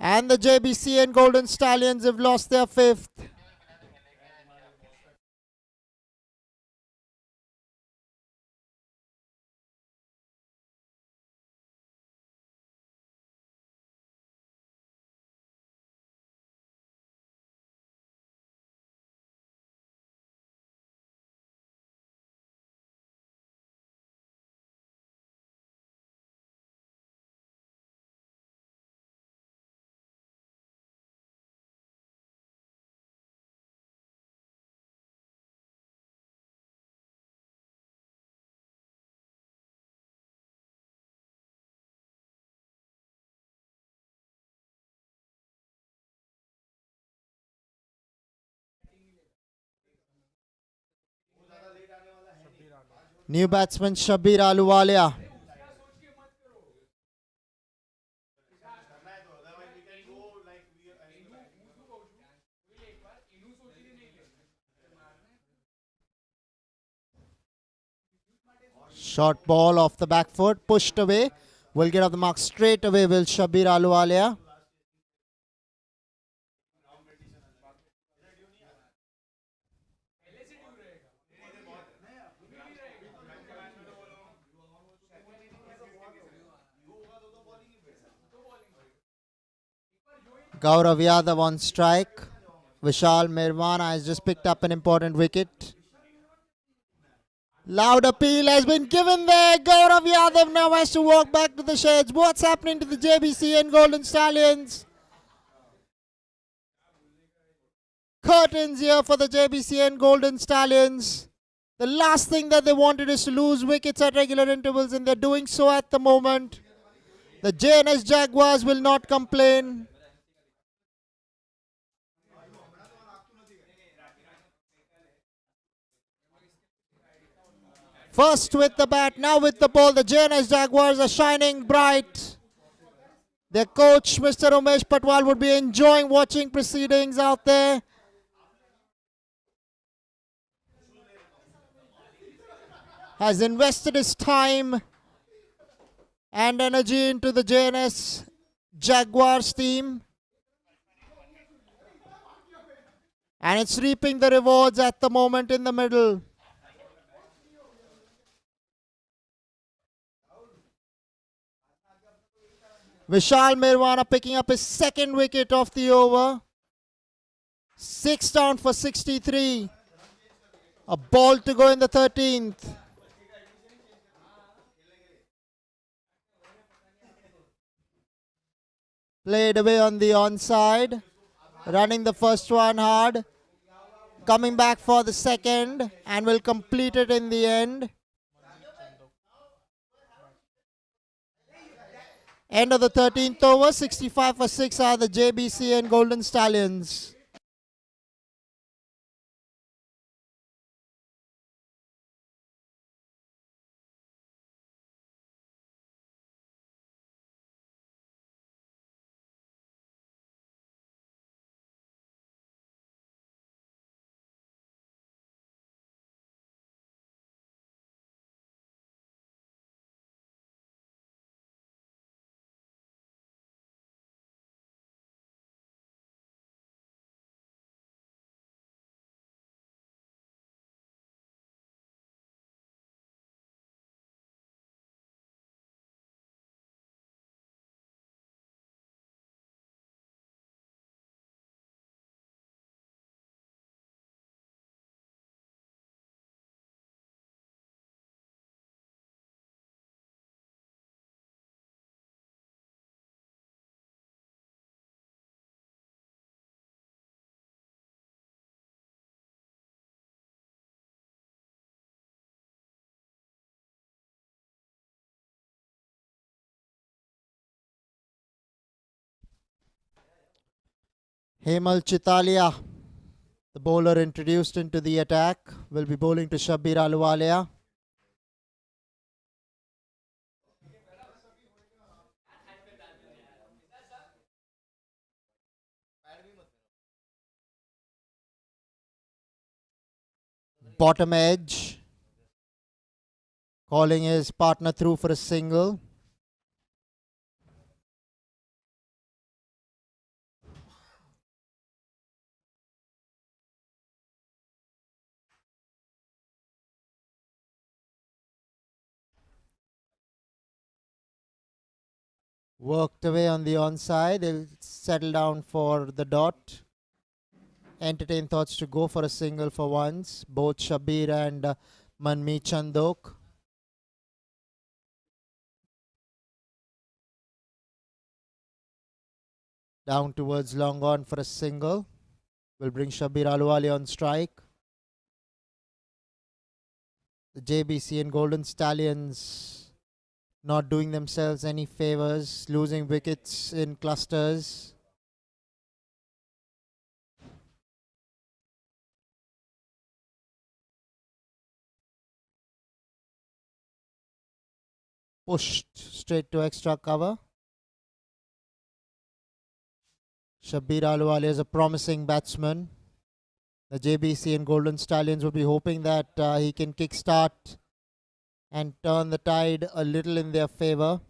Speaker 1: And the Jbcn Golden Stallions have lost their fifth. New batsman Shabir Ahluwalia. Short ball off the back foot, pushed away. Will get off the mark straight away, will Shabir Ahluwalia. Gaurav Yadav on strike. Vishal Mirvana has just picked up an important wicket. Loud appeal has been given there. Gaurav Yadav now has to walk back to the sheds. What's happening to the JBCN Golden Stallions? Curtains here for the JBCN Golden Stallions. The last thing that they wanted is to lose wickets at regular intervals, and they're doing so at the moment. The JNS Jaguars will not complain. First with the bat, now with the ball. The JNS Jaguars are shining bright. Their coach, Mr. Umesh Patwal, would be enjoying watching proceedings out there. Has invested his time and energy into the JNS Jaguars team. And it's reaping the rewards at the moment in the middle. Vishal Mirwana picking up his second wicket of the over. 6 down for 63. A ball to go in the 13th. Played away on the onside. Running the first one hard. Coming back for the second and will complete it in the end. End of the 13th over. 65 for 6 are the JBCN Golden Stallions. Hemal Chitalia, the bowler introduced into the attack, will be bowling to Shabbir Ahluwalia. Bottom edge. Calling his partner through for a single. Worked away on the onside. They'll settle down for the dot. Entertain thoughts to go for a single for once. Both Shabbir and Manmeet Chandok. Down towards long on for a single. Will bring Shabbir Ahluwalia on strike. The JBCN Golden Stallions not doing themselves any favors, losing wickets in clusters. Pushed straight to extra cover. Shabbir Ahluwalia is a promising batsman. The JBCN Golden Stallions will be hoping that he can kickstart and turn the tide a little in their favor.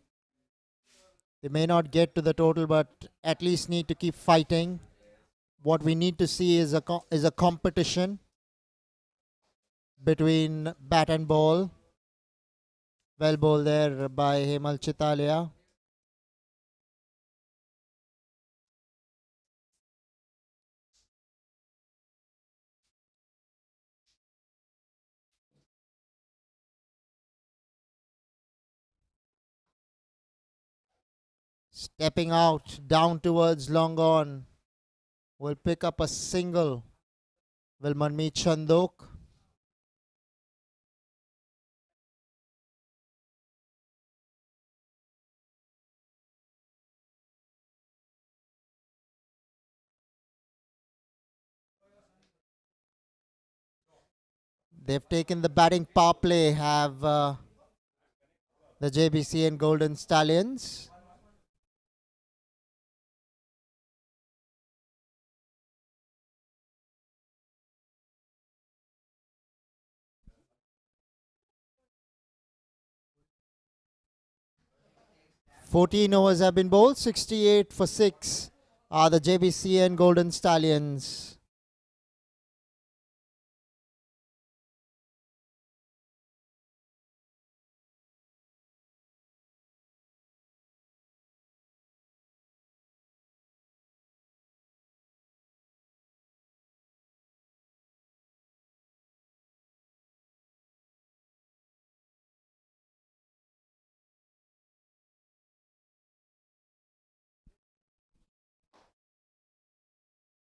Speaker 1: They may not get to the total, but at least need to keep fighting. What we need to see is a competition between bat and ball. Well bowled there by Hemal Chitalia. Stepping out, down towards long on. Will pick up a single. Will Manmeet Chandok. They've taken the batting power play, have the JBCN Golden Stallions. "14 overs have been bowled, 68 for 6 are the JBCN Golden Stallions.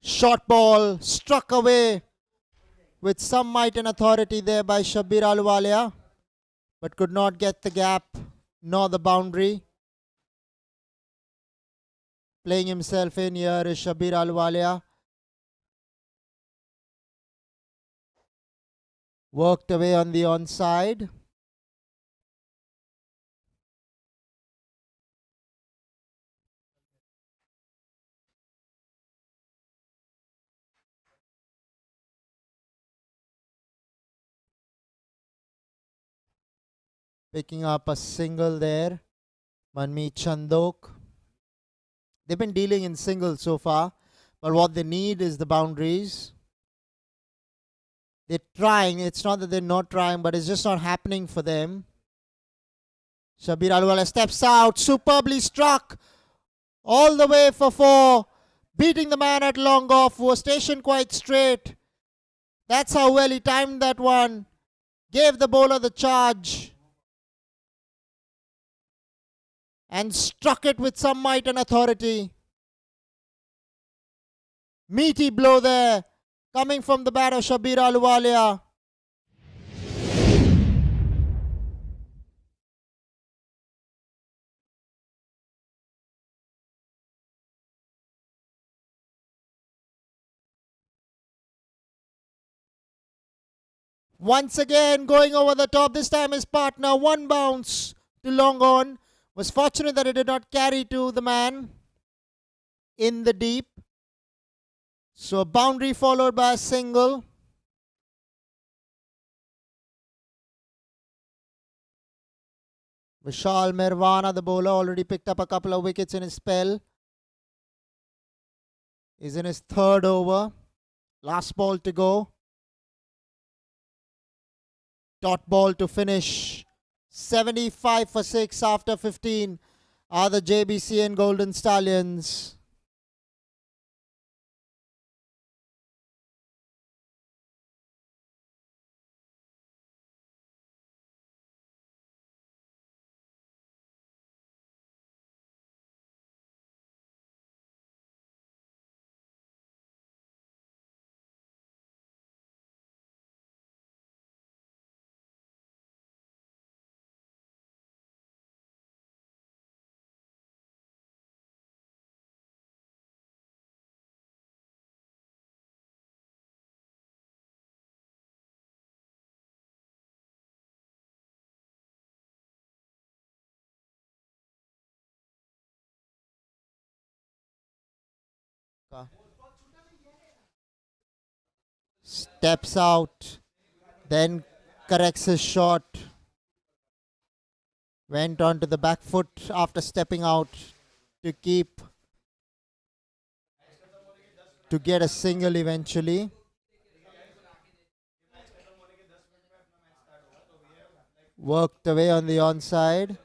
Speaker 1: Short ball struck away with some might and authority there by Shabbir Ahluwalia, but could not get the gap nor the boundary. Playing himself in here is Shabbir Ahluwalia. Worked away on the onside. Picking up a single there. Manmeet Chandok. They've been dealing in singles so far, but what they need is the boundaries. They're trying. It's not that they're not trying, but it's just not happening for them. Shabbir Ahluwalia steps out, superbly struck all the way for 4, beating the man at long off, who was stationed quite straight. That's how well he timed that one. Gave the bowler the charge and struck it with some might and authority. Meaty blow there, coming from the bat of Shabbir Ahluwalia. Once again going over the top, this time his partner, one bounce to long on. Was fortunate that it did not carry to the man in the deep. So a boundary followed by a single. Vishal Merwana, the bowler, already picked up a couple of wickets in his spell. Is in his 3rd over. Last ball to go. Dot ball to finish. 75 for 6 after 15 are the JBCN Golden Stallions. Steps out, then corrects his shot. Went onto the back foot after stepping out to get a single eventually. Worked away on the onside.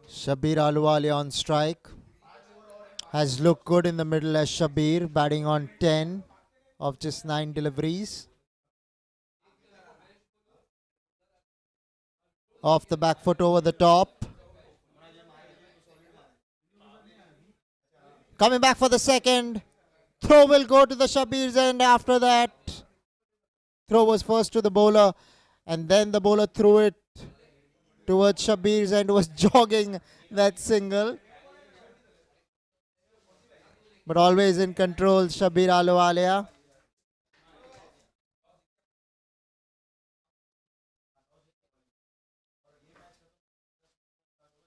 Speaker 1: Shabbir Ahluwalia on strike. has looked good in the middle as Shabir, batting on 10 of just 9 deliveries. Off the back foot over the top. Coming back for the second. Throw will go to the Shabir's end after that. Throw was first to the bowler, and then the bowler threw it towards Shabir's end, was jogging that single. But always in control, Shabir Ahluwalia.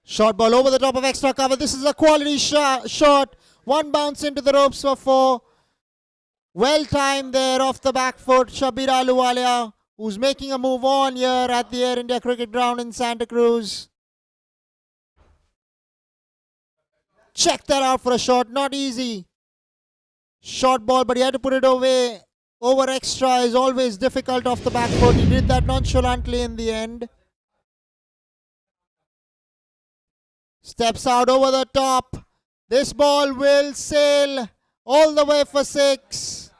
Speaker 1: Short ball over the top of extra cover. This is a quality shot. One bounce into the ropes for 4. Well timed there off the back foot. Shabir Ahluwalia, who's making a move on here at the Air India Cricket Ground in Santa Cruz. Check that out for a shot. Not easy. Short ball, but he had to put it away. Over extra is always difficult off the back foot. He did that nonchalantly in the end. Steps out over the top. This ball will sail all the way for 6.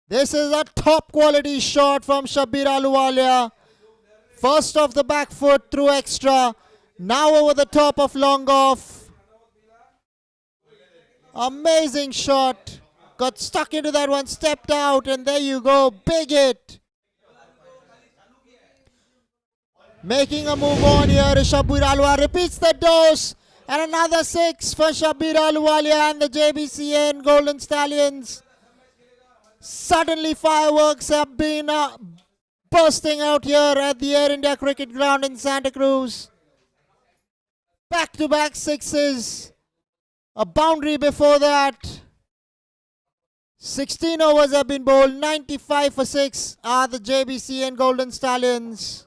Speaker 1: This is a top quality shot from Shabir Ahluwalia. First off the back foot through extra. Now over the top of long off. Amazing shot. Got stuck into that one, stepped out, and there you go. Big hit. Making a move on here is Shabir Ahluwalia. Repeats the dose. And another 6 for Shabir Ahluwalia and the JBCN Golden Stallions. Suddenly fireworks have been bursting out here at the Air India Cricket Ground in Santa Cruz. Back-to-back 6s. A boundary before that. 16 overs have been bowled. 95 for 6 are the JBCN Golden Stallions.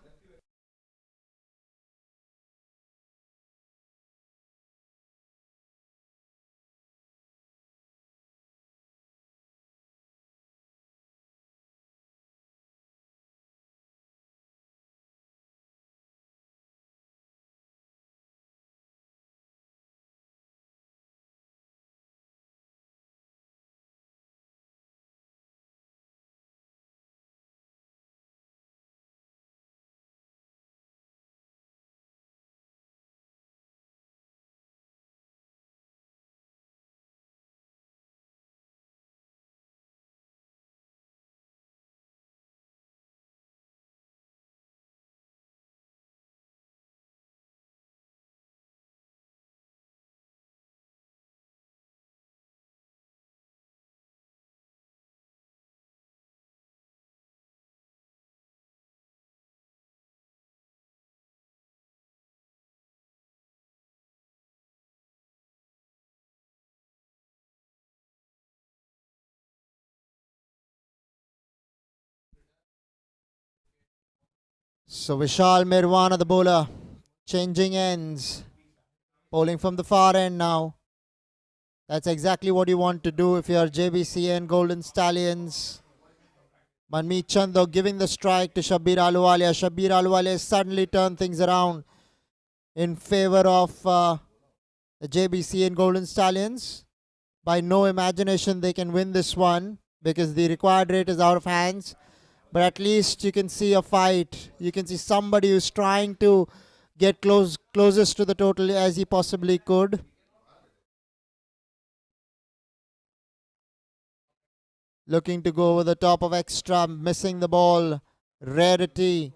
Speaker 1: So Vishal Mirwana, the bowler, changing ends. Bowling from the far end now. That's exactly what you want to do if you're JBCN Golden Stallions. Manmeet Chandok giving the strike to Shabir Ahluwalia. Shabir Ahluwalia suddenly turned things around in favor of the JBCN Golden Stallions. By no imagination they can win this one because the required rate is out of hands. But at least you can see a fight. You can see somebody who's trying to get closest to the total as he possibly could. Looking to go over the top of extra, missing the ball. Rarity.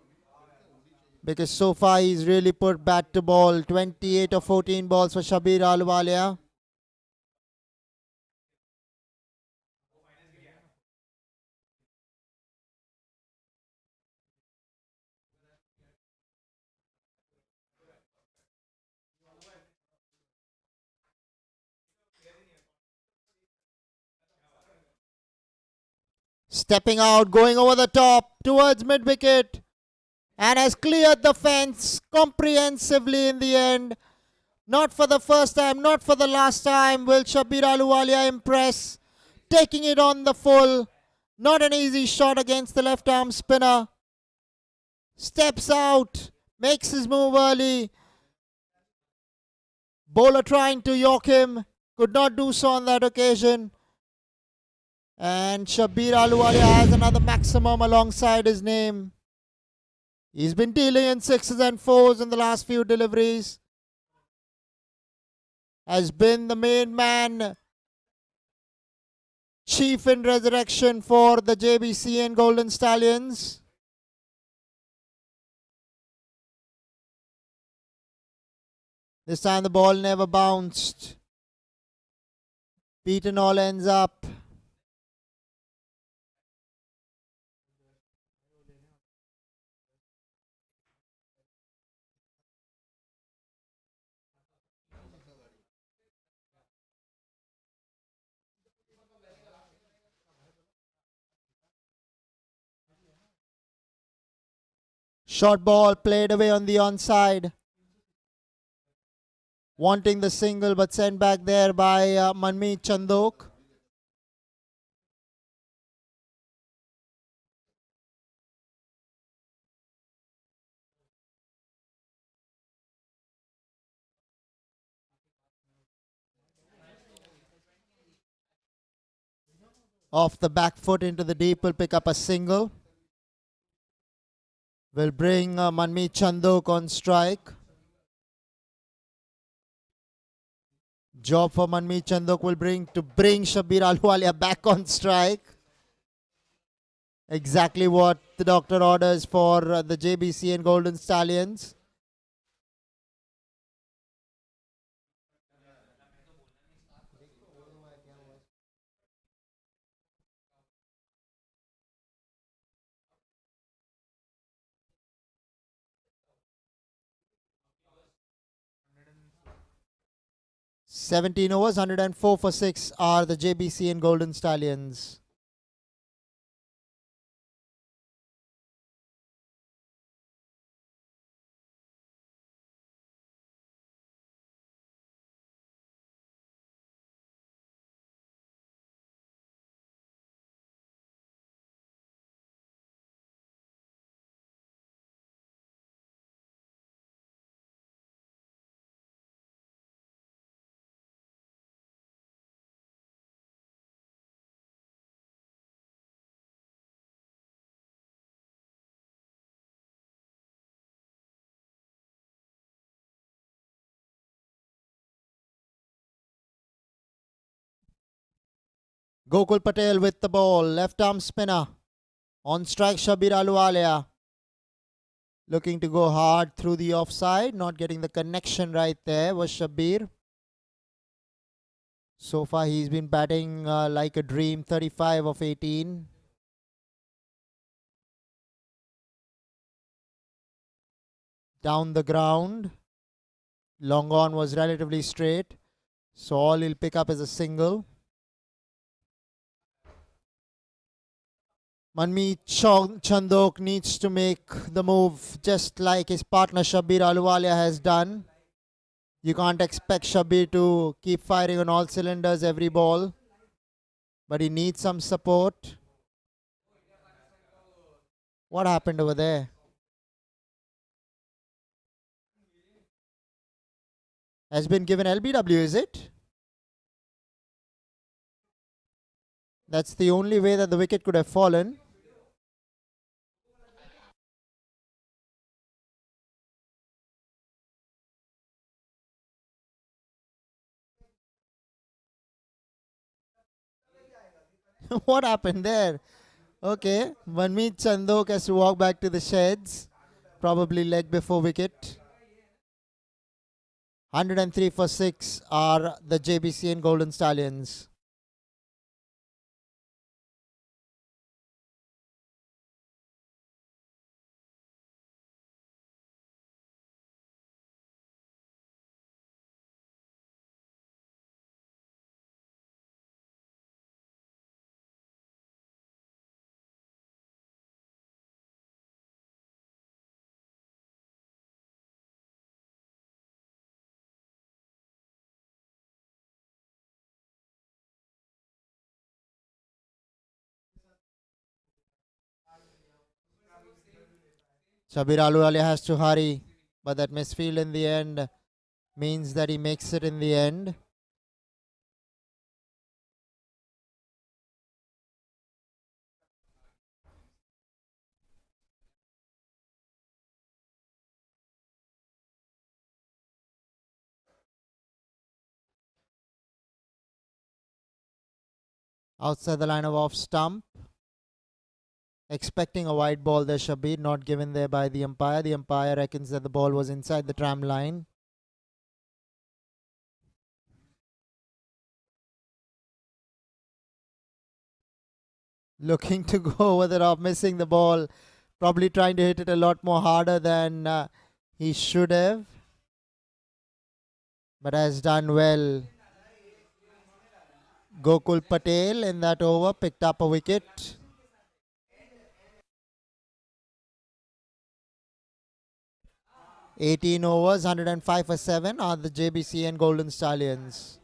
Speaker 1: Because so far he's really put bat to ball. 28 of 14 balls for Shabir Ahluwalia. Stepping out, going over the top towards mid-wicket. And has cleared the fence comprehensively in the end. Not for the first time, not for the last time will Shabir Ahluwalia impress. Taking it on the full. Not an easy shot against the left arm spinner. Steps out, makes his move early. Bowler trying to york him. Could not do so on that occasion. And Shabbir Ahluwalia has another maximum alongside his name. He's been dealing in 6s and 4s in the last few deliveries. Has been the main man, chief in resurrection for the JBCN Golden Stallions. This time the ball never bounced. Beaten all ends up. Short ball played away on the onside. Wanting the single but sent back there by Manmeet Chandok. Off the back foot into the deep will pick up a single. Will bring Manmeet Chandok on strike. Job for Manmeet Chandok will bring Shabbir Ahluwalia back on strike. Exactly what the doctor orders for the JBCN Golden Stallions. "17 overs, 104 for 6 are the JBCN Golden Stallions. Gokul Patel with the ball, left arm spinner. On strike Shabbir Ahluwalia. Looking to go hard through the offside, not getting the connection right there was Shabbir. So far he's been batting like a dream, 35 of 18. Down the ground. Long on was relatively straight. So all he'll pick up is a single. Manmeet Chandok needs to make the move just like his partner Shabbir Ahluwalia has done. You can't expect Shabbir to keep firing on all cylinders every ball. But he needs some support. What happened over there? Has been given LBW, is it? That's the only way that the wicket could have fallen. What happened there? Okay, Manmeet Chandok has to walk back to the sheds. Probably leg before wicket. 103 for 6 are the JBCN Golden Stallions. Shabbir Ahluwalia has to hurry, but that misfield in the end means that he makes it in the end. Outside the line of off stump. Expecting a wide ball there, Shabir, not given there by the umpire. The umpire reckons that the ball was inside the tram line. Looking to go over the top, missing the ball. Probably trying to hit it a lot more harder than he should have. But has done well. Gokul Patel in that over picked up a wicket. "18 overs, 105 for 7 are the JBCN Golden Stallions.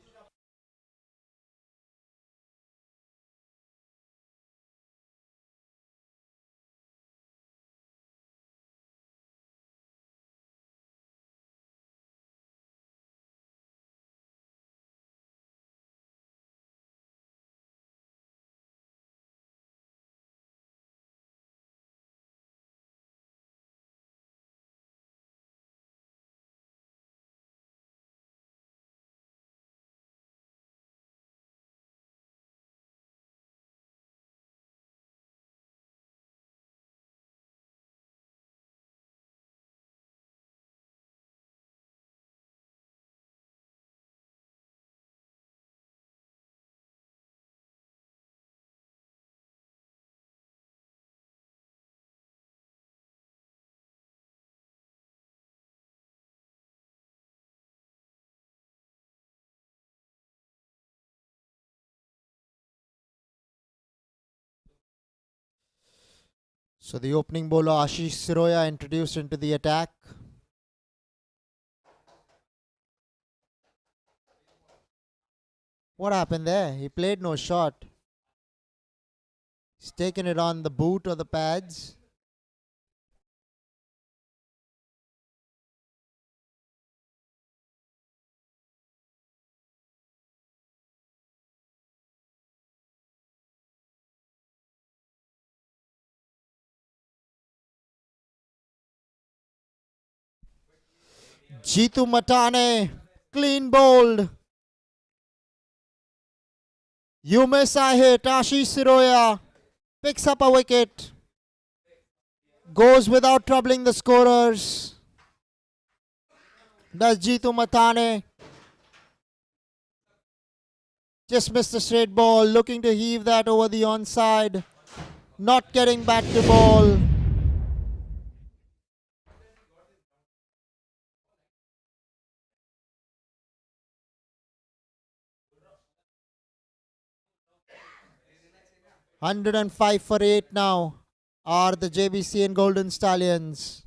Speaker 1: So the opening bowler Ashish Siroya introduced into the attack. What happened there? He played no shot. He's taken it on the boot or the pads. Jitu Matane, clean bowled. You miss, I hit. Ashish Siroya picks up a wicket. Goes without troubling the scorers. Does Jitu Matane. Just missed a straight ball. Looking to heave that over the onside. Not getting back to ball. "105 for 8 now are the JBCN Golden Stallions.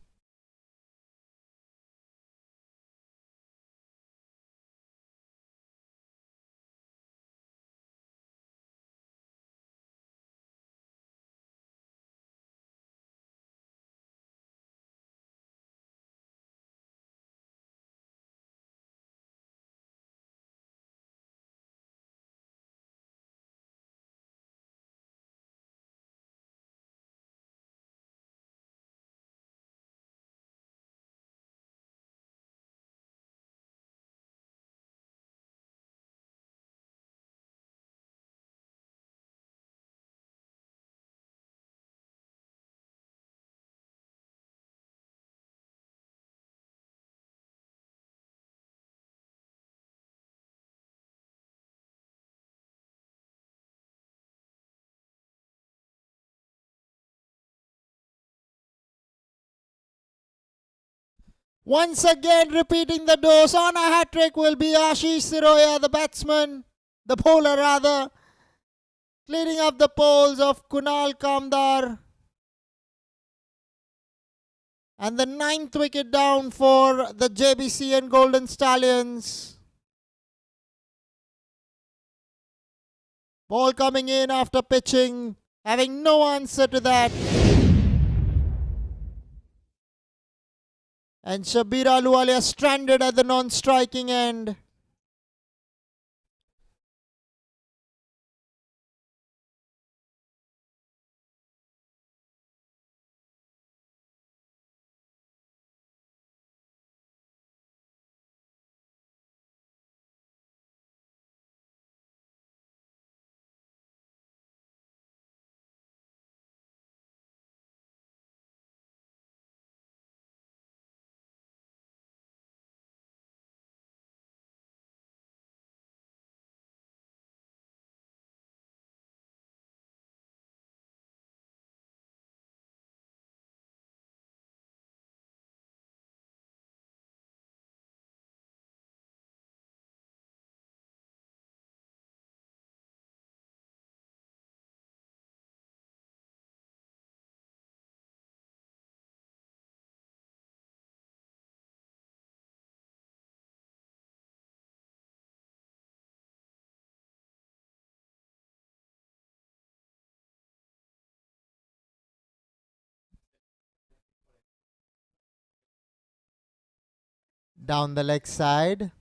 Speaker 1: Once again repeating the dose on a hat-trick will be Ashish Siroya, the batsman, the bowler rather, cleaning up the poles of Kunal Kamdar. And the 9th wicket down for the JBCN Golden Stallions. Ball coming in after pitching, having no answer to that. And Shabir Ahluwalia stranded at the non-striking end. Down the leg side.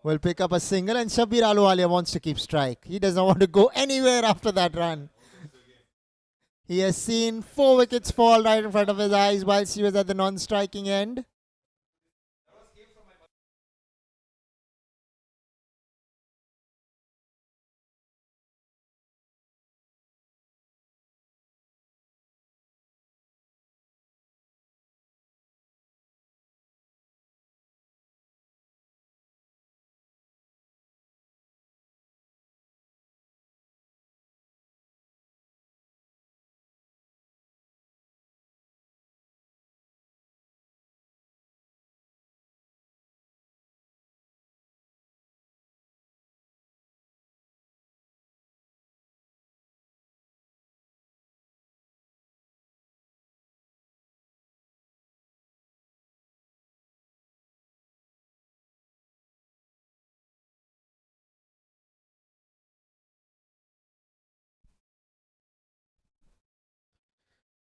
Speaker 1: Will pick up a single, and Shabir Ahluwalia wants to keep strike. He doesn't want to go anywhere after that run. He has seen 4 wickets fall right in front of his eyes whilst he was at the non-striking end.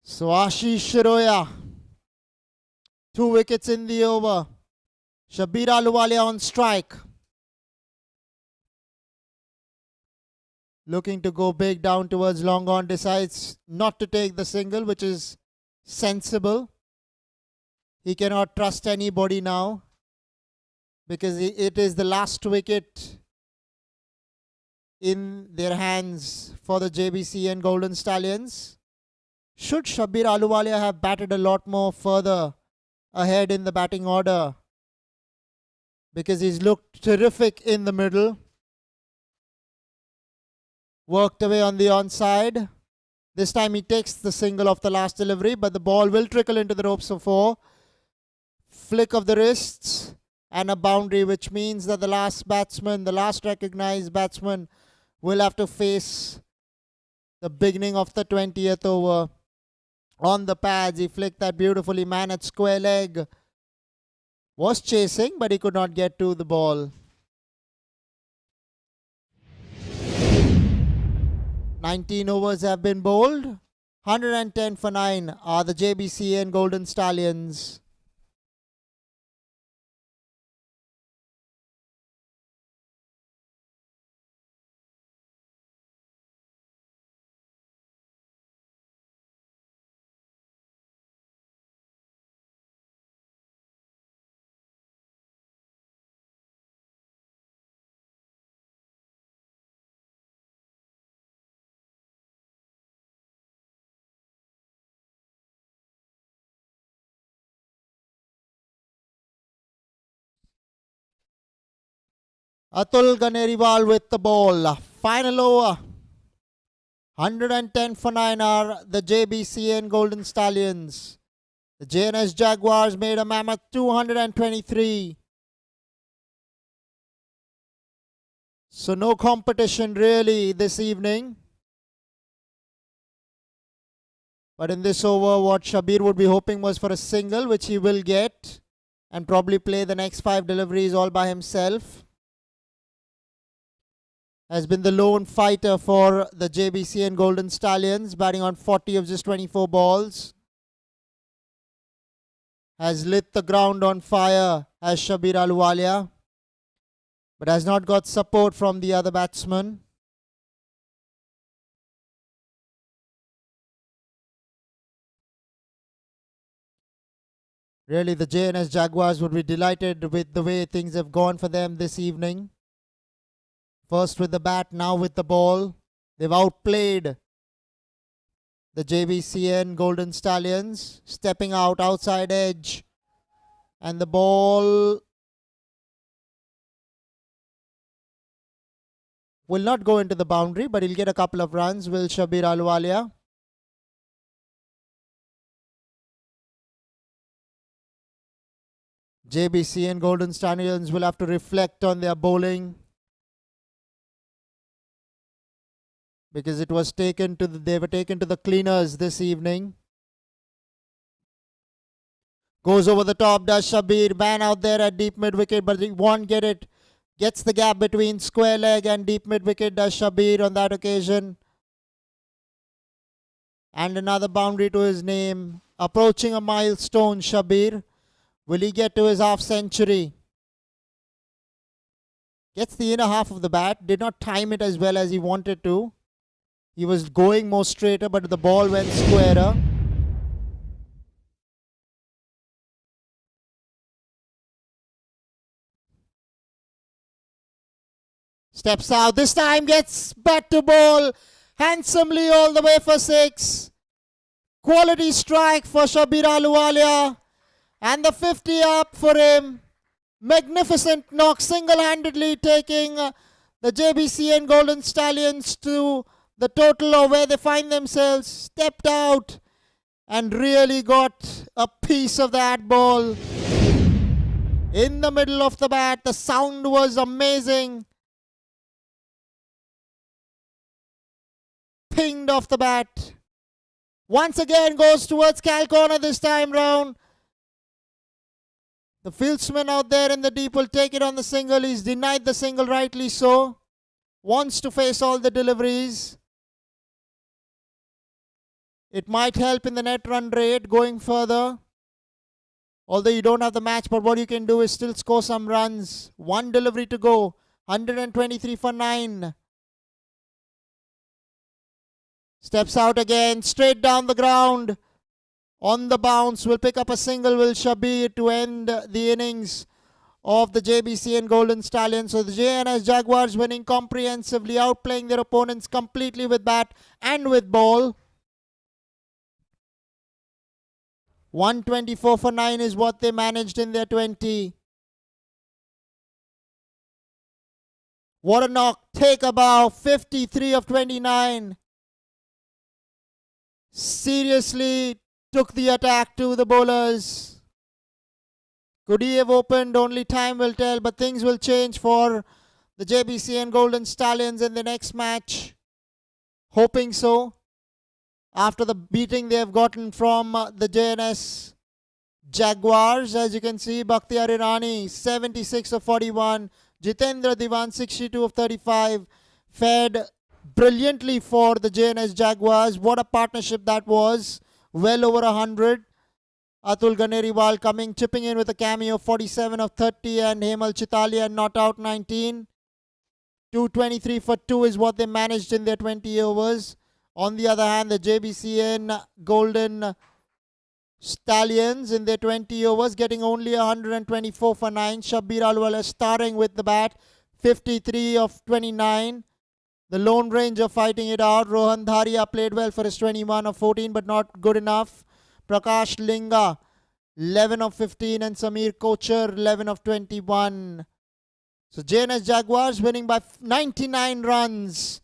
Speaker 1: So Ashish Shiroya, 2 wickets in the over. Shabir Ahluwalia on strike. Looking to go big down towards long on, decides not to take the single, which is sensible. He cannot trust anybody now because it is the last wicket in their hands for the JBCN Golden Stallions. Should Shabir Ahluwalia have batted a lot more further ahead in the batting order, because he's looked terrific in the middle. Worked away on the onside. This time he takes the single off the last delivery, but the ball will trickle into the ropes for 4. Flick of the wrists and a boundary, which means that the last batsman, the last recognized batsman, will have to face the beginning of the 20th over. On the pads, he flicked that beautifully. Man at square leg was chasing, but he could not get to the ball. 19 overs have been bowled. 110 for 9 are the JBCN Golden Stallions. Atul Ganeriwal with the ball. Final over. 110 for 9 are the JBCN Golden Stallions. The JNS Jaguars made a mammoth 223. So no competition really this evening. But in this over, what Shabir would be hoping was for a single, which he will get, and probably play the next 5 deliveries all by himself. Has been the lone fighter for the JBCN Golden Stallions, batting on 40 of just 24 balls. Has lit the ground on fire as Shabir Ahluwalia, but has not got support from the other batsmen. Really, the JNS Jaguars would be delighted with the way things have gone for them this evening. First with the bat, now with the ball. They've outplayed the JBCN Golden Stallions. Stepping out, outside edge. And the ball will not go into the boundary, but he'll get a couple of runs, will Shabir Ahluwalia. JBCN Golden Stallions will have to reflect on their bowling, because it was taken to they were taken to the cleaners this evening. Goes over the top, does Shabir. Man out there at deep mid wicket, but he won't get it. Gets the gap between square leg and deep mid wicket, does Shabir on that occasion. And another boundary to his name. Approaching a milestone, Shabir. Will he get to his half century? Gets the inner half of the bat. Did not time it as well as he wanted to. He was going more straighter, but the ball went squarer. Steps out. This time gets bat to ball handsomely all the way for 6. Quality strike for Shabir Ahluwalia. And the 50 up for him. Magnificent knock, single-handedly taking the JBCN Golden Stallions to the total of where they find themselves. Stepped out and really got a piece of that ball in the middle of the bat. The sound was amazing. Pinged off the bat. Once again goes towards Cal corner this time round. The fieldsman out there in the deep will take it on the single. He's denied the single, rightly so. Wants to face all the deliveries. It might help in the net run rate going further. Although you don't have the match, but what you can do is still score some runs. 1 delivery to go. 123 for 9. Steps out again, straight down the ground. On the bounce, will pick up a single, will Shabir to end the innings of the JBCN Golden Stallions. So the JNS Jaguars winning comprehensively, outplaying their opponents completely with bat and with ball. 124 for 9 is what they managed in their 20. What a knock. Take a bow. 53 of 29. Seriously took the attack to the bowlers. Could he have opened? Only time will tell, but things will change for the JBCN Golden Stallions in the next match. Hoping so. After the beating they have gotten from the JNS Jaguars. As you can see, Bakhtiyar Irani 76 of 41. Jitendra Diwan 62 of 35. Fared brilliantly for the JNS Jaguars. What a partnership that was. Well over 100. Atul Ganeriwal chipping in with a cameo 47 of 30, and Hemal Chitalia not out 19. 223 for 2 is what they managed in their 20 overs. On the other hand, the JBCN Golden Stallions in their 20 overs getting only 124 for 9. Shabir Ahluwalia starring with the bat 53 of 29. The Lone Ranger fighting it out. Rohan Dharia played well for his 21 of 14, but not good enough. Prakash Linga 11 of 15, and Samir Kochar 11 of 21. So JNS Jaguars winning by 99 runs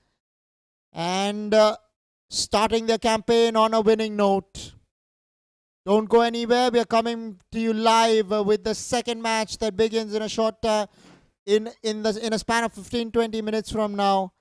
Speaker 1: and starting their campaign on a winning note. Don't go anywhere. We are coming to you live with the second match that begins in a short in a span of 15-20 minutes from now.